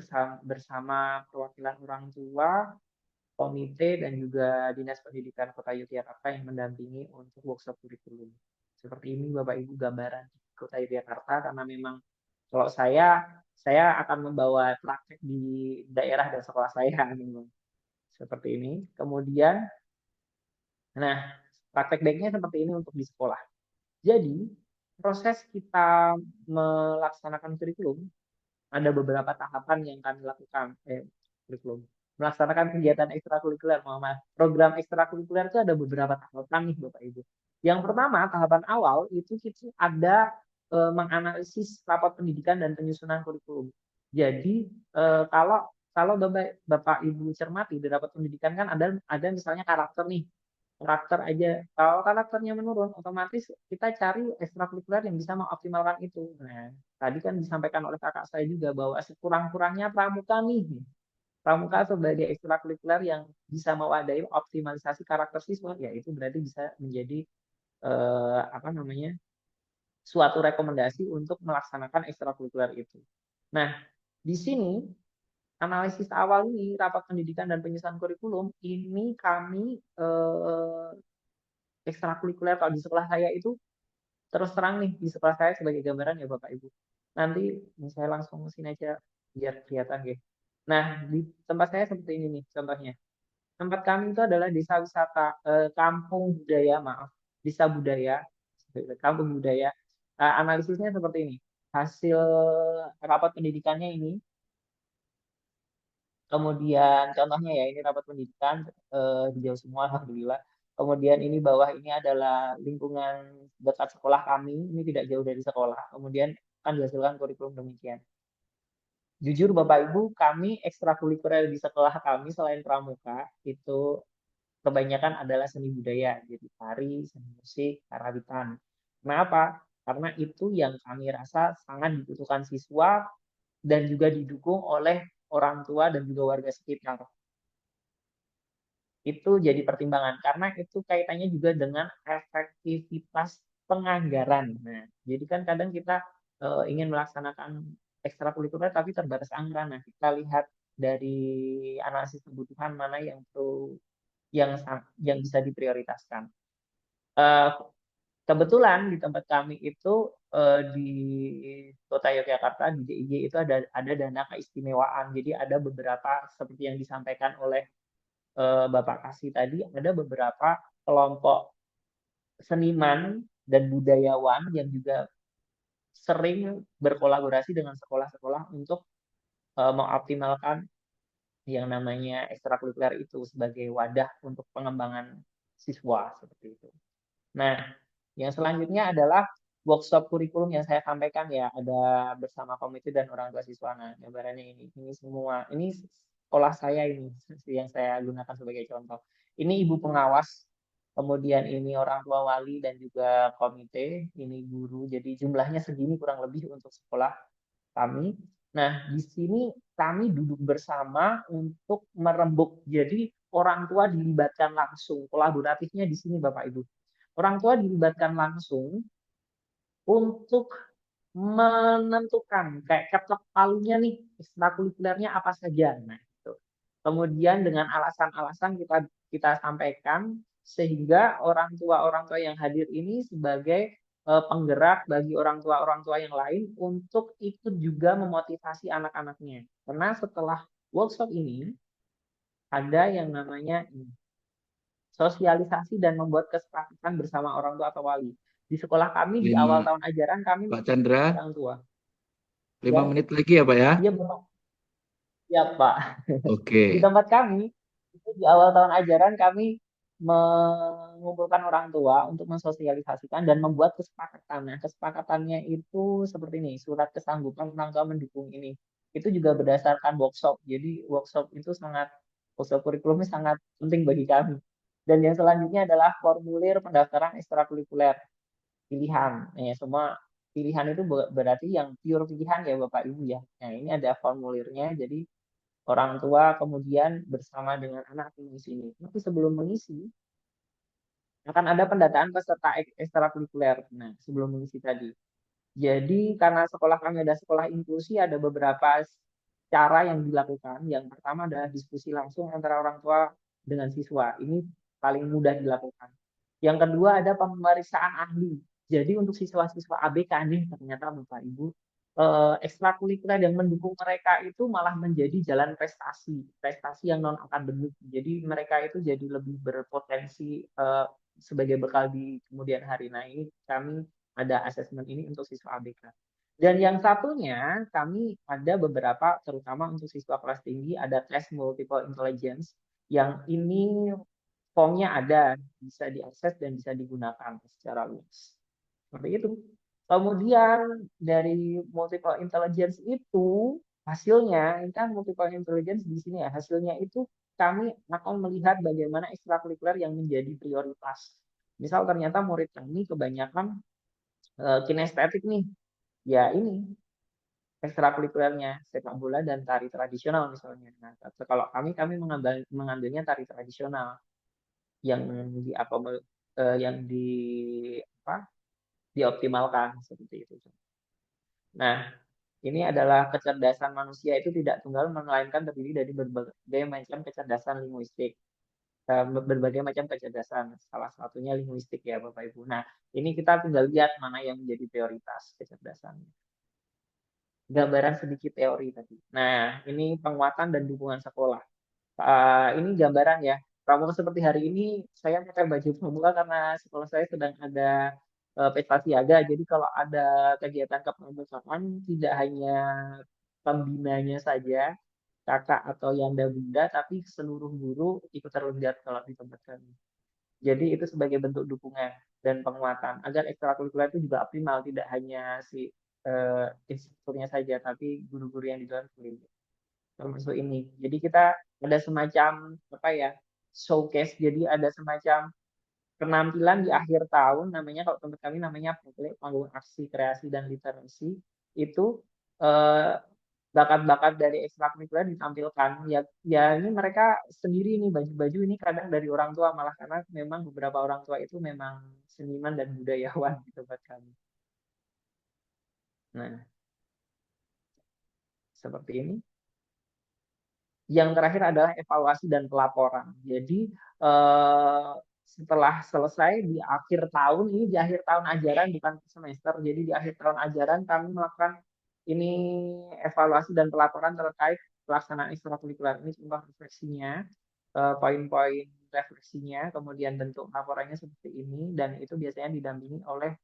bersama perwakilan orang tua, komite, dan juga Dinas Pendidikan Kota Yogyakarta yang mendampingi untuk workshop kurikulum. Seperti ini Bapak Ibu gambaran. Kota Yogyakarta karena memang kalau saya akan membawa praktek di daerah dan sekolah saya memang seperti ini. Kemudian, nah praktek baiknya seperti ini untuk di sekolah. Jadi proses kita melaksanakan kurikulum ada beberapa tahapan yang kami lakukan. Kurikulum melaksanakan kegiatan ekstrakurikuler, program ekstrakurikuler itu ada beberapa tahapan nih Bapak Ibu. Yang pertama, tahapan awal itu kita ada menganalisis rapat pendidikan dan penyusunan kurikulum. Jadi kalau Bapak Ibu cermati di rapat pendidikan kan ada misalnya karakter nih. Karakter aja. Kalau karakternya menurun, otomatis kita cari ekstrakurikuler yang bisa mengoptimalkan itu. Nah, tadi kan disampaikan oleh kakak saya juga bahwa sekurang-kurangnya pramuka nih. Pramuka sebagai ekstrakurikuler yang bisa mewadahi optimalisasi karakter siswa, ya itu berarti bisa menjadi suatu rekomendasi untuk melaksanakan ekstrakurikuler itu. Nah, di sini analisis awal ini rapat pendidikan dan penyusunan kurikulum ini kami ekstrakurikuler kalau di sekolah saya itu terus terang nih di sekolah saya sebagai gambaran ya Bapak Ibu. Nanti saya langsung ke sini aja biar kelihatan ya. Nah, di tempat saya seperti ini nih contohnya. Tempat kami itu adalah desa wisata kampung budaya, desa budaya, kampung budaya. Analisisnya seperti ini. Hasil rapat pendidikannya ini. Kemudian contohnya ya ini rapat pendidikan hijau semua alhamdulillah. Kemudian ini bawah ini adalah lingkungan dekat sekolah kami, ini tidak jauh dari sekolah. Kemudian akan dihasilkan kurikulum demikian. Jujur Bapak Ibu, kami ekstrakurikuler di sekolah kami selain pramuka itu kebanyakan adalah seni budaya, jadi tari, seni musik, karawitan. Kenapa? Karena itu yang kami rasa sangat dibutuhkan siswa dan juga didukung oleh orang tua dan juga warga sekitar. Itu jadi pertimbangan karena itu kaitannya juga dengan efektivitas penganggaran. Nah, jadi kan kadang kita ingin melaksanakan ekstrakurikuler tapi terbatas anggaran. Nah, kita lihat dari analisis kebutuhan mana yang perlu yang bisa diprioritaskan. Kebetulan di tempat kami itu di Kota Yogyakarta di DIY itu ada dana keistimewaan. Jadi ada beberapa seperti yang disampaikan oleh Bapak Kasih tadi, ada beberapa kelompok seniman dan budayawan yang juga sering berkolaborasi dengan sekolah-sekolah untuk mengoptimalkan yang namanya ekstrakurikuler itu sebagai wadah untuk pengembangan siswa seperti itu. Nah, yang selanjutnya adalah workshop kurikulum yang saya sampaikan ya, ada bersama komite dan orang tua siswa. Nah, gambarannya ini semua, ini sekolah saya ini yang saya gunakan sebagai contoh. Ini ibu pengawas, kemudian ini orang tua wali dan juga komite, ini guru. Jadi jumlahnya segini kurang lebih untuk sekolah kami. Nah, di sini kami duduk bersama untuk merembuk. Jadi orang tua dilibatkan langsung. Kolaboratifnya di sini Bapak Ibu. Orang tua dilibatkan langsung untuk menentukan kayak ketok palunya nih ekstrakurikulernya apa saja. Nah, itu. Kemudian dengan alasan-alasan kita sampaikan sehingga orang tua yang hadir ini sebagai penggerak bagi orang tua yang lain untuk ikut juga memotivasi anak-anaknya. Karena setelah workshop ini ada yang namanya sosialisasi dan membuat kesepakatan bersama orang tua atau wali. Di sekolah kami di awal tahun ajaran kami Pak Chandra, orang tua. 5 menit lagi ya Pak ya? Iya Bapak. Ya Pak. Oke. Di tempat kami itu di awal tahun ajaran kami mengumpulkan orang tua untuk mensosialisasikan dan membuat kesepakatan. Nah, kesepakatannya itu seperti ini, surat kesanggupan orang tua mendukung ini. Itu juga berdasarkan workshop. Jadi workshop kurikulumnya sangat penting bagi kami. Dan yang selanjutnya adalah formulir pendaftaran ekstrakurikuler pilihan. Semua pilihan itu berarti yang pure pilihan ya Bapak Ibu ya. Nah, ini ada formulirnya. Jadi orang tua kemudian bersama dengan anak mengisi ini. Tapi sebelum mengisi, akan ada pendataan peserta ekstrakurikuler. Nah, sebelum mengisi tadi. Jadi karena sekolah kami ada sekolah inklusi, ada beberapa cara yang dilakukan. Yang pertama adalah diskusi langsung antara orang tua dengan siswa. Ini paling mudah dilakukan. Yang kedua ada pemeriksaan ahli. Jadi untuk siswa-siswa ABK nih ternyata Bapak Ibu, ekstrakurikuler yang mendukung mereka itu malah menjadi jalan prestasi, prestasi yang non akademik. Jadi mereka itu jadi lebih berpotensi sebagai bekal di kemudian hari. Nah ini kami ada asesmen ini untuk siswa ABK. Dan yang satunya kami ada beberapa, terutama untuk siswa kelas tinggi, ada tes multiple intelligence yang ini formnya ada, bisa diakses dan bisa digunakan secara luas. Seperti itu. Kemudian dari multiple intelligence itu hasilnya, ini kan multiple intelligence di sini ya, hasilnya itu kami akan melihat bagaimana ekstrakurikuler yang menjadi prioritas. Misal ternyata murid kami kebanyakan kinestetik nih, ya ini ekstrakurikulernya sepak bola dan tari tradisional misalnya. Nah, kalau kami mengambilnya tari tradisional yang dioptimalkan seperti itu. Nah, ini adalah kecerdasan manusia itu tidak tunggal melainkan terdiri dari berbagai macam kecerdasan linguistik. Berbagai macam kecerdasan, salah satunya linguistik ya Bapak Ibu. Nah, ini kita tinggal lihat mana yang menjadi prioritas kecerdasannya. Gambaran sedikit teori tadi. Nah, ini penguatan dan dukungan sekolah. Ini gambaran ya. Pramuka seperti hari ini saya pakai baju pramuka karena sekolah saya sedang ada pesta siaga. Jadi kalau ada kegiatan kepramukaan tidak hanya pembinanya saja, kakak atau yanda bunda, tapi seluruh guru ikut terlibat kalau di tempat kami. Jadi itu sebagai bentuk dukungan dan penguatan agar ekstrakurikuler itu juga optimal, tidak hanya si instrukturnya saja, tapi guru-guru yang di dalam terlibat termasuk ini. Jadi kita ada semacam apa ya, showcase. Jadi ada semacam penampilan di akhir tahun, namanya kalau tempat kami namanya panggung aksi kreasi dan literasi. Itu bakat-bakat dari ekstrakurikuler ditampilkan. Ya ini mereka sendiri nih, baju-baju ini kadang dari orang tua, malah karena memang beberapa orang tua itu memang seniman dan budayawan di tempat kami. Nah, seperti ini. Yang terakhir adalah evaluasi dan pelaporan. Jadi setelah selesai di akhir tahun, ini di akhir tahun ajaran bukan semester, jadi di akhir tahun ajaran kami melakukan ini evaluasi dan pelaporan terkait pelaksanaan ekstrakurikuler. Ini contoh refleksinya, poin-poin refleksinya, kemudian bentuk laporannya seperti ini, dan itu biasanya didampingi oleh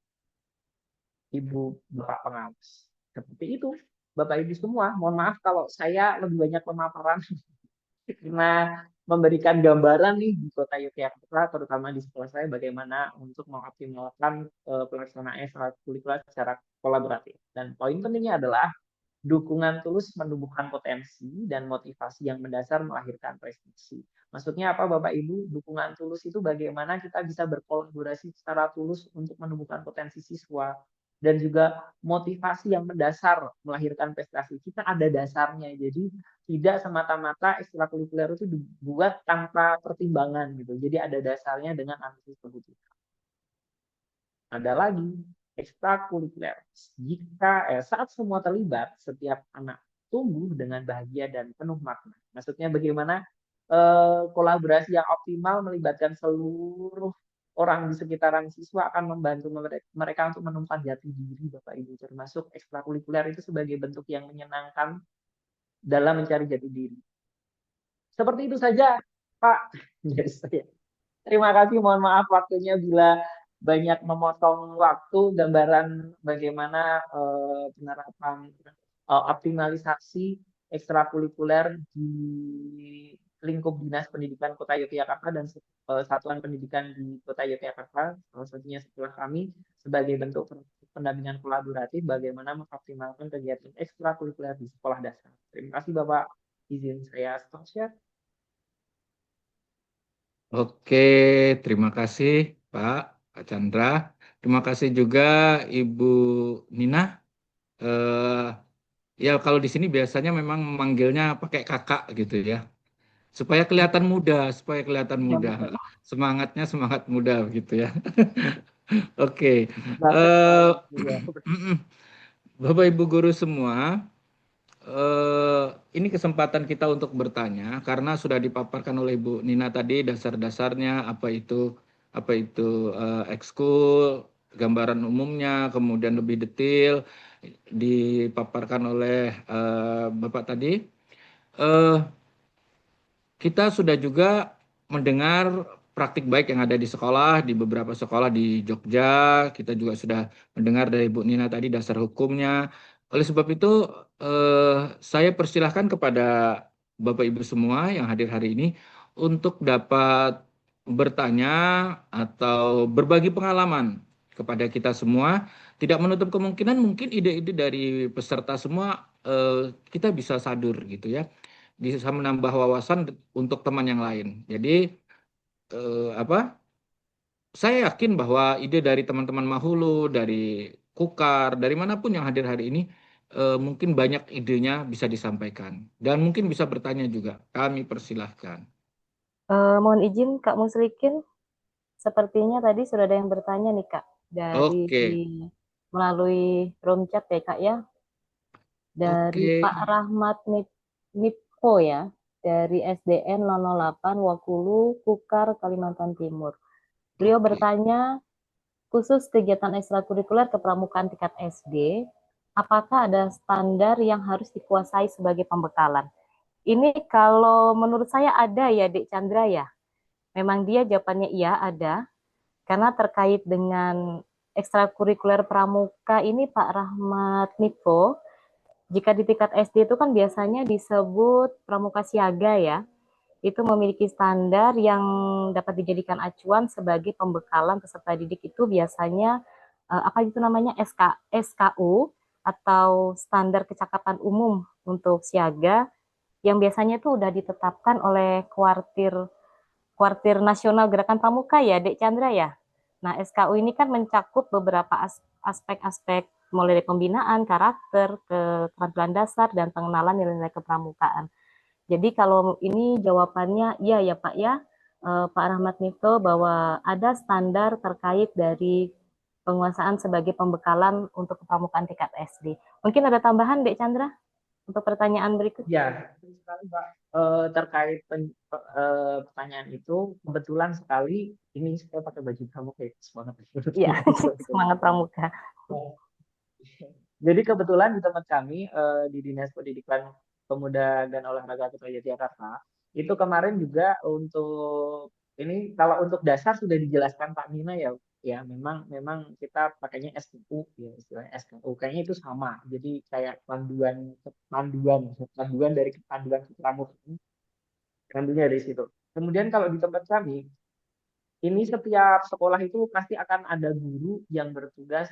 Ibu Bapak pengawas. Seperti itu. Bapak Ibu semua, mohon maaf kalau saya lebih banyak pemaparan karena memberikan gambaran nih di Kota Yogyakarta, terutama di sekolah saya, bagaimana untuk mengoptimalkan pelaksanaan ekstrakurikuler secara kolaboratif. Dan poin pentingnya adalah dukungan tulus menumbuhkan potensi dan motivasi yang mendasar melahirkan prestasi. Maksudnya apa Bapak Ibu? Dukungan tulus itu bagaimana kita bisa berkolaborasi secara tulus untuk menumbuhkan potensi siswa, dan juga motivasi yang mendasar melahirkan prestasi. Kita ada dasarnya, jadi tidak semata-mata ekstrakurikuler itu dibuat tanpa pertimbangan gitu. Jadi ada dasarnya dengan analisis kebutuhan. Ada lagi ekstrakurikuler. Jika saat semua terlibat, setiap anak tumbuh dengan bahagia dan penuh makna. Maksudnya bagaimana kolaborasi yang optimal melibatkan seluruh orang di sekitaran siswa akan membantu mereka untuk menemukan jati diri Bapak Ibu, termasuk ekstrakurikuler itu sebagai bentuk yang menyenangkan dalam mencari jati diri. Seperti itu saja Pak. Terima kasih, mohon maaf waktunya bila banyak memotong waktu. Gambaran bagaimana penerapan optimalisasi ekstrakurikuler di lingkup Dinas Pendidikan Kota Yogyakarta dan Satuan Pendidikan di Kota Yogyakarta, salah satunya setelah kami, sebagai bentuk pendampingan kolaboratif bagaimana mengoptimalkan kegiatan ekstrakurikuler di sekolah dasar. Terima kasih Bapak, izin saya stop share. Oke, terima kasih Pak Chandra. Terima kasih juga Ibu Nina. Ya kalau di sini biasanya memang memanggilnya pakai kakak gitu ya, supaya kelihatan muda, semangatnya semangat muda gitu ya. Oke, Bapak Ibu guru semua, ini kesempatan kita untuk bertanya karena sudah dipaparkan oleh Ibu Nina tadi dasar-dasarnya apa itu ekskul, gambaran umumnya, kemudian lebih detail dipaparkan oleh Bapak tadi. Eh, Kita sudah juga mendengar praktik baik yang ada di sekolah, di beberapa sekolah di Jogja. Kita juga sudah mendengar dari Bu Nina tadi dasar hukumnya. Oleh sebab itu, saya persilahkan kepada Bapak Ibu semua yang hadir hari ini untuk dapat bertanya atau berbagi pengalaman kepada kita semua. Tidak menutup kemungkinan mungkin ide-ide dari peserta semua kita bisa sadur gitu ya, bisa menambah wawasan untuk teman yang lain. Jadi saya yakin bahwa ide dari teman-teman Mahulu, dari Kukar, dari manapun yang hadir hari ini, mungkin banyak idenya bisa disampaikan dan mungkin bisa bertanya juga. Kami persilahkan. Mohon izin Kak Muslikin, sepertinya tadi sudah ada yang bertanya nih Kak dari Oke, melalui room chat ya Kak ya, dari oke. Pak Rahmat Nipko ya, dari SDN 008 Wakulu, Kukar, Kalimantan Timur. Beliau Oke. bertanya, khusus kegiatan ekstrakurikuler kepramukaan tingkat SD, apakah ada standar yang harus dikuasai sebagai pembekalan? Ini kalau menurut saya ada ya, Dek Chandra ya. Memang dia jawabannya iya ada, karena terkait dengan ekstrakurikuler pramuka ini Pak Rahmat Niko, jika di tingkat SD itu kan biasanya disebut pramuka siaga ya, itu memiliki standar yang dapat dijadikan acuan sebagai pembekalan peserta didik itu biasanya apa itu namanya SKU atau standar kecakapan umum untuk siaga yang biasanya itu udah ditetapkan oleh Kuartir Nasional Gerakan Pramuka ya, Dek Chandra ya. Nah, SKU ini kan mencakup beberapa aspek-aspek mulai dari pembinaan, karakter, keterampilan dasar, dan pengenalan nilai-nilai kepramukaan. Jadi kalau ini jawabannya iya ya Pak ya, Pak Rahmat Nito, bahwa ada standar terkait dari penguasaan sebagai pembekalan untuk kepramukaan tingkat SD. Mungkin ada tambahan Dek Chandra untuk pertanyaan berikut? Ya, betul sekali Pak. Terkait pertanyaan itu, kebetulan sekali ini saya pakai baju pramuka ya, semangat. Iya, semangat pramuka. Jadi kebetulan di tempat kami di Dinas Pendidikan Pemuda dan Olahraga Kota Yogyakarta itu kemarin juga untuk ini kalau untuk dasar sudah dijelaskan Pak Nina ya, ya memang kita pakainya SKU ya, istilahnya SKU kayaknya itu sama. Jadi kayak panduan dari panduan kepramukaan pandunya dari situ. Kemudian kalau di tempat kami ini setiap sekolah itu pasti akan ada guru yang bertugas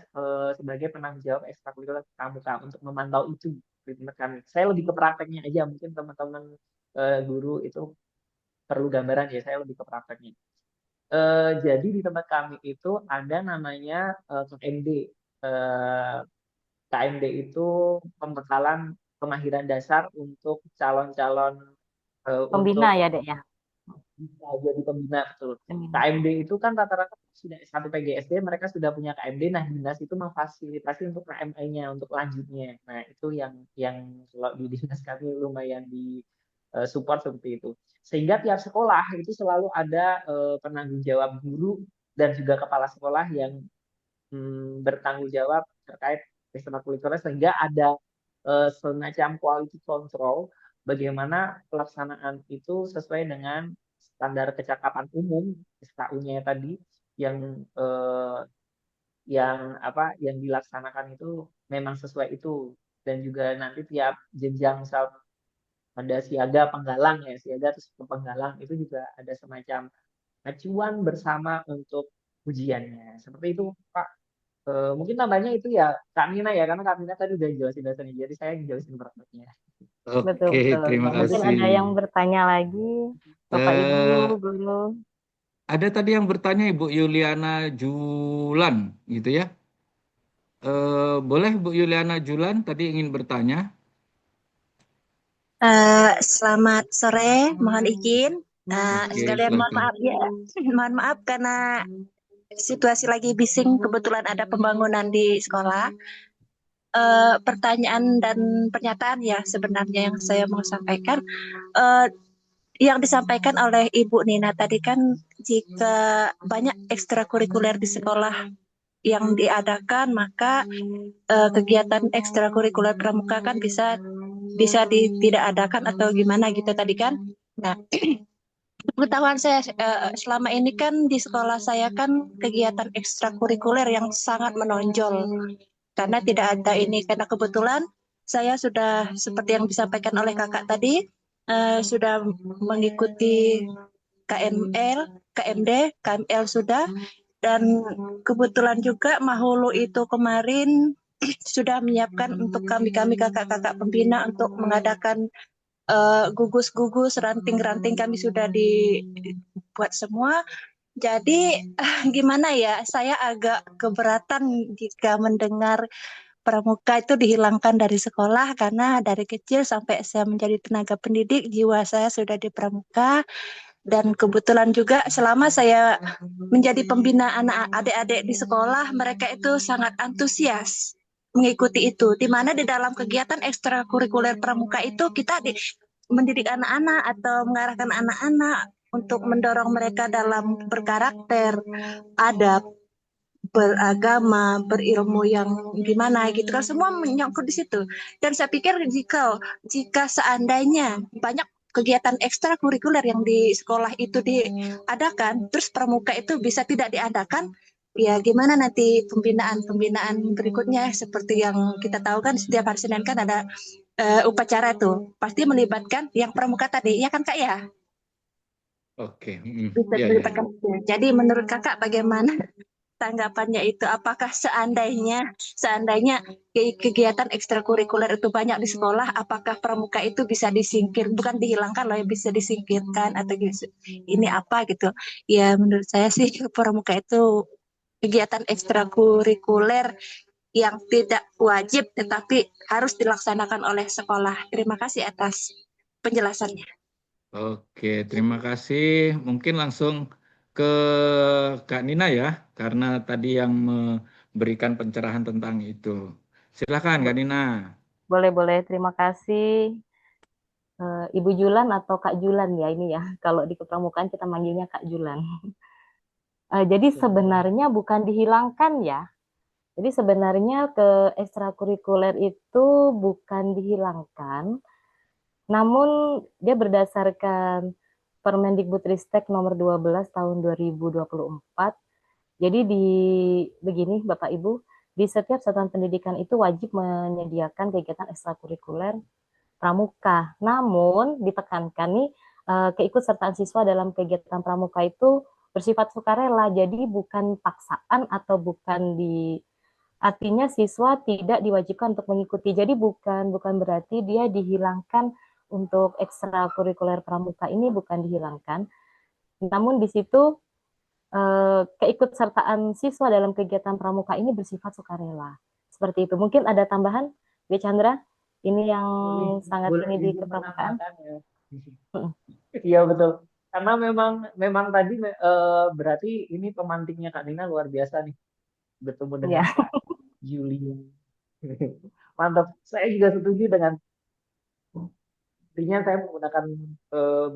sebagai penanggung jawab ekstrakurikuler pramuka untuk memantau itu di tempat kami. Saya lebih ke prakteknya aja, mungkin teman-teman guru itu perlu gambaran ya, saya lebih ke prakteknya. Jadi di tempat kami itu ada namanya KMD. KMD itu pembekalan pemahiran dasar untuk calon-calon Pembina untuk ya Dek ya. bisa jadi pembina, betul. Pembina. KMD itu kan rata-rata sudah S1 PGSD, mereka sudah punya KMD. Nah, dinas itu memfasilitasi untuk KMA-nya, untuk lanjutnya. Nah, itu yang kalau di dinas kami lumayan di support seperti itu. Sehingga tiap sekolah itu selalu ada penanggung jawab guru dan juga kepala sekolah yang bertanggung jawab terkait ekstrakurikuler, sehingga ada semacam quality control bagaimana pelaksanaan itu sesuai dengan standar kecakapan umum SKU-nya tadi yang yang dilaksanakan itu memang sesuai itu, dan juga nanti tiap jenjang misal ada siaga penggalang ya, siaga terus penggalang itu juga ada semacam acuan bersama untuk ujiannya seperti itu Pak. Mungkin tambahnya itu ya Kak Nina ya, karena Kak Nina tadi udah jelasin dasarnya, jadi saya yang jelasin prakteknya. Betul, Oke, betul. terima Mungkin kasih. ada yang bertanya lagi, Bapak Ibu, Eh, Guru. ada tadi yang bertanya Ibu Yuliana Julan, gitu ya. Boleh Bu Yuliana Julan tadi ingin bertanya? Selamat sore, mohon izin. Oke, Sekalian mohon silakan. maaf ya, mohon maaf karena situasi lagi bising, kebetulan ada pembangunan di sekolah. Pertanyaan dan pernyataan ya sebenarnya yang saya mau sampaikan. Yang disampaikan oleh Ibu Nina tadi kan jika banyak ekstrakurikuler di sekolah yang diadakan, maka kegiatan ekstrakurikuler pramuka kan bisa tidak adakan atau gimana gitu tadi kan. Nah, pengetahuan saya selama ini kan di sekolah saya kan kegiatan ekstrakurikuler yang sangat menonjol karena tidak ada ini, karena kebetulan saya sudah seperti yang disampaikan oleh kakak tadi sudah mengikuti KML, KMD, KML sudah, dan kebetulan juga Mahulu itu kemarin sudah menyiapkan untuk kami kakak-kakak pembina untuk mengadakan gugus-gugus, ranting-ranting kami sudah dibuat semua. Jadi gimana ya, saya agak keberatan jika mendengar pramuka itu dihilangkan dari sekolah karena dari kecil sampai saya menjadi tenaga pendidik, jiwa saya sudah di pramuka. Dan kebetulan juga selama saya menjadi pembina anak adik-adik di sekolah, mereka itu sangat antusias mengikuti itu. Di mana di dalam kegiatan ekstrakurikuler pramuka itu kita mendidik anak-anak atau mengarahkan anak-anak untuk mendorong mereka dalam berkarakter, adab, beragama, berilmu yang gimana gitu kan, semua menyangkut di situ. Dan saya pikir jika seandainya banyak kegiatan ekstrakurikuler yang di sekolah itu diadakan, terus pramuka itu bisa tidak diadakan, ya gimana nanti pembinaan berikutnya, seperti yang kita tahu kan setiap hari Senin kan ada upacara itu pasti melibatkan yang pramuka tadi, ya kan Kak ya? Oke, Bisa ya, ya. diceritakan. Jadi menurut Kakak bagaimana tanggapannya itu? Apakah seandainya kegiatan ekstrakurikuler itu banyak di sekolah, apakah pramuka itu bisa disingkir, bukan dihilangkan loh, ya bisa disingkirkan atau gitu. Ini apa gitu? Ya menurut saya sih pramuka itu kegiatan ekstrakurikuler yang tidak wajib tetapi harus dilaksanakan oleh sekolah. Terima kasih atas penjelasannya. Oke, terima kasih. Mungkin langsung ke Kak Nina ya, karena tadi yang memberikan pencerahan tentang itu. Silakan Kak Nina. Boleh-boleh, terima kasih. Ibu Julan atau Kak Julan ya ini ya. Kalau di kepramukaan kita manggilnya Kak Julan. Jadi sebenarnya bukan dihilangkan ya. Jadi sebenarnya ke ekstrakurikuler itu bukan dihilangkan, namun dia berdasarkan Permendikbudristek nomor 12 tahun 2024. Jadi begini Bapak Ibu, di setiap satuan pendidikan itu wajib menyediakan kegiatan ekstrakurikuler pramuka. Namun ditekankan nih keikutsertaan siswa dalam kegiatan pramuka itu bersifat sukarela, jadi bukan paksaan atau artinya siswa tidak diwajibkan untuk mengikuti. Jadi bukan berarti dia dihilangkan untuk ekstrakurikuler pramuka ini, bukan dihilangkan. Namun di situ keikutsertaan siswa dalam kegiatan pramuka ini bersifat sukarela. Seperti itu. Mungkin ada tambahan, Bu Chandra? Ini yang sangat ini di kepramukaan. Iya betul. Karena memang tadi berarti ini pemantiknya Kak Nina luar biasa nih. Bertemu dengan Ya. Kak Yuli. Mantap. Saya juga setuju dengan intinya saya menggunakan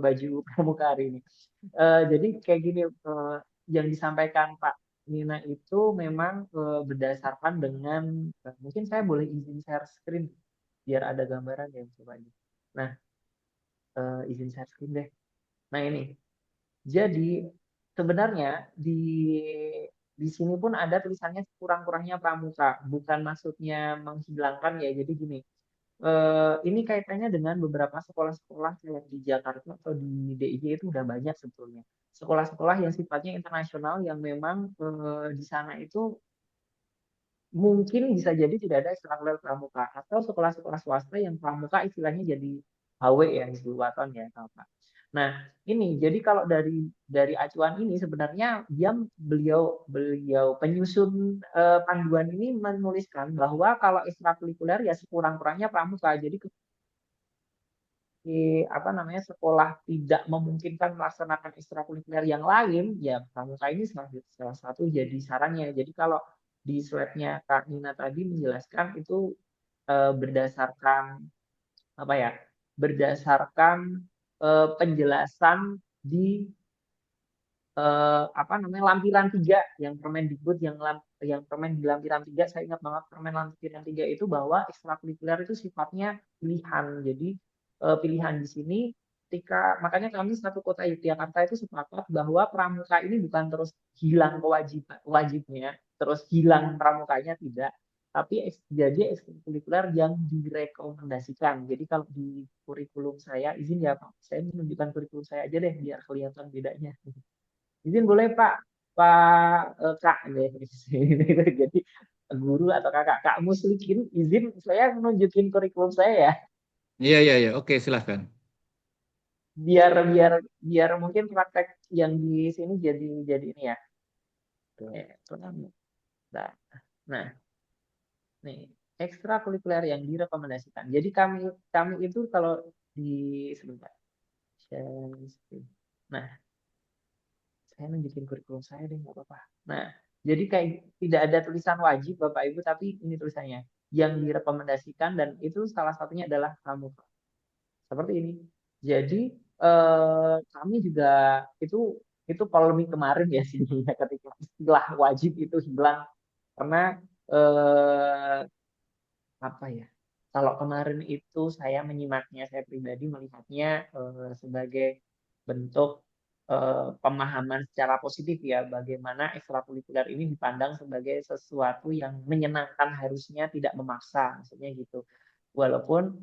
baju pramuka hari ini. Jadi kayak gini, yang disampaikan Pak Nina itu memang berdasarkan dengan mungkin saya boleh izin share screen biar ada gambaran ya coba ini. Nah, izin share screen deh. Nah ini, jadi sebenarnya di sini pun ada tulisannya kurang-kurangnya pramuka, bukan maksudnya menghilangkan ya. Jadi gini, ini kaitannya dengan beberapa sekolah-sekolah yang di Jakarta atau di DIY itu udah banyak sebetulnya. Sekolah-sekolah yang sifatnya internasional yang memang di sana itu mungkin bisa jadi tidak ada ekstrakurikuler pramuka, atau sekolah-sekolah swasta yang pramuka istilahnya jadi HW ya, Hizbul Waton ya, Pak. Nah, ini jadi kalau dari acuan ini sebenarnya beliau penyusun panduan ini menuliskan bahwa kalau ekstrakurikuler ya sekurang-kurangnya pramuka. Jadi apa namanya, sekolah tidak memungkinkan melaksanakan ekstrakurikuler yang lain, ya pramuka ini salah satu jadi sarannya. Jadi kalau di slide-nya Kak Nina tadi menjelaskan itu berdasarkan apa ya? Berdasarkan penjelasan di apa namanya lampiran 3 yang Permendikbud yang permen di lampiran 3, saya ingat banget permen lampiran 3 itu bahwa ekstrakurikuler itu sifatnya pilihan. Jadi pilihan di sini ketika makanya kami satu kota Yogyakarta itu sepakat bahwa pramuka ini bukan terus hilang wajibnya, terus hilang pramukanya tidak, tapi jadi ekstrakurikuler yang direkomendasikan. Jadi kalau di kurikulum saya, izin ya Pak, saya menunjukkan kurikulum saya aja deh biar kelihatan bedanya. Izin boleh Kak deh. Jadi guru atau kakak Kak Muslikin, izin saya menunjukin kurikulum saya ya, Iya, iya, iya. Oke, silahkan. biar biar biar mungkin praktek yang di sini jadi ini ya. Oke, nah, nah, nih ekstrakurikuler yang direkomendasikan. Jadi kami itu kalau di sebentar. Share screen. Nah, saya nunjukin kurikulum saya deh, nggak apa-apa. Nah, jadi kayak tidak ada tulisan wajib Bapak Ibu, tapi ini tulisannya yang direkomendasikan dan itu salah satunya adalah pramuka. Seperti ini. Jadi kami juga itu polemik kemarin ya sih ketika istilah wajib itu hilang karena eh, apa ya? Kalau kemarin itu saya menyimaknya, saya pribadi melihatnya sebagai bentuk pemahaman secara positif ya, bagaimana ekstrakurikuler ini dipandang sebagai sesuatu yang menyenangkan, harusnya tidak memaksa, maksudnya gitu. Walaupun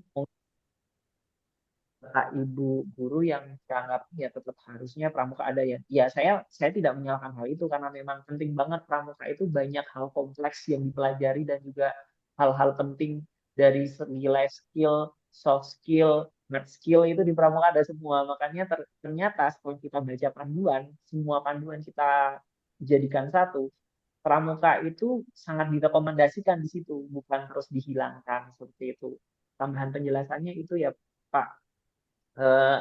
Bapak Ibu guru yang dianggap ya tetap harusnya pramuka ada ya. Ya saya tidak menyalahkan hal itu karena memang penting banget pramuka itu banyak hal kompleks yang dipelajari dan juga hal-hal penting dari nilai skill, soft skill, hard skill itu di pramuka ada semua. Makanya ternyata setelah kita baca panduan, semua panduan kita jadikan satu, pramuka itu sangat direkomendasikan di situ, bukan terus dihilangkan seperti itu. Tambahan penjelasannya itu ya Pak eh,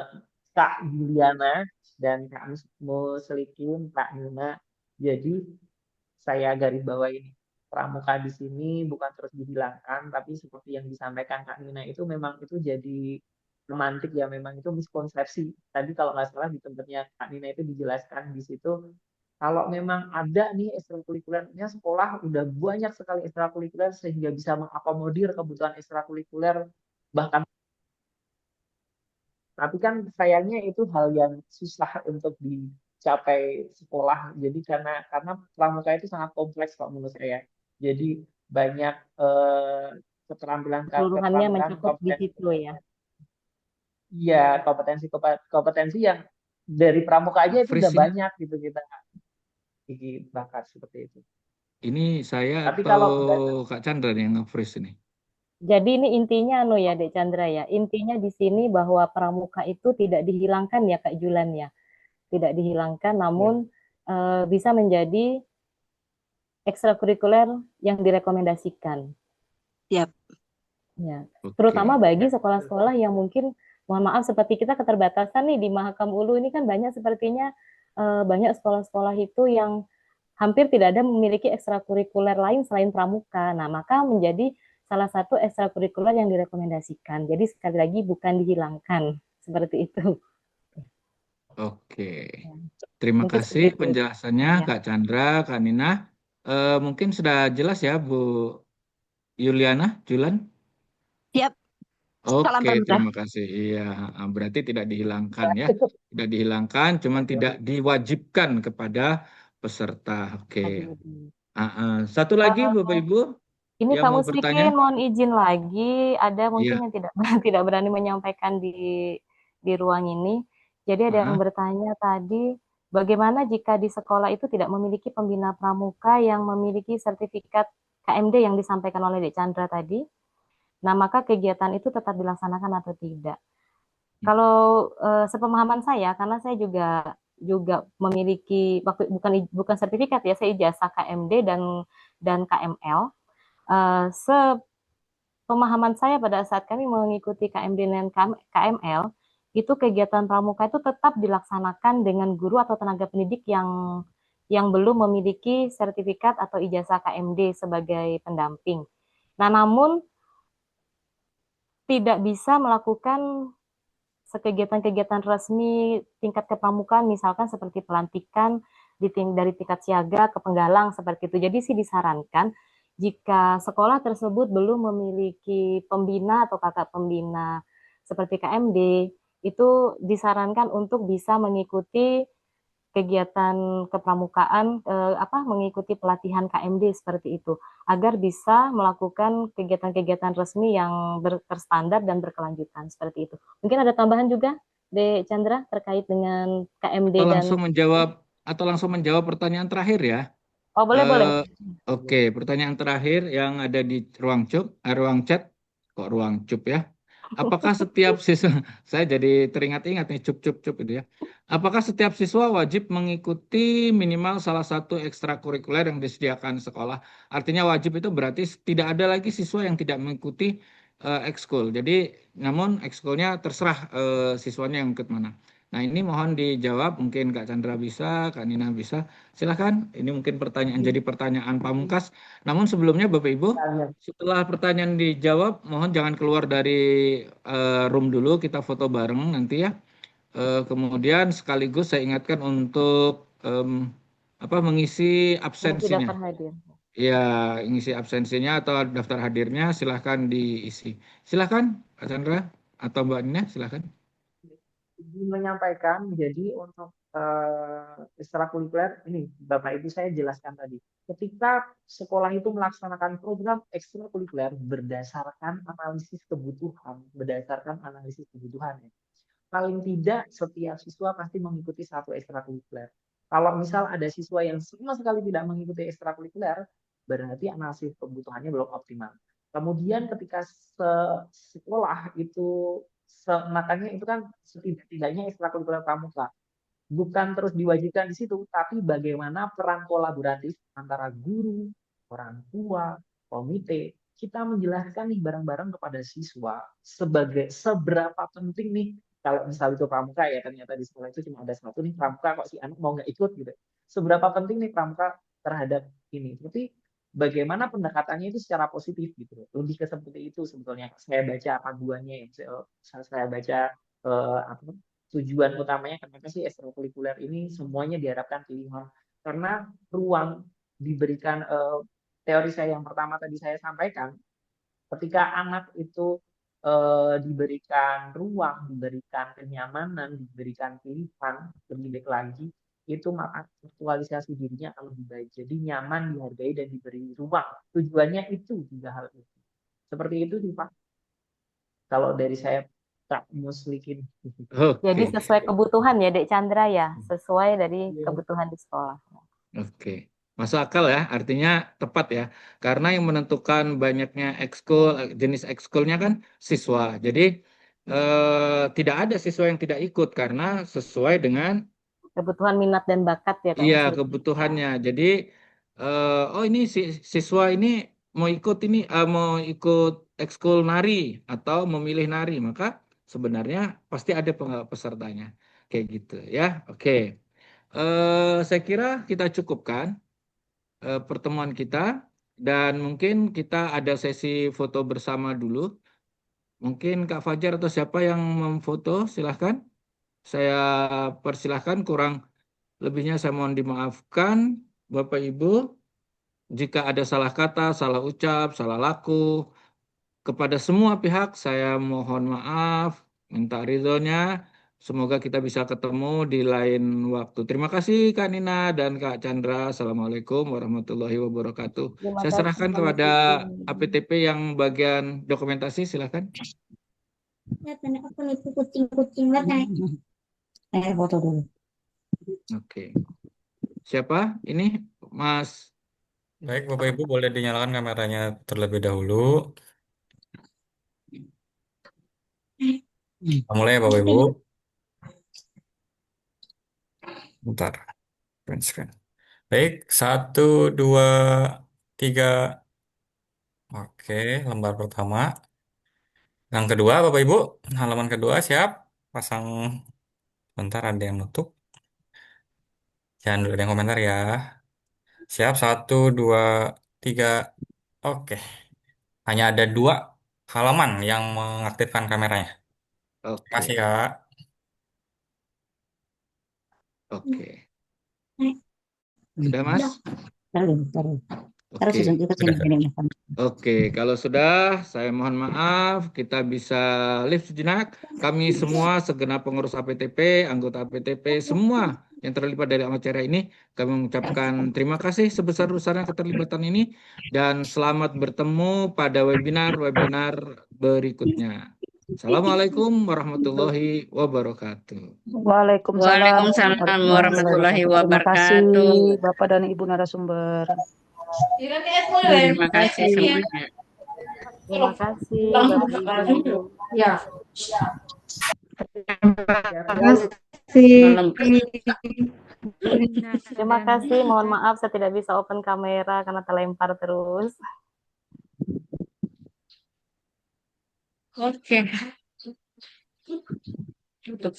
Kak Juliana dan Kak Muslikin, Kak Nuna. Jadi saya garis bawah ini pramuka di sini bukan terus dihilangkan, tapi seperti yang disampaikan Kak Nina itu memang itu jadi romantik ya, memang itu miskonsepsi. Tadi kalau nggak salah di tempatnya Kak Nina itu dijelaskan di situ kalau memang ada nih ekstrakurikulernya sekolah udah banyak sekali ekstrakurikuler sehingga bisa mengakomodir kebutuhan ekstrakurikuler bahkan. Tapi kan sayangnya itu hal yang susah untuk dicapai sekolah. Jadi karena pramuka itu sangat kompleks kalau menurut saya. Jadi banyak keterampilan Keseluruhannya keterampilan mencakup di kompetensi situ ya. iya kompetensi yang dari pramuka aja itu Fris udah ini, banyak gitu kita bakat seperti itu. ini saya Tapi atau kalau udah Kak Chandra nih yang nge-freeze ini? Jadi ini intinya anu ya Dek Chandra ya. Intinya di sini bahwa pramuka itu tidak dihilangkan ya Kak Julan ya. Tidak dihilangkan namun bisa menjadi ekstrakurikuler yang direkomendasikan. Yap. Ya. Oke. Terutama bagi sekolah-sekolah yang mungkin mohon maaf seperti kita keterbatasan nih di Mahakam Ulu ini kan banyak sepertinya banyak sekolah-sekolah itu yang hampir tidak ada memiliki ekstrakurikuler lain selain pramuka. Nah, maka menjadi salah satu ekstrakurikuler yang direkomendasikan. Jadi sekali lagi bukan dihilangkan seperti itu. Oke. Terima Mungkin kasih seperti itu. penjelasannya Ya. Kak Chandra, Kak Nina. Mungkin sudah jelas ya Bu Yuliana, Julan? Yap. Salam Oke, pramuka. terima kasih. Iya, berarti tidak dihilangkan ya. Tidak dihilangkan, cuman tidak diwajibkan kepada peserta. Oke. Satu lagi Bapak Ibu Ini yang Kak mau Muslikin bertanya? mohon izin lagi, ada mungkin Iya. yang tidak berani menyampaikan di ruang ini. Jadi ada yang bertanya tadi, bagaimana jika di sekolah itu tidak memiliki pembina pramuka yang memiliki sertifikat KMD yang disampaikan oleh Dek Chandra tadi? Nah, maka kegiatan itu tetap dilaksanakan atau tidak? Kalau sepemahaman saya, karena saya juga memiliki bukan sertifikat ya, saya ijazah KMD dan KML. Sepemahaman saya pada saat kami mengikuti KMD dan KML, itu kegiatan pramuka itu tetap dilaksanakan dengan guru atau tenaga pendidik yang belum memiliki sertifikat atau ijazah KMD sebagai pendamping. Nah, namun tidak bisa melakukan kegiatan-kegiatan resmi tingkat kepramukaan, misalkan seperti pelantikan dari tingkat siaga ke penggalang seperti itu. Jadi sih disarankan jika sekolah tersebut belum memiliki pembina atau kakak pembina seperti KMD, itu disarankan untuk bisa mengikuti kegiatan kepramukaan, mengikuti pelatihan KMD seperti itu, agar bisa melakukan kegiatan-kegiatan resmi yang terstandar dan berkelanjutan seperti itu. Mungkin ada tambahan juga, De Chandra, terkait dengan KMD Atau dan langsung menjawab pertanyaan terakhir ya. oh boleh boleh. Oke, pertanyaan terakhir yang ada di ruang chat, kok ruang cup ya? Apakah setiap siswa, saya jadi teringat-ingat nih cup itu ya. Apakah setiap siswa wajib mengikuti minimal salah satu ekstrakurikuler yang disediakan sekolah? Artinya wajib itu berarti tidak ada lagi siswa yang tidak mengikuti ekskul. Jadi, namun ekskulnya terserah siswanya yang ikut mana. Nah, ini mohon dijawab, mungkin Kak Chandra bisa, Kak Nina bisa. Silahkan, ini mungkin jadi pertanyaan pamungkas. Namun sebelumnya Bapak Ibu, setelah pertanyaan dijawab, mohon jangan keluar dari room dulu, kita foto bareng nanti ya. Kemudian sekaligus saya ingatkan untuk mengisi absensinya. Daftar hadir. Ya, ngisi absensinya atau daftar hadirnya silahkan diisi. Silahkan Kak Chandra atau Mbak Nina, silahkan. Izin menyampaikan, jadi untuk ekstrakurikuler ini Bapak Ibu saya jelaskan tadi. Ketika sekolah itu melaksanakan program ekstrakurikuler berdasarkan analisis kebutuhan, ya. Paling tidak setiap siswa pasti mengikuti satu ekstrakurikuler. Kalau misal ada siswa yang sama sekali tidak mengikuti ekstrakurikuler, berarti analisis kebutuhannya belum optimal. Kemudian ketika sekolah itu makanya itu kan setidaknya ekstrakurikuler pramuka bukan terus diwajibkan di situ, tapi bagaimana peran kolaboratif antara guru, orang tua, komite, kita menjelaskan nih bareng-bareng kepada siswa seberapa penting nih kalau misal itu pramuka ya, ternyata di sekolah itu cuma ada satu nih pramuka, kok si anak mau nggak ikut gitu. Seberapa penting nih pramuka terhadap ini. Tapi bagaimana pendekatannya itu secara positif gitu. Lebih ke seperti itu sebetulnya. Saya baca panduannya ya, saya baca tujuan utamanya kenapa sih ekstrakurikuler ini semuanya diharapkan pilihan, karena ruang diberikan teori saya yang pertama tadi saya sampaikan, ketika anak itu diberikan ruang, diberikan kenyamanan, diberikan pilihan lebih baik lagi, itu maka aktualisasi dirinya akan lebih baik. Jadi nyaman, dihargai, dan diberi ruang. Tujuannya itu tiga hal itu. Seperti itu sih Pak. Kalau dari saya Kak Muslikin. Jadi sesuai kebutuhan ya Dek Chandra ya, sesuai dari kebutuhan di sekolah. Oke. Masuk akal ya, artinya tepat ya. Karena yang menentukan banyaknya ekskul, jenis ekskulnya kan siswa. Jadi tidak ada siswa yang tidak ikut karena sesuai dengan kebutuhan minat dan bakat ya Kak. Iya, kebutuhannya. Jadi ini siswa ini mau ikut ekskul nari atau memilih nari, maka sebenarnya pasti ada pesertanya. Kayak gitu ya. Oke. Saya kira kita cukupkan pertemuan kita dan mungkin kita ada sesi foto bersama dulu. Mungkin Kak Fajar atau siapa yang memfoto, silahkan. Saya persilahkan, kurang lebihnya saya mohon dimaafkan, Bapak Ibu. Jika ada salah kata, salah ucap, salah laku, kepada semua pihak saya mohon maaf, minta ridhonya. Semoga kita bisa ketemu di lain waktu. Terima kasih Kak Nina dan Kak Chandra. Assalamualaikum warahmatullahi wabarakatuh. Saya serahkan kepada APTP yang bagian dokumentasi, silakan. Kucing-kucing foto dulu. Oke. Siapa? Ini Mas. Baik, Bapak Ibu boleh dinyalakan kameranya terlebih dahulu. Mulai ya Bapak Ibu. Bentar. Print screen. Baik, 1, 2, 3. Oke, lembar pertama. Yang kedua, Bapak Ibu, halaman kedua siap? Pasang. Bentar, ada yang nutup. Jangan dulu ada yang komentar ya. Siap, 1, 2, 3. Oke. Hanya ada 2 halaman yang mengaktifkan kameranya. Terima kasih, Kak. Oke. Sudah, Mas? Oke. Oke, kalau sudah, saya mohon maaf, kita bisa live sejenak. Kami semua, segenap pengurus APTP, anggota APTP, semua yang terlibat dari acara ini, kami mengucapkan terima kasih sebesar-besarnya keterlibatan ini, dan selamat bertemu pada webinar-webinar berikutnya. Assalamualaikum warahmatullahi wabarakatuh. Waalaikumsalam warahmatullahi Terima kasih wabarakatuh. Bapak dan Ibu narasumber. Terima kasih semuanya. Terima kasih Bapak Ibu. Ya. Terima kasih. Mohon maaf saya tidak bisa open kamera karena terlempar terus. Oke. Tutup.